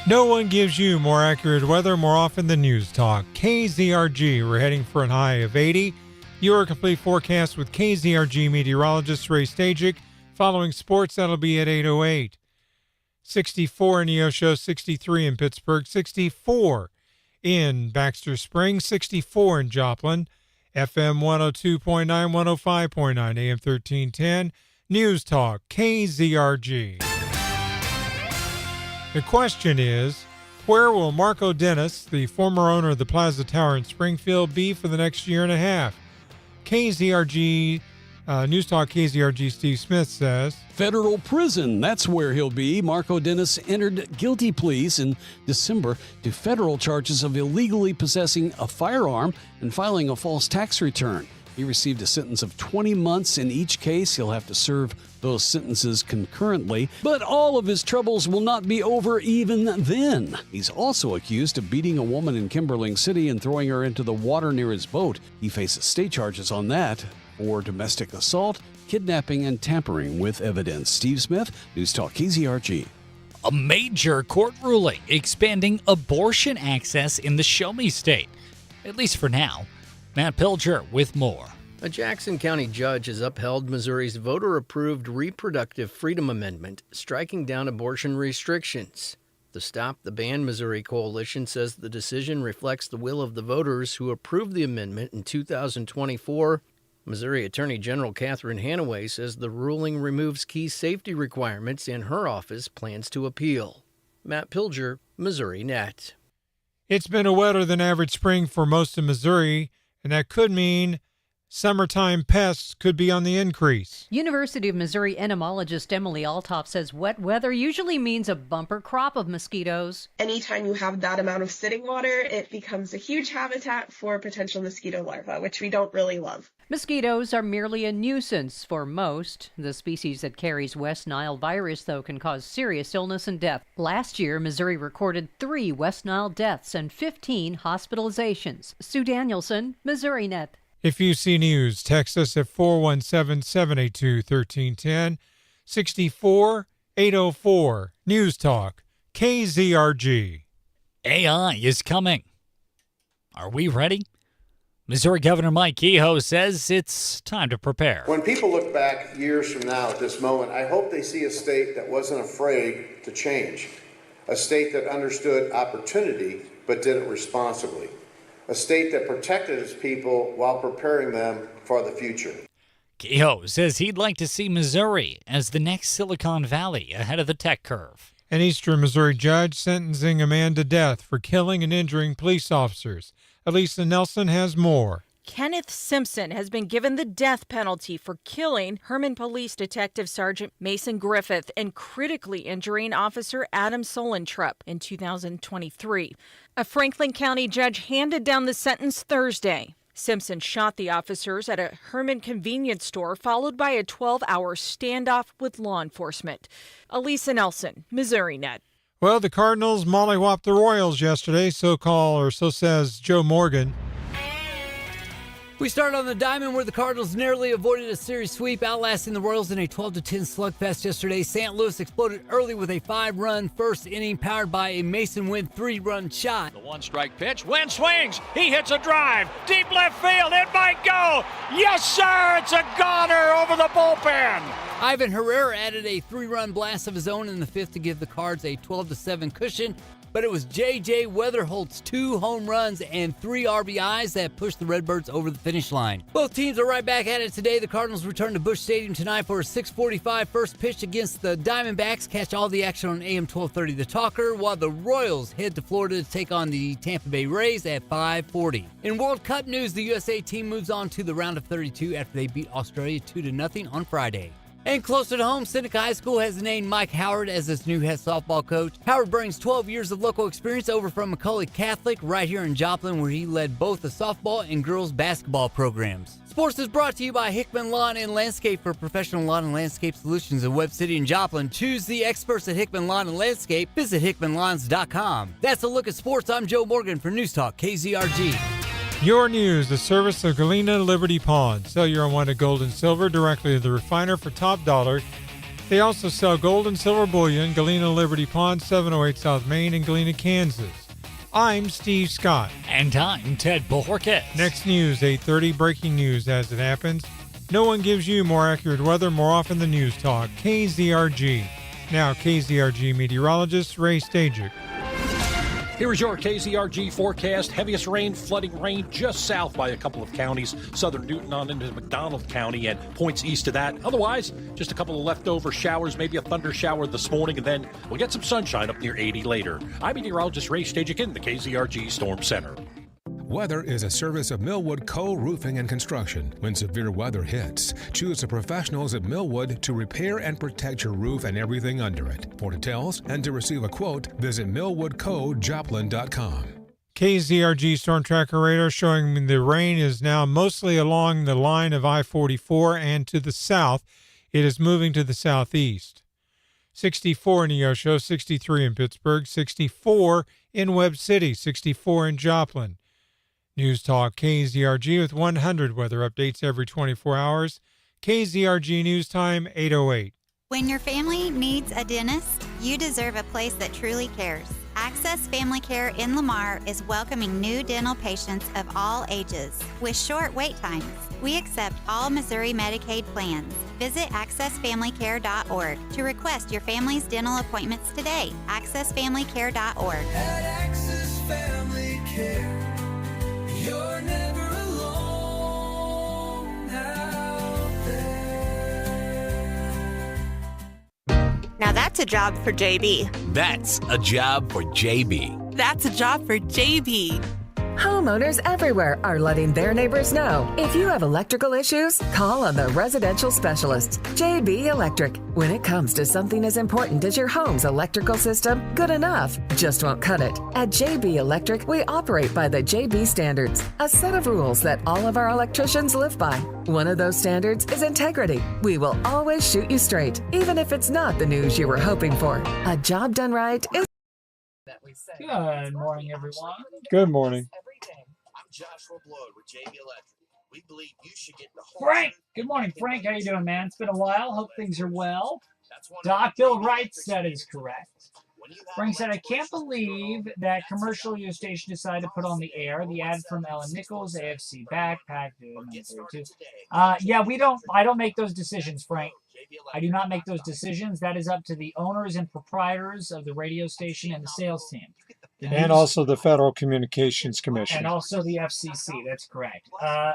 No one gives you more accurate weather more often than News Talk. KZRG, we're heading for an high of 80. Your complete forecast with KZRG meteorologist Ray Stajic. Following sports, that'll be at 8:08. 64 in Neosho, 63 in Pittsburgh, 64 in Baxter Springs, 64 in Joplin. FM 102.9, 105.9, AM 1310. News Talk, KZRG. The question is, where will Marco Dennis, the former owner of the Plaza Tower in Springfield, be for the next year and a half? KZRG, News Talk KZRG Steve Smith says, Federal prison, that's where he'll be. Marco Dennis entered guilty pleas in December to federal charges of illegally possessing a firearm and filing a false tax return. He received a sentence of 20 months in each case. He'll have to serve those sentences concurrently. But all of his troubles will not be over even then. He's also accused of beating a woman in Kimberling City and throwing her into the water near his boat. He faces state charges on that for domestic assault, kidnapping, and tampering with evidence. Steve Smith, News Talk KZRG. A major court ruling expanding abortion access in the Show Me State, at least for now. Matt Pilger with more. A Jackson County judge has upheld Missouri's voter-approved Reproductive Freedom Amendment, striking down abortion restrictions. The Stop the Ban Missouri Coalition says the decision reflects the will of the voters who approved the amendment in 2024. Missouri Attorney General Catherine Hanaway says the ruling removes key safety requirements and her office plans to appeal. Matt Pilger, Missouri Net. it's been a wetter than average spring for most of Missouri, and that could mean summertime pests could be on the increase. University of Missouri entomologist Emily Altoff says wet weather usually means a bumper crop of mosquitoes. Anytime you have that amount of sitting water, it becomes a huge habitat for potential mosquito larvae, which we don't really love. Mosquitoes are merely a nuisance for most. The species that carries West Nile virus, though, can cause serious illness and death. Last year, Missouri recorded 3 West Nile deaths and 15 hospitalizations. Sue Danielson, Missouri Net. If you see news, text us at 417-782-1310, 64-804, News Talk, KZRG. AI is coming. Are we ready? Missouri Governor Mike Kehoe says it's time to prepare. When people look back years from now at this moment, I hope they see a state that wasn't afraid to change, a state that understood opportunity but did it responsibly, a state that protected its people while preparing them for the future. Kehoe says he'd like to see Missouri as the next Silicon Valley ahead of the tech curve. An eastern Missouri judge sentencing a man to death for killing and injuring police officers. Elisa Nelson has more. Kenneth Simpson has been given the death penalty for killing Herman Police Detective Sergeant Mason Griffith and critically injuring Officer Adam Solentrup in 2023. A Franklin County judge handed down the sentence Thursday. Simpson shot the officers at a Herman convenience store, followed by a 12-hour standoff with law enforcement. Elisa Nelson, Missouri Net. Well, the Cardinals mollywopped the Royals yesterday, so says Joe Morgan. We start on the diamond where the Cardinals narrowly avoided a series sweep, outlasting the Royals in a 12-10 slugfest yesterday. St. Louis exploded early with a 5-run first inning powered by a Mason Wynn 3-run shot. The one-strike pitch. Wynn swings. He hits a drive. Deep left field. It might go. Yes, sir. It's a goner over the bullpen. Ivan Herrera added a 3-run blast of his own in the 5th to give the Cards a 12-7 cushion. But it was J.J. Weatherholt's 2 home runs and 3 RBIs that pushed the Redbirds over the finish line. Both teams are right back at it today. The Cardinals return to Busch Stadium tonight for a 6:45 first pitch against the Diamondbacks. Catch all the action on AM 1230 The Talker, while the Royals head to Florida to take on the Tampa Bay Rays at 5:40. In World Cup news, the USA team moves on to the round of 32 after they beat Australia 2-0 on Friday. And closer to home, Seneca High School has named Mike Howard as its new head softball coach. Howard brings 12 years of local experience over from McCully Catholic right here in Joplin, where he led both the softball and girls basketball programs. Sports is brought to you by Hickman Lawn and Landscape for professional lawn and landscape solutions in Webb City and Joplin. Choose the experts at Hickman Lawn and Landscape. Visit hickmanlawns.com. That's a look at sports. I'm Joe Morgan for News Talk KZRG. Your news, the service of Galena Liberty Pawn. Sell your unwanted gold and silver directly to the refiner for top dollar. They also sell gold and silver bullion, Galena Liberty Pond, 708 South Main in Galena, Kansas. I'm Steve Scott. And I'm Ted Bojorquez. Next news, 8:30, breaking news as it happens. No one gives you more accurate weather more often than News Talk. KZRG. Now, KZRG meteorologist Ray Stajic. Here is your KZRG forecast. Heaviest rain, flooding rain just south by a couple of counties. Southern Newton on into McDonald County and points east of that. Otherwise, just a couple of leftover showers, maybe a thunder shower this morning, and then we'll get some sunshine up near 80 later. I'm meteorologist Ray Stajic in the KZRG Storm Center. Weather is a service of Millwood Co-Roofing and Construction. When severe weather hits, choose the professionals at Millwood to repair and protect your roof and everything under it. For details and to receive a quote, visit millwoodcojoplin.com. KZRG Storm Tracker radar showing the rain is now mostly along the line of I-44 and to the south. It is moving to the southeast. 64 in Neosho, 63 in Pittsburgh, 64 in Webb City, 64 in Joplin. News Talk KZRG with 100 weather updates every 24 hours. KZRG News Time, 8:08. When your family needs a dentist, you deserve a place that truly cares. Access Family Care in Lamar is welcoming new dental patients of all ages with short wait times. We accept all Missouri Medicaid plans. Visit accessfamilycare.org to request your family's dental appointments today. accessfamilycare.org. At Access Family Care, you're never alone out there. Now that's a job for JB. That's a job for JB. That's a job for JB. Homeowners everywhere are letting their neighbors know. If you have electrical issues, call on the residential specialists, JB Electric. When it comes to something as important as your home's electrical system, good enough just won't cut it. At JB Electric, we operate by the JB standards, a set of rules that all of our electricians live by. One of those standards is integrity. We will always shoot you straight, even if it's not the news you were hoping for. A job done right is... Good morning, everyone. Good morning. Joshua Blood with JB Electric. We believe you should get the whole Frank! Good morning, Frank. How you doing, man? It's been a while. Hope things are well. Doc Bill writes that is correct. Frank said, I can't believe that commercial radio station decided to put on the air the ad from Ellen Nichols, AFC Backpack. Yeah, I don't make those decisions, Frank. I do not make those decisions. That is up to the owners and proprietors of the radio station and the sales team. And also the Federal Communications Commission. And also the FCC, that's correct.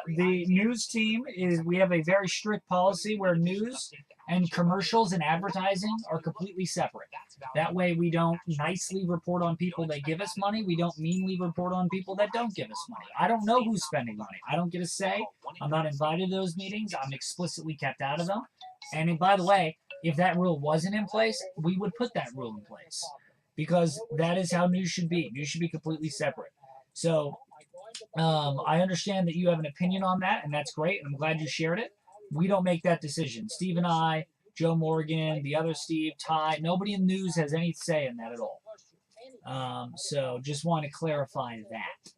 The news team, we have a very strict policy where news and commercials and advertising are completely separate. That way we don't nicely report on people that give us money. We don't meanly report on people that don't give us money. I don't know who's spending money. I don't get a say. I'm not invited to those meetings. I'm explicitly kept out of them. And by the way, if that rule wasn't in place, we would put that rule in place. Because that is how news should be. News should be completely separate. So I understand that you have an opinion on that, and that's great. I'm glad you shared it. We don't make that decision. Steve and I, Joe Morgan, the other Steve, Ty, nobody in news has any say in that at all. So just want to clarify that.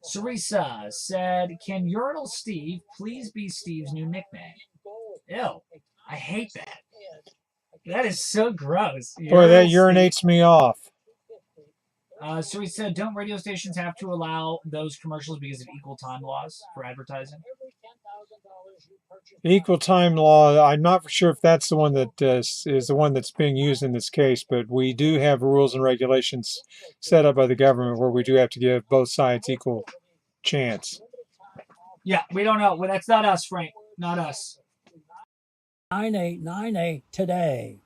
Sarisa said, can Urinal Steve please be Steve's new nickname? Ew, I hate that. That is so gross. Boy, that urinates me off. So he said, don't radio stations have to allow those commercials because of equal time laws for advertising? Equal time law, I'm not sure if that's the one that is the one that's being used in this case, but we do have rules and regulations set up by the government where we do have to give both sides equal chance. Yeah, we don't know. Well, that's not us, Frank. Not us. 9898 today.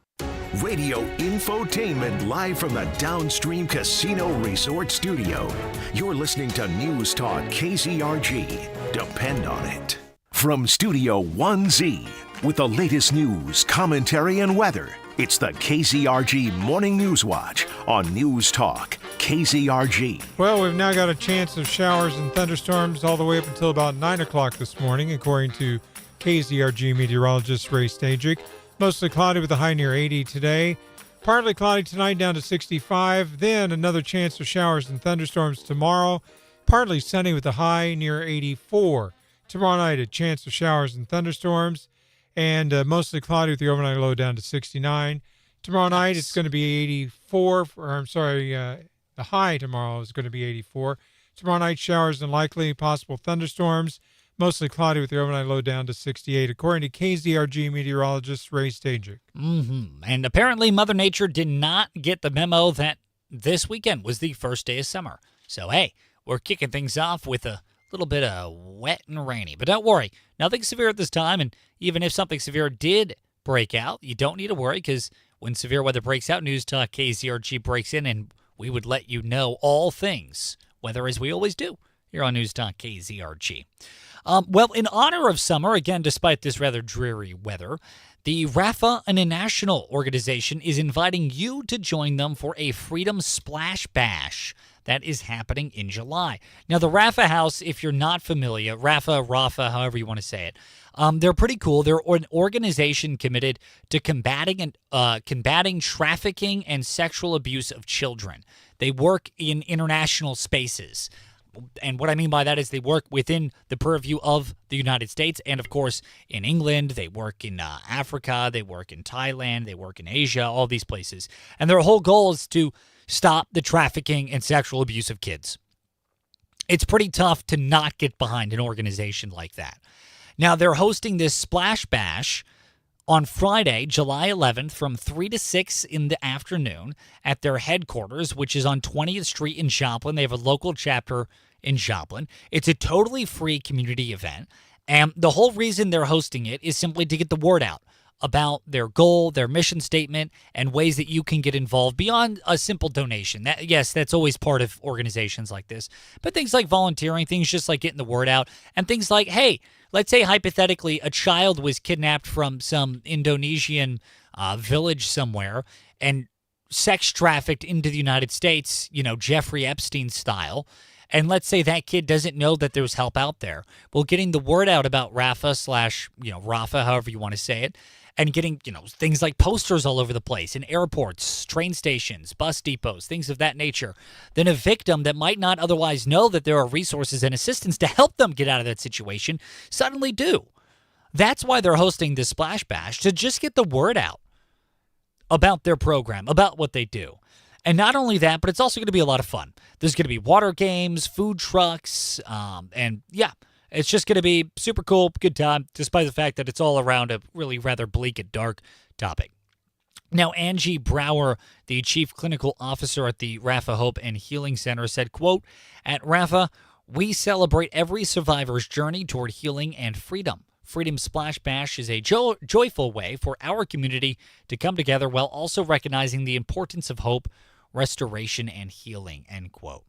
Radio infotainment live from the Downstream Casino Resort Studio. You're listening to News Talk KZRG. Depend on it. From Studio 1Z, with the latest news, commentary, and weather, it's the KZRG Morning News Watch on News Talk KZRG. Well, we've now got a chance of showers and thunderstorms all the way up until about 9 o'clock this morning, according to KZRG meteorologist Ray Stajic. Mostly cloudy with a high near 80 today. Partly cloudy tonight down to 65. Then another chance of showers and thunderstorms tomorrow. Partly sunny with a high near 84. Tomorrow night a chance of showers and thunderstorms. and mostly cloudy with the overnight low down to 69. Tomorrow night it's going to be 84. The high tomorrow is going to be 84. Tomorrow night showers and likely possible thunderstorms. Mostly cloudy with the overnight low down to 68, according to KZRG meteorologist Ray Stajic. And apparently Mother Nature did not get the memo that this weekend was the first day of summer. So, hey, we're kicking things off with a little bit of wet and rainy. But don't worry, nothing severe at this time. And even if something severe did break out, you don't need to worry, because when severe weather breaks out, News Talk KZRG breaks in, and we would let you know all things weather, as we always do here on News Talk KZRG. Well, in honor of summer, again, despite this rather dreary weather, the RAFA International organization is inviting you to join them for a Freedom Splash Bash that is happening in July. Now, the RAFA House, if you're not familiar, RAFA, however you want to say it, they're pretty cool. They're an organization committed to combating trafficking and sexual abuse of children. They work in international spaces. And what I mean by that is they work within the purview of the United States. And, of course, in England, they work in Africa, they work in Thailand, they work in Asia, all these places. And their whole goal is to stop the trafficking and sexual abuse of kids. It's pretty tough to not get behind an organization like that. Now, they're hosting this Splash Bash on Friday, July 11th, from 3 to 6 in the afternoon at their headquarters, which is on 20th Street in Joplin. They have a local chapter in Joplin. It's a totally free community event, and the whole reason they're hosting it is simply to get the word out about their goal, their mission statement, and ways that you can get involved beyond a simple donation. Yes, that's always part of organizations like this, but things like volunteering, things just like getting the word out, and things like, hey, let's say hypothetically a child was kidnapped from some Indonesian village somewhere and sex trafficked into the United States, Jeffrey Epstein style. And let's say that kid doesn't know that there's help out there. Well, getting the word out about RAFA, however you want to say it, and getting, things like posters all over the place in airports, train stations, bus depots, things of that nature. Then a victim that might not otherwise know that there are resources and assistance to help them get out of that situation suddenly do. That's why they're hosting this Splash Bash, to just get the word out about their program, about what they do. And not only that, but it's also going to be a lot of fun. There's going to be water games, food trucks, and yeah, it's just going to be super cool, good time, despite the fact that it's all around a really rather bleak and dark topic. Now, Angie Brower, the chief clinical officer at the RAFA Hope and Healing Center, said, quote, "At RAFA, we celebrate every survivor's journey toward healing and freedom. Freedom Splash Bash is a joyful way for our community to come together while also recognizing the importance of hope, restoration, and healing," end quote.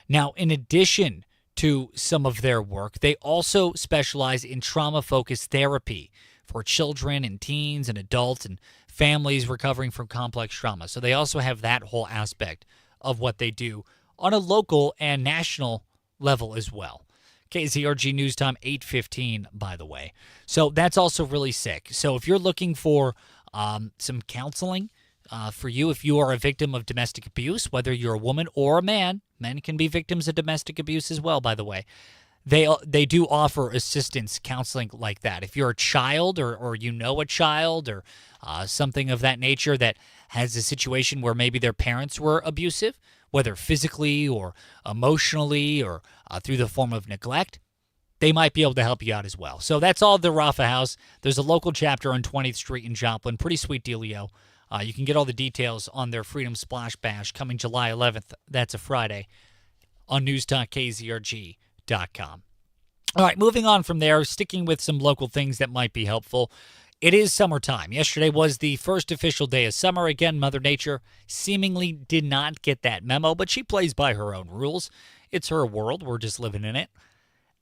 Now, in addition to some of their work, they also specialize in trauma-focused therapy for children and teens and adults and families recovering from complex trauma. So they also have that whole aspect of what they do on a local and national level as well. KZRG News Time 8:15, by the way. So that's also really sick. So if you're looking for some counseling for you, if you are a victim of domestic abuse, whether you're a woman or a man, men can be victims of domestic abuse as well, by the way. They do offer assistance counseling like that. If you're a child or you know a child or something of that nature that has a situation where maybe their parents were abusive, whether physically or emotionally or through the form of neglect, they might be able to help you out as well. So that's all the RAFA House. There's a local chapter on 20th Street in Joplin. Pretty sweet dealio. You can get all the details on their Freedom Splash Bash coming July 11th. That's a Friday on newstalkkzrg.com. All right, moving on from there, sticking with some local things that might be helpful. It is summertime. Yesterday was the first official day of summer. Again, Mother Nature seemingly did not get that memo, but she plays by her own rules. It's her world. We're just living in it.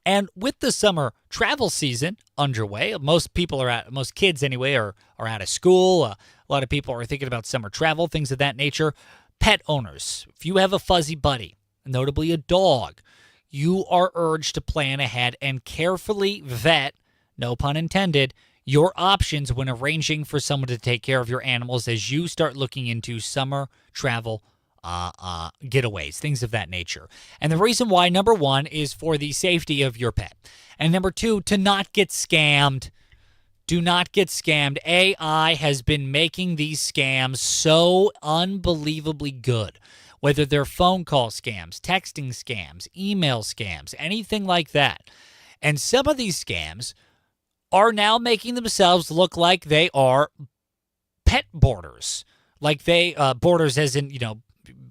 And with the summer travel season underway, most kids anyway, are out of school. A lot of people are thinking about summer travel, things of that nature. Pet owners, if you have a fuzzy buddy, notably a dog, you are urged to plan ahead and carefully vet, no pun intended, your options when arranging for someone to take care of your animals as you start looking into summer travel getaways, things of that nature. And the reason why, number one, is for the safety of your pet. And number two, to not get scammed. Do not get scammed. AI has been making these scams so unbelievably good. Whether they're phone call scams, texting scams, email scams, anything like that. And some of these scams are now making themselves look like they are pet boarders. Like they, boarders as in,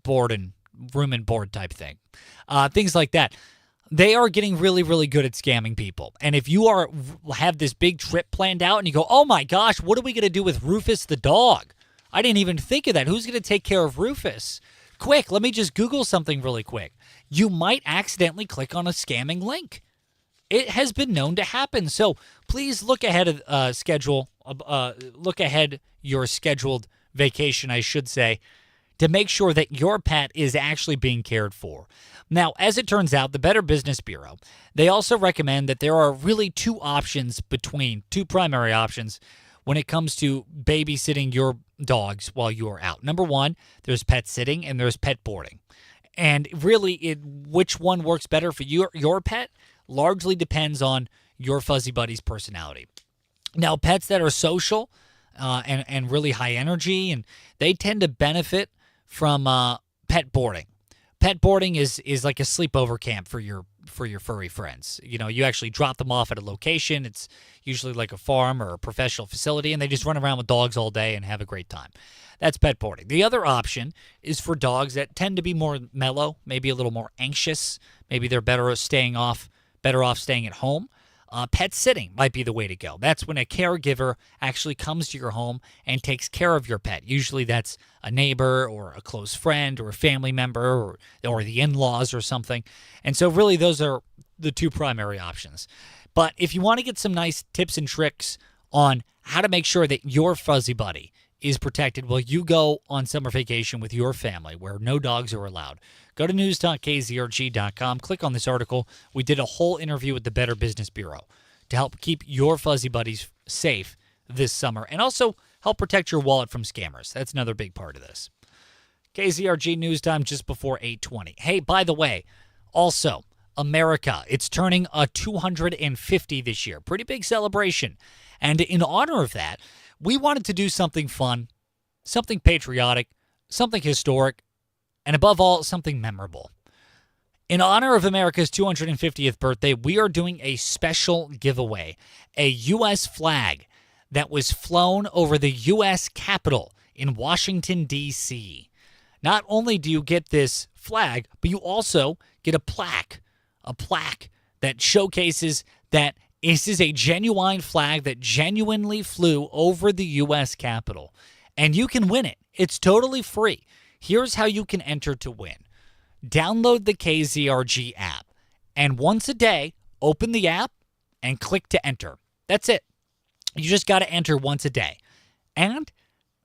board and room and board type thing. Things like that. They are getting really, really good at scamming people. And if you have this big trip planned out and you go, oh my gosh, what are we going to do with Rufus the dog? I didn't even think of that. Who's going to take care of Rufus? Quick, let me just Google something really quick. You might accidentally click on a scamming link. It has been known to happen. So please look ahead of look ahead your scheduled vacation, I should say, to make sure that your pet is actually being cared for. Now, as it turns out, the Better Business Bureau, they also recommend that there are really two primary options when it comes to babysitting your dogs while you are out. Number one, there's pet sitting and there's pet boarding. And really, which one works better for your pet largely depends on your fuzzy buddy's personality. Now, pets that are social and really high energy, and they tend to benefit from pet boarding. Pet boarding is like a sleepover camp for your furry friends. You actually drop them off at a location. It's usually like a farm or a professional facility, and they just run around with dogs all day and have a great time. That's pet boarding. The other option is for dogs that tend to be more mellow, maybe a little more anxious. Maybe they're better off staying at home. Pet sitting might be the way to go. That's when a caregiver actually comes to your home and takes care of your pet. Usually that's a neighbor or a close friend or a family member or the in-laws or something. And so really those are the two primary options. But if you want to get some nice tips and tricks on how to make sure that your fuzzy buddy is protected while you go on summer vacation with your family where no dogs are allowed, go to newstalkkzrg.com, click on this article. We did a whole interview with the Better Business Bureau to help keep your fuzzy buddies safe this summer and also help protect your wallet from scammers. That's another big part of this. KZRG News Time just before 8:20. Hey, by the way, also, America, it's turning 250 this year. Pretty big celebration. And in honor of that, we wanted to do something fun, something patriotic, something historic, and above all, something memorable. In honor of America's 250th birthday, we are doing a special giveaway, a U.S. flag that was flown over the U.S. Capitol in Washington, D.C. Not only do you get this flag, but you also get a plaque that showcases that this is a genuine flag that genuinely flew over the U.S. Capitol. And you can win it. It's totally free. Here's how you can enter to win. Download the KZRG app. And once a day, open the app and click to enter. That's it. You just got to enter once a day. And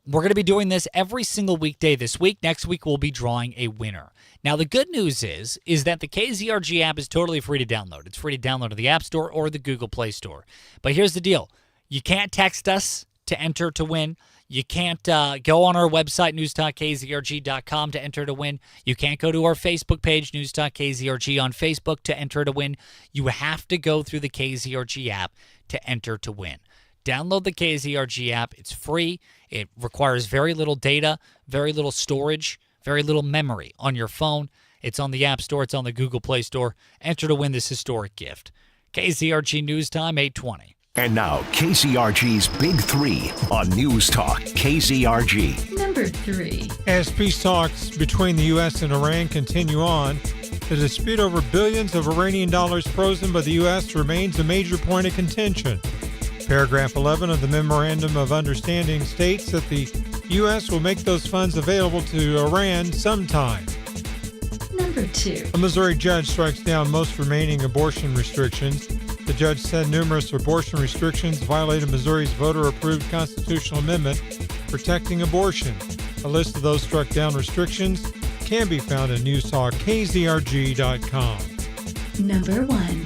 we're going to be doing this every single weekday this week. Next week, we'll be drawing a winner. Now, the good news is that the KZRG app is totally free to download. It's free to download to the App Store or the Google Play Store. But here's the deal. You can't text us to enter to win. You can't go on our website, newstalkkzrg.com, to enter to win. You can't go to our Facebook page, newstalkkzrg on Facebook, to enter to win. You have to go through the KZRG app to enter to win. Download the KZRG app. It's free. It requires very little data, very little storage, very little memory on your phone. It's on the App Store. It's on the Google Play Store. Enter to win this historic gift. KZRG News Time, 8:20. And now, KZRG's Big Three on News Talk KZRG. Number 3. As peace talks between the U.S. and Iran continue on, the dispute over billions of Iranian dollars frozen by the U.S. remains a major point of contention. Paragraph 11 of the Memorandum of Understanding states that the U.S. will make those funds available to Iran sometime. Number 2. A Missouri judge strikes down most remaining abortion restrictions. The judge said numerous abortion restrictions violated Missouri's voter-approved constitutional amendment protecting abortion. A list of those struck down restrictions can be found at newstalkkzrg.com. Number 1.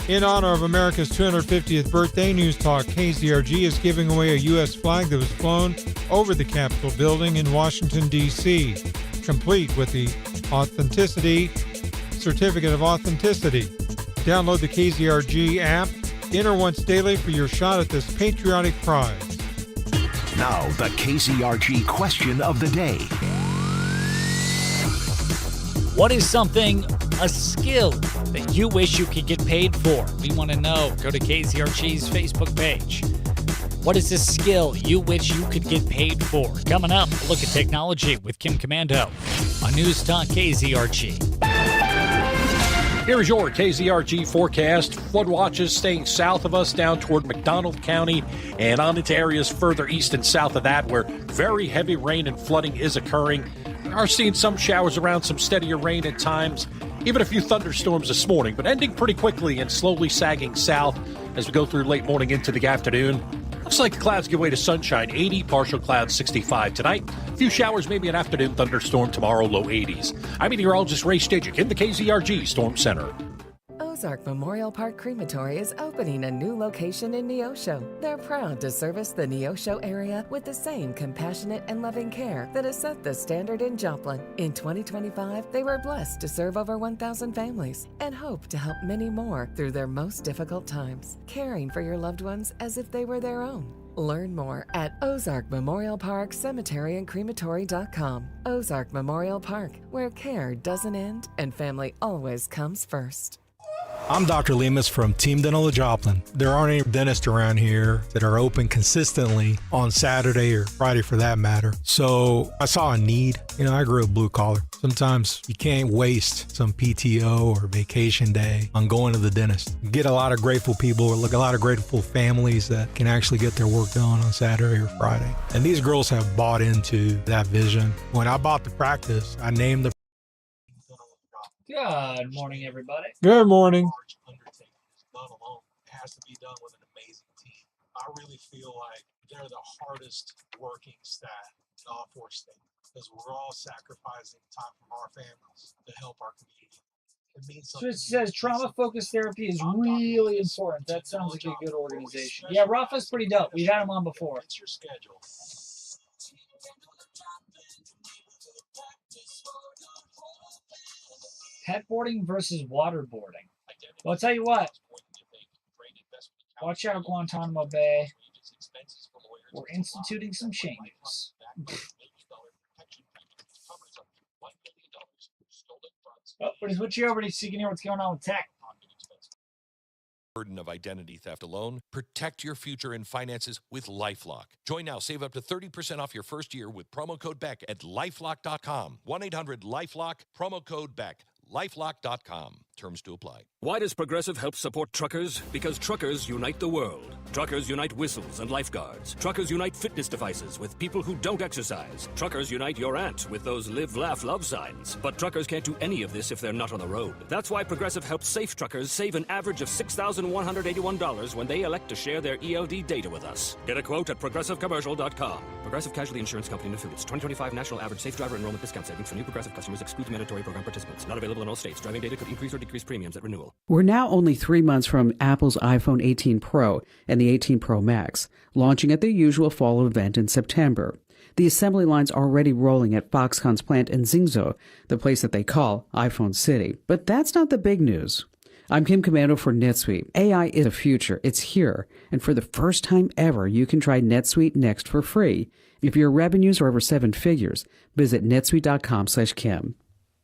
In honor of America's 250th birthday, News Talk KZRG is giving away a U.S. flag that was flown over the Capitol building in Washington, D.C., complete with the certificate of authenticity. Download the KZRG app Enter once daily for your shot at this patriotic prize. Now, the KZRG question of the day. What is a skill that you wish you could get paid for? We want to know. Go to KZRG's Facebook page. What is this skill you wish you could get paid for? Coming up, a look at technology with Kim Commando on News Talk KZRG. Here's your KZRG forecast. Flood watches staying south of us down toward McDonald County and on into areas further east and south of that where very heavy rain and flooding is occurring. We are seeing some showers around, some steadier rain at times, even a few thunderstorms this morning, but ending pretty quickly and slowly sagging south as we go through late morning into the afternoon. Looks like the clouds give way to sunshine, 80, partial clouds, 65 tonight. A few showers, maybe an afternoon thunderstorm tomorrow, low 80s. I'm meteorologist Ray Stajic in the KZRG Storm Center. Ozark Memorial Park Crematory is opening a new location in Neosho. They're proud to service the Neosho area with the same compassionate and loving care that has set the standard in Joplin. In 2025, they were blessed to serve over 1,000 families and hope to help many more through their most difficult times, caring for your loved ones as if they were their own. Learn more at Ozark Memorial Park Cemetery and Crematory.com. Ozark Memorial Park, where care doesn't end and family always comes first. I'm Dr. Lemus from Team Dental of Joplin. There aren't any dentists around here that are open consistently on Saturday or Friday for that matter. So I saw a need. I grew up blue collar. Sometimes you can't waste some PTO or vacation day on going to the dentist. You get a lot of grateful people, or look, a lot of grateful families that can actually get their work done on Saturday or Friday. And these girls have bought into that vision. When I bought the practice, I named the Good morning, everybody. Good morning. Done alone. It has to be done with an amazing team. I really feel like they're the hardest working staff in all four states because we're all sacrificing time from our families to help our community. It means So something. it says trauma-focused therapy is really important. That sounds like a good organization. Yeah, Rafa's pretty dope. We've had him on before. It's your schedule. Pet boarding versus waterboarding. Well, I'll tell you what. Watch out, Guantanamo Bay. We're instituting some changes. Oh, but switch you over so you can hear what's going on with tech. Burden of identity theft alone. Protect your future in finances with LifeLock. Join now. Save up to 30% off your first year with promo code BECK at LifeLock.com. 1-800-LifeLock, promo code BECK. LifeLock.com. Terms to apply. Why does Progressive help support truckers? Because truckers unite the world. Truckers unite whistles and lifeguards. Truckers unite fitness devices with people who don't exercise. Truckers unite your aunt with those live, laugh, love signs. But truckers can't do any of this if they're not on the road. That's why Progressive helps safe truckers save an average of $6,181 when they elect to share their ELD data with us. Get a quote at ProgressiveCommercial.com. Progressive Casualty Insurance Company and Affiliates. 2025 National Average Safe Driver Enrollment Discount Savings for new Progressive customers excludes mandatory program participants. Not available in all states. Driving data could increase or decrease premiums at renewal. We're now only 3 months from Apple's iPhone 18 Pro and the 18 Pro Max, launching at their usual fall event in September. The assembly line's already rolling at Foxconn's plant in Zhengzhou, the place that they call iPhone City. But that's not the big news. I'm Kim Commando for NetSuite. AI is the future. It's here. And for the first time ever, you can try NetSuite Next for free. If your revenues are over 7 figures, visit netsuite.com/Kim.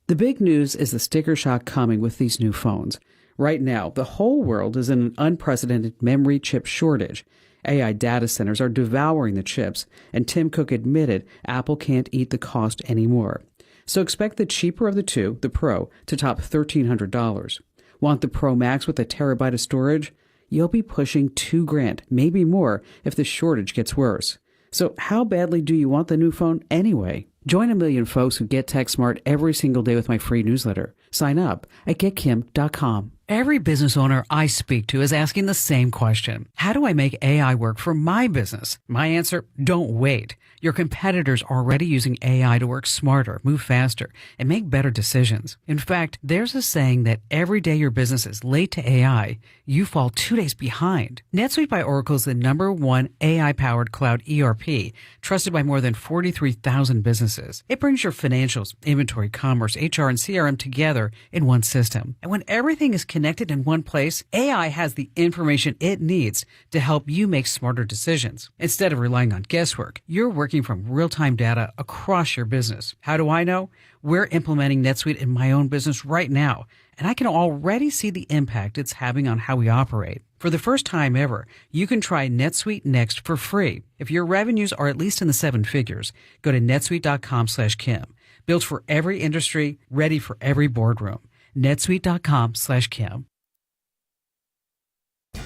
The big news is the sticker shock coming with these new phones. Right now, the whole world is in an unprecedented memory chip shortage. AI data centers are devouring the chips, and Tim Cook admitted Apple can't eat the cost anymore. So expect the cheaper of the two, the Pro, to top $1,300. Want the Pro Max with a terabyte of storage? You'll be pushing $2,000, maybe more, if the shortage gets worse. So how badly do you want the new phone anyway? Join a million folks who get tech smart every single day with my free newsletter. Sign up at getkim.com. Every business owner I speak to is asking the same question. How do I make AI work for my business? My answer, don't wait. Your competitors are already using AI to work smarter, move faster, and make better decisions. In fact, there's a saying that every day your business is late to AI, you fall 2 days behind. NetSuite by Oracle is the #1 AI-powered cloud ERP, trusted by more than 43,000 businesses. It brings your financials, inventory, commerce, HR, and CRM together in one system. And when everything is connected in one place, AI has the information it needs to help you make smarter decisions. Instead of relying on guesswork, you're working from real-time data across your business. How do I know? We're implementing NetSuite in my own business right now, and I can already see the impact it's having on how we operate. For the first time ever, you can try NetSuite Next for free. If your revenues are at least in the seven figures, go to netsuite.com/Kim. Built for every industry, ready for every boardroom. netsuite.com/Kim.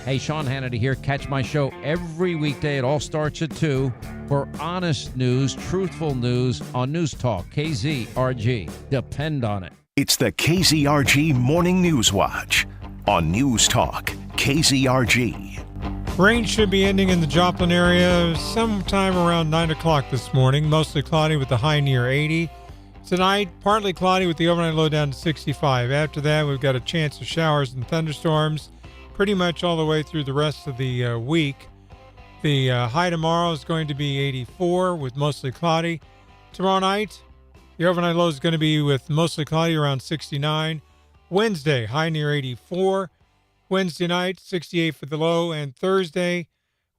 Hey, Sean Hannity here. Catch my show every weekday. It all starts at 2 for honest news, truthful news on News Talk, KZRG. Depend on it. It's the KZRG Morning News Watch on News Talk, KZRG. Rain should be ending in the Joplin area sometime around 9 o'clock this morning. Mostly cloudy with the high near 80. Tonight, partly cloudy with the overnight low down to 65. After that, we've got a chance of showers and thunderstorms pretty much all the way through the rest of the week. The high tomorrow is going to be 84 with mostly cloudy. Tomorrow night, the overnight low is going to be with mostly cloudy around 69. Wednesday, high near 84. Wednesday night, 68 for the low. And Thursday,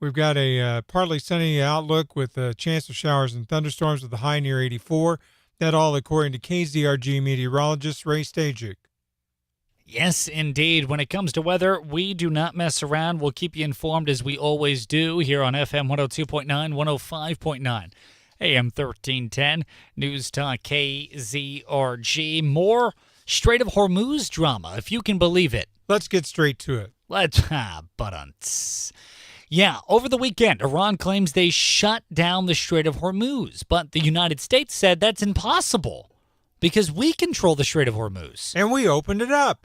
we've got a partly sunny outlook with a chance of showers and thunderstorms with the high near 84. That all according to KZRG meteorologist Ray Stajic. Yes, indeed. When it comes to weather, we do not mess around. We'll keep you informed as we always do here on FM 102.9, 105.9, AM 1310, News Talk KZRG. More Strait of Hormuz drama, if you can believe it. Let's get straight to it. Yeah, over the weekend, Iran claims they shut down the Strait of Hormuz, but the United States said that's impossible because we control the Strait of Hormuz. And we opened it up.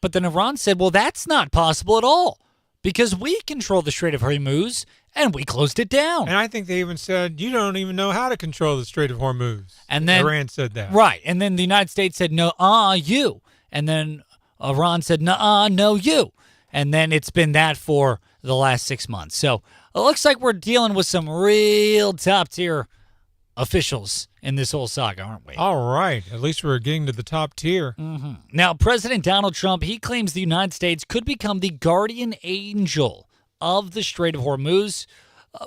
But then Iran said, well, that's not possible at all because we control the Strait of Hormuz and we closed it down. And I think they even said, you don't even know how to control the Strait of Hormuz. And then Iran said that. Right. And then the United States said, no, you. And then Iran said, no, you. And then it's been that for the last 6 months. So it looks like we're dealing with some real top-tier officials in this whole saga, aren't we? All right. At least we're getting to the top tier. Mm-hmm. Now, President Donald Trump, he claims the United States could become the guardian angel of the Strait of Hormuz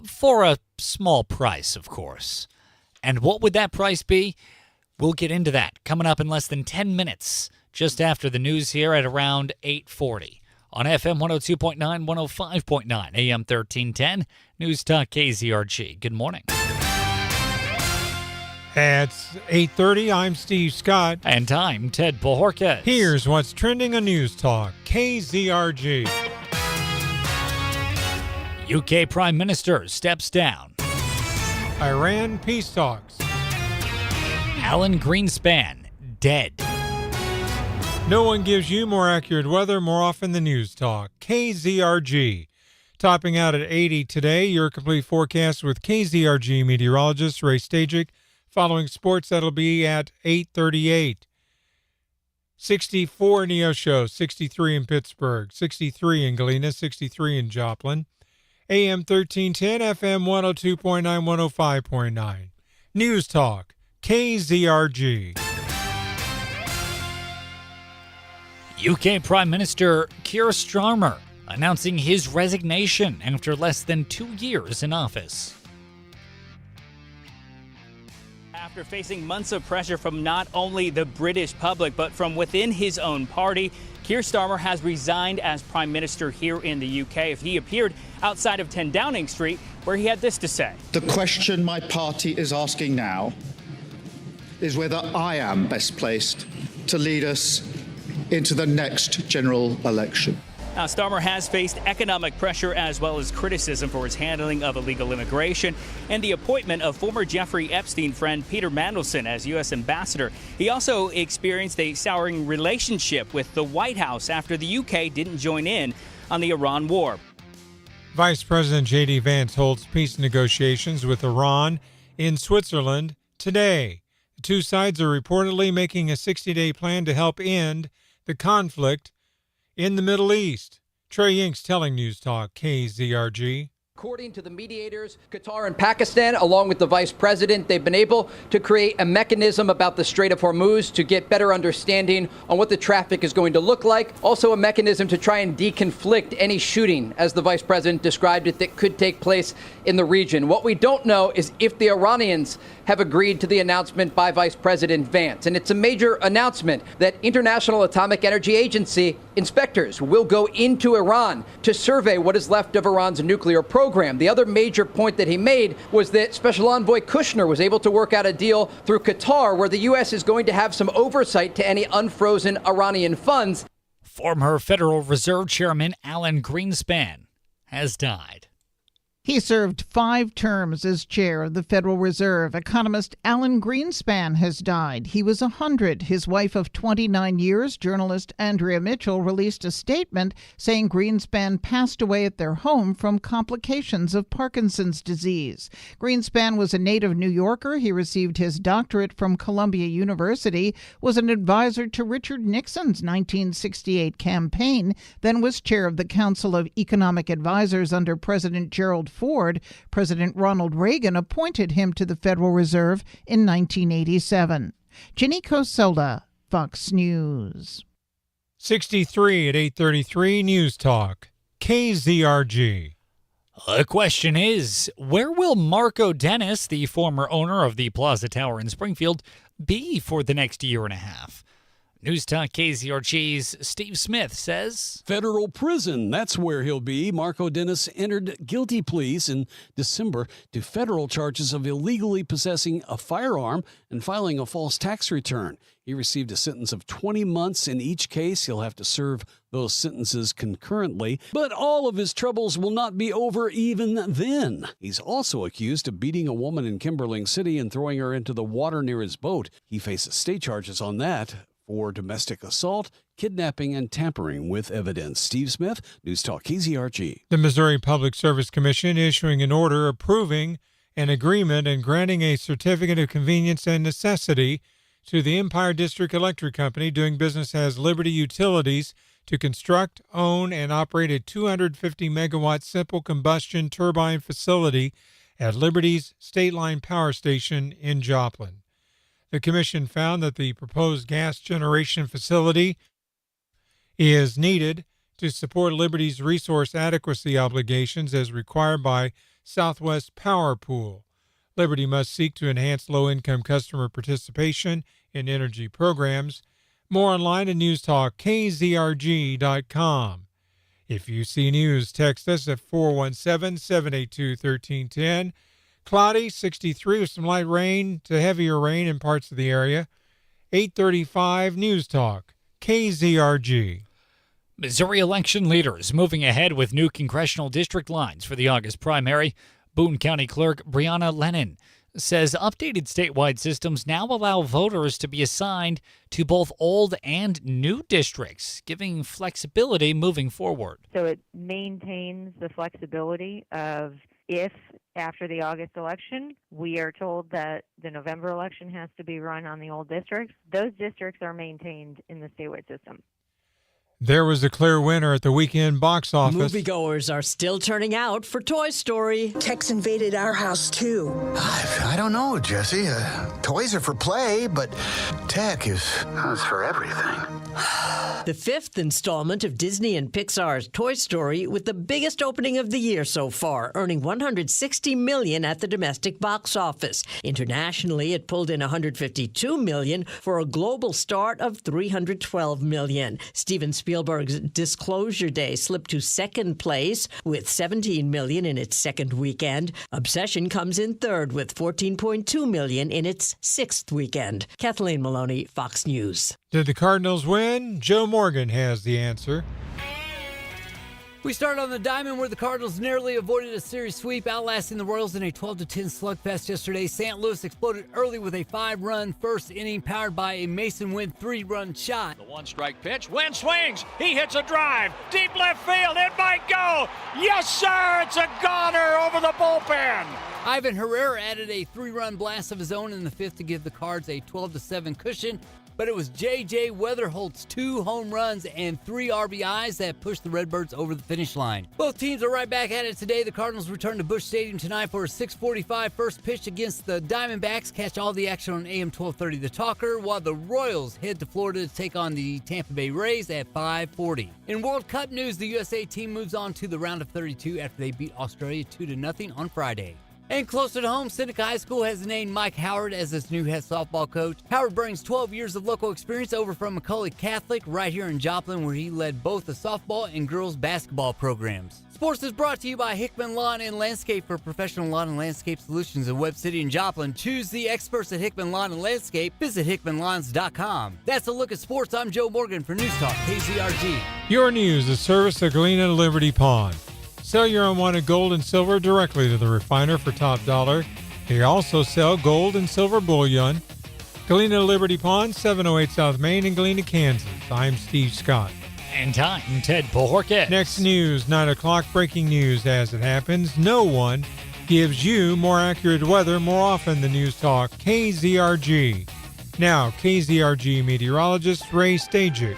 for a small price, of course. And what would that price be? We'll get into that coming up in less than 10 minutes, just after the news here at around 8:40. On FM 102.9, 105.9, AM 1310, News Talk KZRG. Good morning. At 8:30, I'm Steve Scott. And I'm Ted Bojorquez. Here's what's trending on News Talk KZRG. UK Prime Minister steps down. Iran peace talks. Alan Greenspan dead. No one gives you more accurate weather more often than News Talk. KZRG. Topping out at 80 today, your complete forecast with KZRG meteorologist Ray Stajic. Following sports, that'll be at 8:38. 64 in Neosho, 63 in Pittsburgh, 63 in Galena, 63 in Joplin. AM 1310, FM 102.9, 105.9. News Talk, KZRG. UK Prime Minister Keir Starmer announcing his resignation after less than 2 years in office. After facing months of pressure from not only the British public, but from within his own party, Keir Starmer has resigned as Prime Minister here in the UK. He appeared outside of 10 Downing Street, where he had this to say. The question my party is asking now is whether I am best placed to lead us into the next general election. Now, Starmer has faced economic pressure as well as criticism for his handling of illegal immigration and the appointment of former Jeffrey Epstein friend Peter Mandelson as U.S. ambassador. He also experienced a souring relationship with the White House after the UK didn't join in on the Iran war. Vice President J.D. Vance holds peace negotiations with Iran in Switzerland today. The two sides are reportedly making a 60-day plan to help end the conflict in the Middle East. Trey Ying's telling News Talk KZRG. According to the mediators, Qatar and Pakistan, along with the vice president, they've been able to create a mechanism about the Strait of Hormuz to get better understanding on what the traffic is going to look like. Also a mechanism to try and deconflict any shooting, as the vice president described it, that could take place in the region. What we don't know is if the Iranians have agreed to the announcement by Vice President Vance. And it's a major announcement that International Atomic Energy Agency inspectors will go into Iran to survey what is left of Iran's nuclear program. The other major point that he made was that Special Envoy Kushner was able to work out a deal through Qatar where the U.S. is going to have some oversight to any unfrozen Iranian funds. Former Federal Reserve Chairman Alan Greenspan has died. He served 5 terms as chair of the Federal Reserve. Economist Alan Greenspan has died. He was 100. His wife of 29 years, journalist Andrea Mitchell, released a statement saying Greenspan passed away at their home from complications of Parkinson's disease. Greenspan was a native New Yorker. He received his doctorate from Columbia University, was an advisor to Richard Nixon's 1968 campaign, then was chair of the Council of Economic Advisors under President Gerald Ford. President Ronald Reagan appointed him to the Federal Reserve in 1987. Janiko Sola, Fox News. 63 at 8:33 News Talk, KZRG. The question is, where will Marco Dennis, the former owner of the Plaza Tower in Springfield, be for the next year and a half? News Talk KZRG's Steve Smith says, federal prison, that's where he'll be. Marco Dennis entered guilty pleas in December to federal charges of illegally possessing a firearm and filing a false tax return. He received a sentence of 20 months in each case. He'll have to serve those sentences concurrently. But all of his troubles will not be over even then. He's also accused of beating a woman in Kimberling City and throwing her into the water near his boat. He faces state charges on that for domestic assault, kidnapping, and tampering with evidence. Steve Smith, News Talk KZRG. The Missouri Public Service Commission issuing an order approving an agreement and granting a certificate of convenience and necessity to the Empire District Electric Company doing business as Liberty Utilities to construct, own, and operate a 250-megawatt simple combustion turbine facility at Liberty's State Line Power Station in Joplin. The commission found that the proposed gas generation facility is needed to support Liberty's resource adequacy obligations as required by Southwest Power Pool. Liberty must seek to enhance low-income customer participation in energy programs. More online at newstalkkzrg.com. If you see news, text us at 417-782-1310. Cloudy, 63 with some light rain to heavier rain in parts of the area. 8:35 News Talk, KZRG. Missouri election leaders moving ahead with new congressional district lines for the August primary. Boone County Clerk Brianna Lennon says updated statewide systems now allow voters to be assigned to both old and new districts, giving flexibility moving forward. So it maintains the flexibility of if after the August election we are told that the November election has to be run on the old districts, those districts are maintained in the statewide system. There was a clear winner at the weekend box office. Moviegoers are still turning out for Toy Story. Tech's invaded our house, too. I don't know, Jesse. Toys are for play, but tech is for everything. The 5th installment of Disney and Pixar's Toy Story with the biggest opening of the year so far, earning $160 million at the domestic box office. Internationally, it pulled in $152 million for a global start of $312 million. Steven Spielberg's Disclosure Day slipped to second place with $17 million in its second weekend. Obsession comes in third with $14.2 million in its sixth weekend. Kathleen Maloney, Fox News. Did the Cardinals win? Joe Morgan has the answer. We start on the diamond where the Cardinals narrowly avoided a series sweep, outlasting the Royals in a 12-10 slugfest yesterday. St. Louis exploded early with a 5-run first inning powered by a Mason Wynn 3-run shot. The one-strike pitch. Wynn swings. He hits a drive. Deep left field. It might go. Yes, sir. It's a goner over the bullpen. Ivan Herrera added a 3-run blast of his own in the 5th to give the Cards a 12-7 cushion but it was J.J. Weatherholt's 2 home runs and 3 RBIs that pushed the Redbirds over the finish line. Both teams are right back at it today. The Cardinals return to Busch Stadium tonight for a 6:45 first pitch against the Diamondbacks. Catch all the action on AM 1230 The Talker, while the Royals head to Florida to take on the Tampa Bay Rays at 5:40. In World Cup news, the USA team moves on to the round of 32 after they beat Australia 2-0 on Friday. And closer to home, Seneca High School has named Mike Howard as its new head softball coach. Howard brings 12 years of local experience over from Macaulay Catholic right here in Joplin, where he led both the softball and girls basketball programs. Sports is brought to you by Hickman Lawn and Landscape for professional lawn and landscape solutions in Webb City and Joplin. Choose the experts at Hickman Lawn and Landscape. Visit hickmanlawns.com. That's a look at sports. I'm Joe Morgan for News Talk KZRG. Your news is service of Galena Liberty Pond. Sell your unwanted gold and silver directly to the refiner for top dollar. They also sell gold and silver bullion. Galena Liberty Pond, 708 South Main in Galena, Kansas. I'm Steve Scott. And time, Ted Bohorquez. Next news, 9 o'clock, breaking news as it happens. No one gives you more accurate weather more often than News Talk KZRG. Now, KZRG meteorologist Ray Stajic.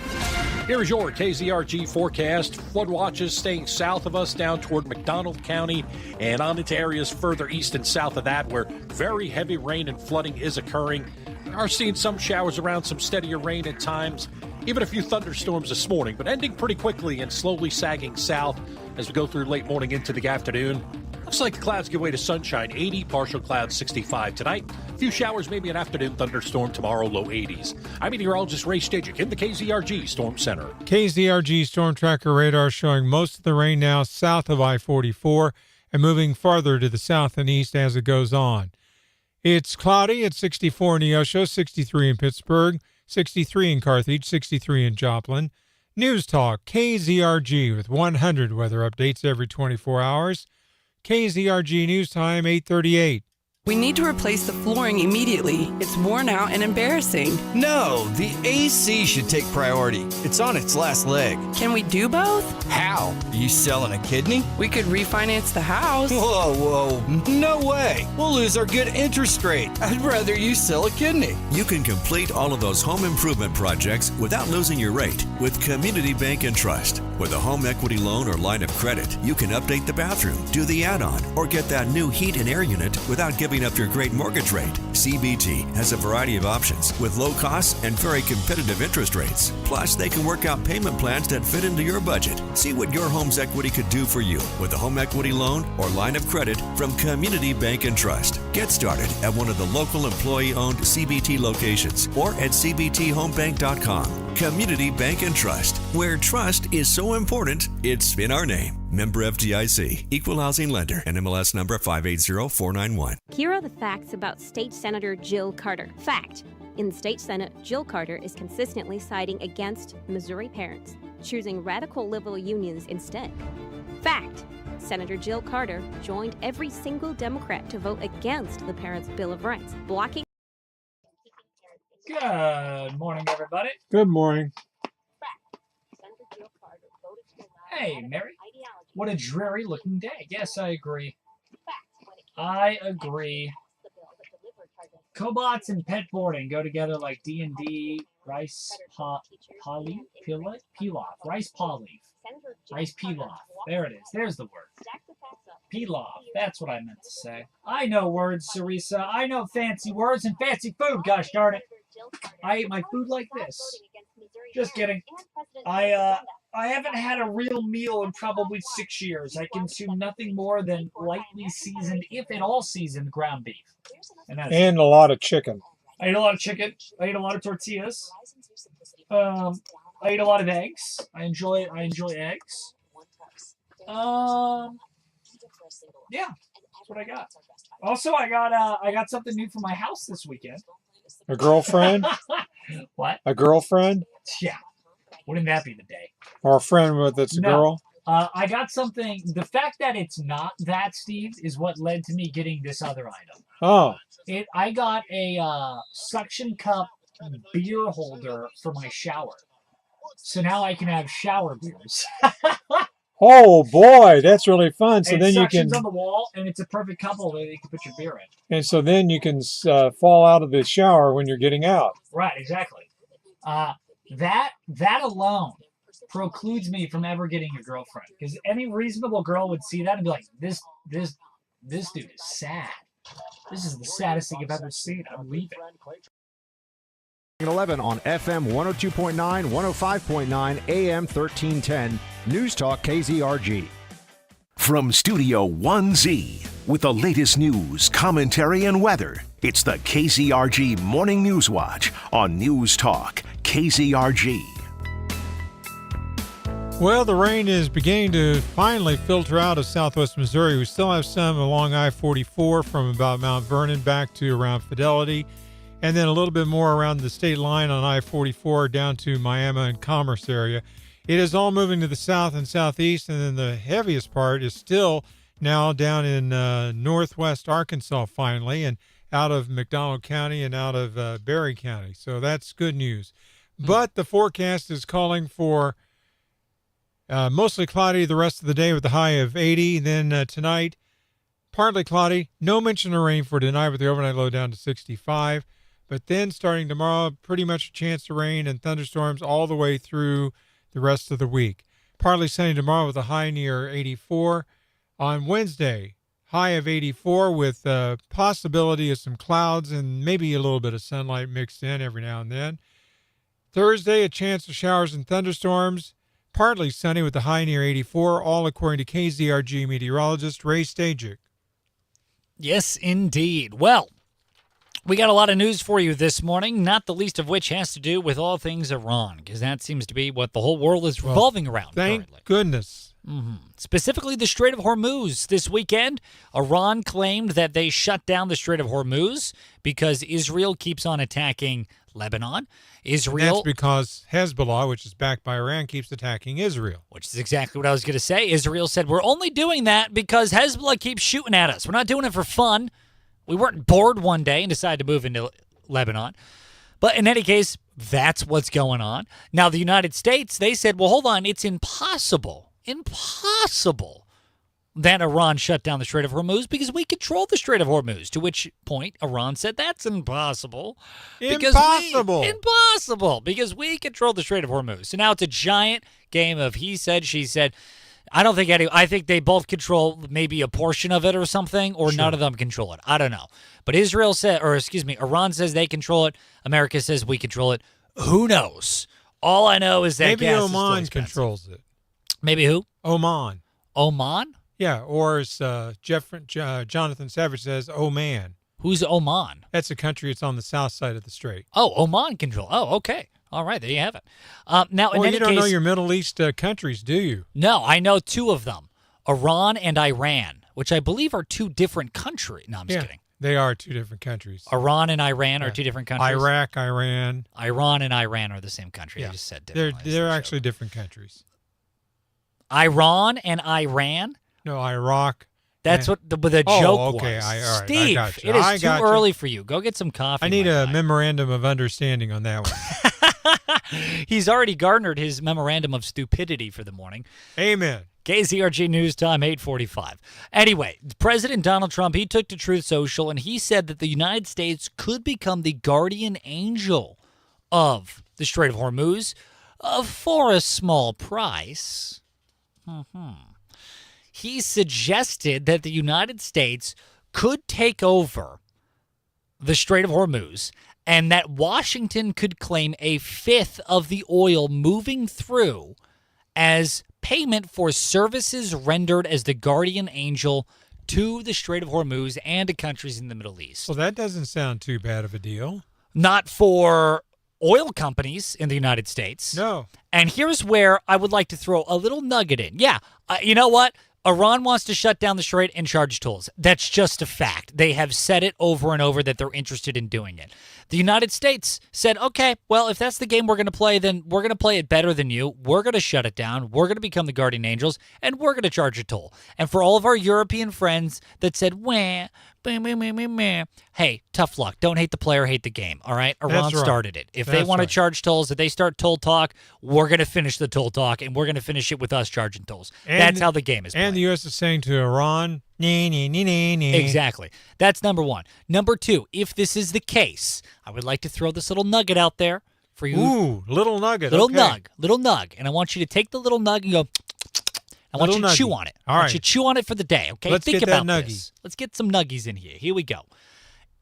Here's your KZRG forecast. Flood watches staying south of us down toward McDonald County and on into areas further east and south of that where very heavy rain and flooding is occurring. We are seeing some showers around, some steadier rain at times, even a few thunderstorms this morning, but ending pretty quickly and slowly sagging south as we go through late morning into the afternoon. Looks like the clouds give way to sunshine, 80, partial clouds, 65 tonight. A few showers, maybe an afternoon thunderstorm tomorrow, low 80s. I'm meteorologist Ray Stajic in the KZRG Storm Center. KZRG Storm Tracker radar showing most of the rain now south of I-44 and moving farther to the south and east as it goes on. It's cloudy at 64 in Neosho, 63 in Pittsburgh, 63 in Carthage, 63 in Joplin. News Talk KZRG with 100 weather updates every 24 hours. KZRG News Time, 8:38. We need to replace the flooring immediately. It's worn out and embarrassing. No, the AC should take priority. It's on its last leg. Can we do both? How? Are you selling a kidney? We could refinance the house. Whoa, no way. We'll lose our good interest rate. I'd rather you sell a kidney. You can complete all of those home improvement projects without losing your rate with Community Bank and Trust. With a home equity loan or line of credit, you can update the bathroom, do the add-on, or get that new heat and air unit without giving up your great mortgage rate. CBT has a variety of options with low costs and very competitive interest rates. Plus, they can work out payment plans that fit into your budget. See what your home's equity could do for you with a home equity loan or line of credit from Community Bank and Trust. Get started at one of the local employee-owned CBT locations or at cbthomebank.com. Community Bank and Trust, where trust is so important, it's in our name. Member FDIC, Equal Housing Lender, NMLS number 580491. Here are the facts about State Senator Jill Carter. Fact: in the State Senate, Jill Carter is consistently siding against Missouri parents, choosing radical liberal unions instead. Fact: Senator Jill Carter joined every single Democrat to vote against the Parents' Bill of Rights, blocking. Good morning, everybody. Good morning. Hey, Mary. What a dreary-looking day. Yes, I agree. I agree. Cobots and pet boarding go together like D&D, rice pilaf, rice poly, rice pilaf. There it is. There's the word. Pilaf. That's what I meant to say. I know words, Sarisa. I know fancy words and fancy food, gosh darn it. I ate my food like this. Just kidding. I haven't had a real meal in probably 6 years. I consume nothing more than lightly seasoned, if at all seasoned, ground beef. And a lot of chicken. I ate a lot of chicken. I ate a lot of tortillas. I ate a lot of eggs. I enjoy eggs. Yeah, that's what I got. Also, I got something new for my house this weekend. A girlfriend? What? A girlfriend? Yeah. Wouldn't that be the day? Or a friend with it's a girl? I got something. The fact that it's not that, Steve, is what led to me getting this other item. Oh. I got a suction cup beer holder for my shower. So now I can have shower beers. Oh boy, that's really fun. So and then you suction's can on the wall, and it's a perfect couple that you can put your beer in. And so then you can fall out of the shower when you're getting out. Right, exactly. That alone precludes me from ever getting a girlfriend, because any reasonable girl would see that and be like, this dude is sad. This is the saddest thing I've ever seen. I'm leaving. 11 on FM 102.9, 105.9, AM 1310. News Talk KZRG. From Studio 1Z, with the latest news, commentary, and weather, it's the KZRG Morning News Watch on News Talk KZRG. Well, the rain is beginning to finally filter out of southwest Missouri. We still have some along I-44 from about Mount Vernon back to around Fidelity, and then a little bit more around the state line on I-44 down to Miami and Commerce area. It is all moving to the south and southeast, and then the heaviest part is still now down in northwest Arkansas finally, and out of McDonald County and out of Berry County. So that's good news. But the forecast is calling for mostly cloudy the rest of the day with a high of 80. Then tonight, partly cloudy. No mention of rain for tonight with the overnight low down to 65. But then starting tomorrow, pretty much a chance of rain and thunderstorms all the way through the rest of the week. Partly sunny tomorrow with a high near 84. On Wednesday, high of 84 with possibility of some clouds and maybe a little bit of sunlight mixed in every now and then. Thursday, a chance of showers and thunderstorms. Partly sunny with a high near 84, all according to KZRG meteorologist Ray Stajic. Yes, indeed. Well, we got a lot of news for you this morning, not the least of which has to do with all things Iran, because that seems to be what the whole world is revolving around Thank currently. goodness. Specifically, the Strait of Hormuz. This weekend, Iran claimed that they shut down the Strait of Hormuz because Israel keeps on attacking Lebanon. That's because Hezbollah, which is backed by Iran, keeps attacking Israel. Which is exactly what I was going to say. Israel said, we're only doing that because Hezbollah keeps shooting at us. We're not doing it for fun. We weren't bored one day and decided to move into Lebanon. But in any case, that's what's going on. Now, the United States, they said, well, hold on, it's impossible that Iran shut down the Strait of Hormuz because we control the Strait of Hormuz, to which point Iran said that's impossible. Impossible, because we control the Strait of Hormuz. So now it's a giant game of he said, she said. I think they both control maybe a portion of it or something, or none of them control it. I don't know. But Iran says they control it. America says we control it. Who knows? All I know is that maybe Oman controls it. Maybe who? Oman. Oman? Yeah, or as Jonathan Savage says, Oman. Who's Oman? That's a country. It's on the south side of the strait. Oh, Oman control. Oh, okay. All right, there you have it. Now, you don't know your Middle East countries, do you? No, I know two of them, Iran and Iran, which I believe are two different countries. No, I'm just kidding. They are two different countries. Iran and Iran are two different countries. Iraq, Iran. Iran and Iran are the same country. Yeah. I just said differently. They're actually different countries. Iran and Iran? No, Iraq. That's what the joke okay. was. All right. Steve, it is too early for you. Go get some coffee. I need a memorandum of understanding on that one. He's already garnered his memorandum of stupidity for the morning. Amen. KZRG News Time, 8:45. Anyway, President Donald Trump, he took to Truth Social, and he said that the United States could become the guardian angel of the Strait of Hormuz for a small price. He suggested that the United States could take over the Strait of Hormuz and that Washington could claim a fifth of the oil moving through as payment for services rendered as the guardian angel to the Strait of Hormuz and to countries in the Middle East. Well, that doesn't sound too bad of a deal. Not for oil companies in the United States. No. And here's where I would like to throw a little nugget in. Yeah, you know what? Iran wants to shut down the strait and charge tolls. That's just a fact. They have said it over and over that they're interested in doing it. The United States said, okay, well, if that's the game we're going to play, then we're going to play it better than you. We're going to shut it down. We're going to become the guardian angels, and we're going to charge a toll. And for all of our European friends that said, wah, hey, tough luck. Don't hate the player, hate the game, all right? Iran started it. If they want to charge tolls, if they start toll talk, we're going to finish the toll talk, and we're going to finish it with us charging tolls. That's how the game is played. And the U.S. is saying to Iran, nee. Exactly. That's number one. Number two, if this is the case, I would like to throw this little nugget out there. for you. Ooh, little nugget. Little okay. nug. And I want you to take the little nug and go, I want you to chew on it. All I want right. you to chew on it for the day, okay? Let's Think get about that nuggie. this. Let's get some nuggies in here. Here we go.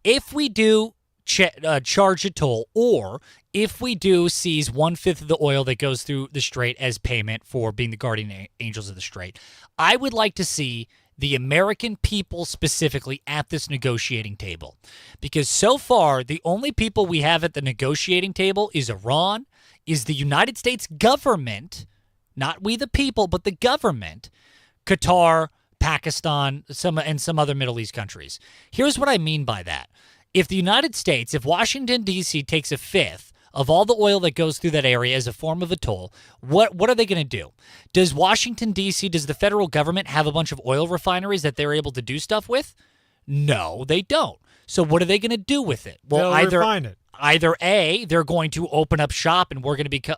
If we do charge a toll, or if we do seize 1/5 of the oil that goes through the strait as payment for being the guardian angels of the strait, I would like to see the American people specifically at this negotiating table. Because so far, the only people we have at the negotiating table is Iran, is the United States government, not we the people, but the government, Qatar, Pakistan, and some other Middle East countries. Here's what I mean by that. If the United States, if Washington, D.C. takes 1/5 of all the oil that goes through that area as a form of a toll, what are they going to do? Does Washington, D.C., does the federal government have a bunch of oil refineries that they're able to do stuff with? No, they don't. So what are they going to do with it? Well, They'll refine it. Either A, they're going to open up shop and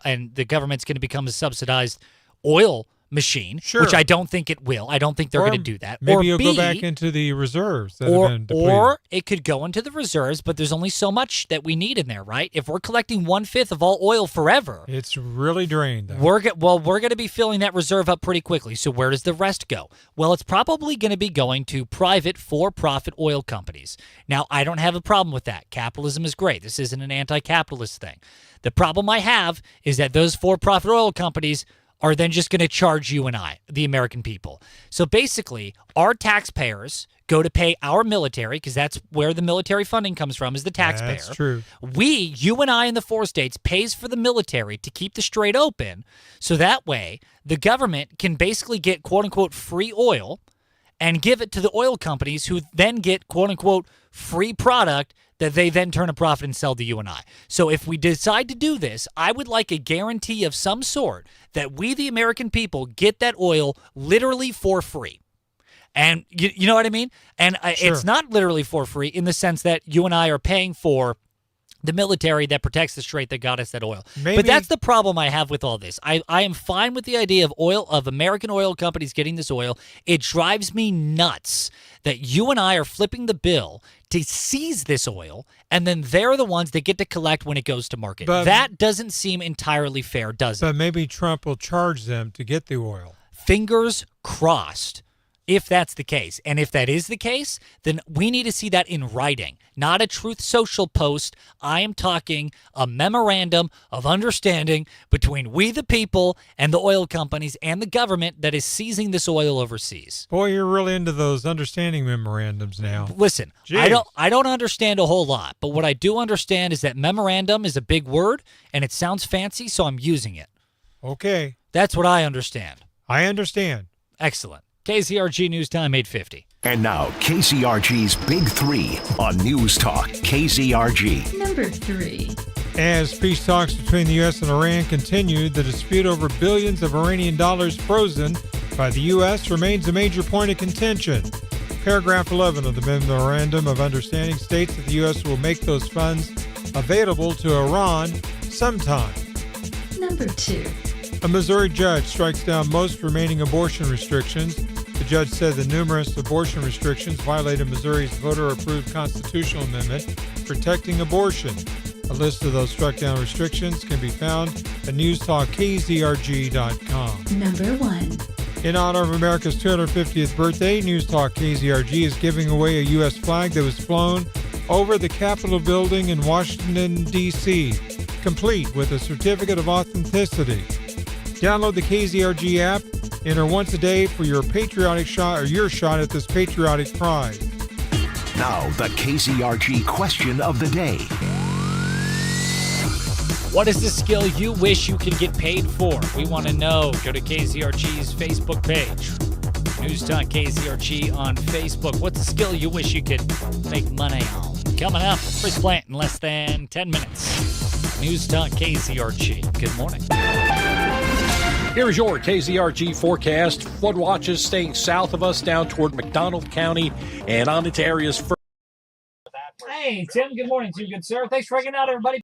and the government's going to become a subsidized oil machine, which I don't think it will. I don't think they're going to do that. Maybe or you'll B, go back into the reserves that have been depleted. or it could go into the reserves, but there's only so much that we need in there, right? If we're collecting 1/5 of all oil forever, it's really drained. Though. We're going to be filling that reserve up pretty quickly. So where does the rest go? Well, it's probably going to be going to private for-profit oil companies. Now, I don't have a problem with that. Capitalism is great. This isn't an anti-capitalist thing. The problem I have is that those for-profit oil companies are then just going to charge you and I, the American people. So basically, our taxpayers go to pay our military, because that's where the military funding comes from, is the taxpayer. That's true. You and I in the 4 states pays for the military to keep the strait open, so that way the government can basically get quote-unquote free oil and give it to the oil companies, who then get quote-unquote free product that they then turn a profit and sell to you and I. So if we decide to do this, I would like a guarantee of some sort that we, the American people, get that oil literally for free. And you know what I mean? And Sure. It's not literally for free in the sense that you and I are paying for the military that protects the strait that got us that oil. But that's the problem I have with all this. I am fine with the idea of American oil companies getting this oil. It drives me nuts that you and I are flipping the bill to seize this oil, and then they're the ones that get to collect when it goes to market. But that doesn't seem entirely fair, does it? But maybe Trump will charge them to get the oil. Fingers crossed. If that's the case, and if that is the case, then we need to see that in writing, not a Truth Social post. I am talking a memorandum of understanding between we the people and the oil companies and the government that is seizing this oil overseas. Boy, you're really into those understanding memorandums now. Listen, Jeez. I don't understand a whole lot, but what I do understand is that memorandum is a big word and it sounds fancy, so I'm using it. Okay. That's what I understand. I understand. Excellent. KZRG News Time 8:50. And now, KZRG's Big Three on News Talk KZRG. Number 3. As peace talks between the U.S. and Iran continue, the dispute over billions of Iranian dollars frozen by the U.S. remains a major point of contention. Paragraph 11 of the Memorandum of Understanding states that the U.S. will make those funds available to Iran sometime. Number 2. A Missouri judge strikes down most remaining abortion restrictions. The judge said the numerous abortion restrictions violated Missouri's voter-approved constitutional amendment protecting abortion. A list of those struck-down restrictions can be found at newstalkkzrg.com. Number 1. In honor of America's 250th birthday, News Talk KZRG is giving away a U.S. flag that was flown over the Capitol building in Washington, D.C., complete with a certificate of authenticity. Download the KZRG app. Enter once a day for your patriotic shot or your shot at this patriotic prize. Now, the KZRG question of the day. What is the skill you wish you could get paid for? We want to know. Go to KZRG's Facebook page. News Talk KZRG on Facebook. What's the skill you wish you could make money on? Coming up, Chris Plant in less than 10 minutes. News Talk KZRG. Good morning. Here's your KZRG forecast. Flood watches staying south of us down toward McDonald County and on into areas further. Hey, Tim. Good morning to you, good sir. Thanks for hanging out, everybody.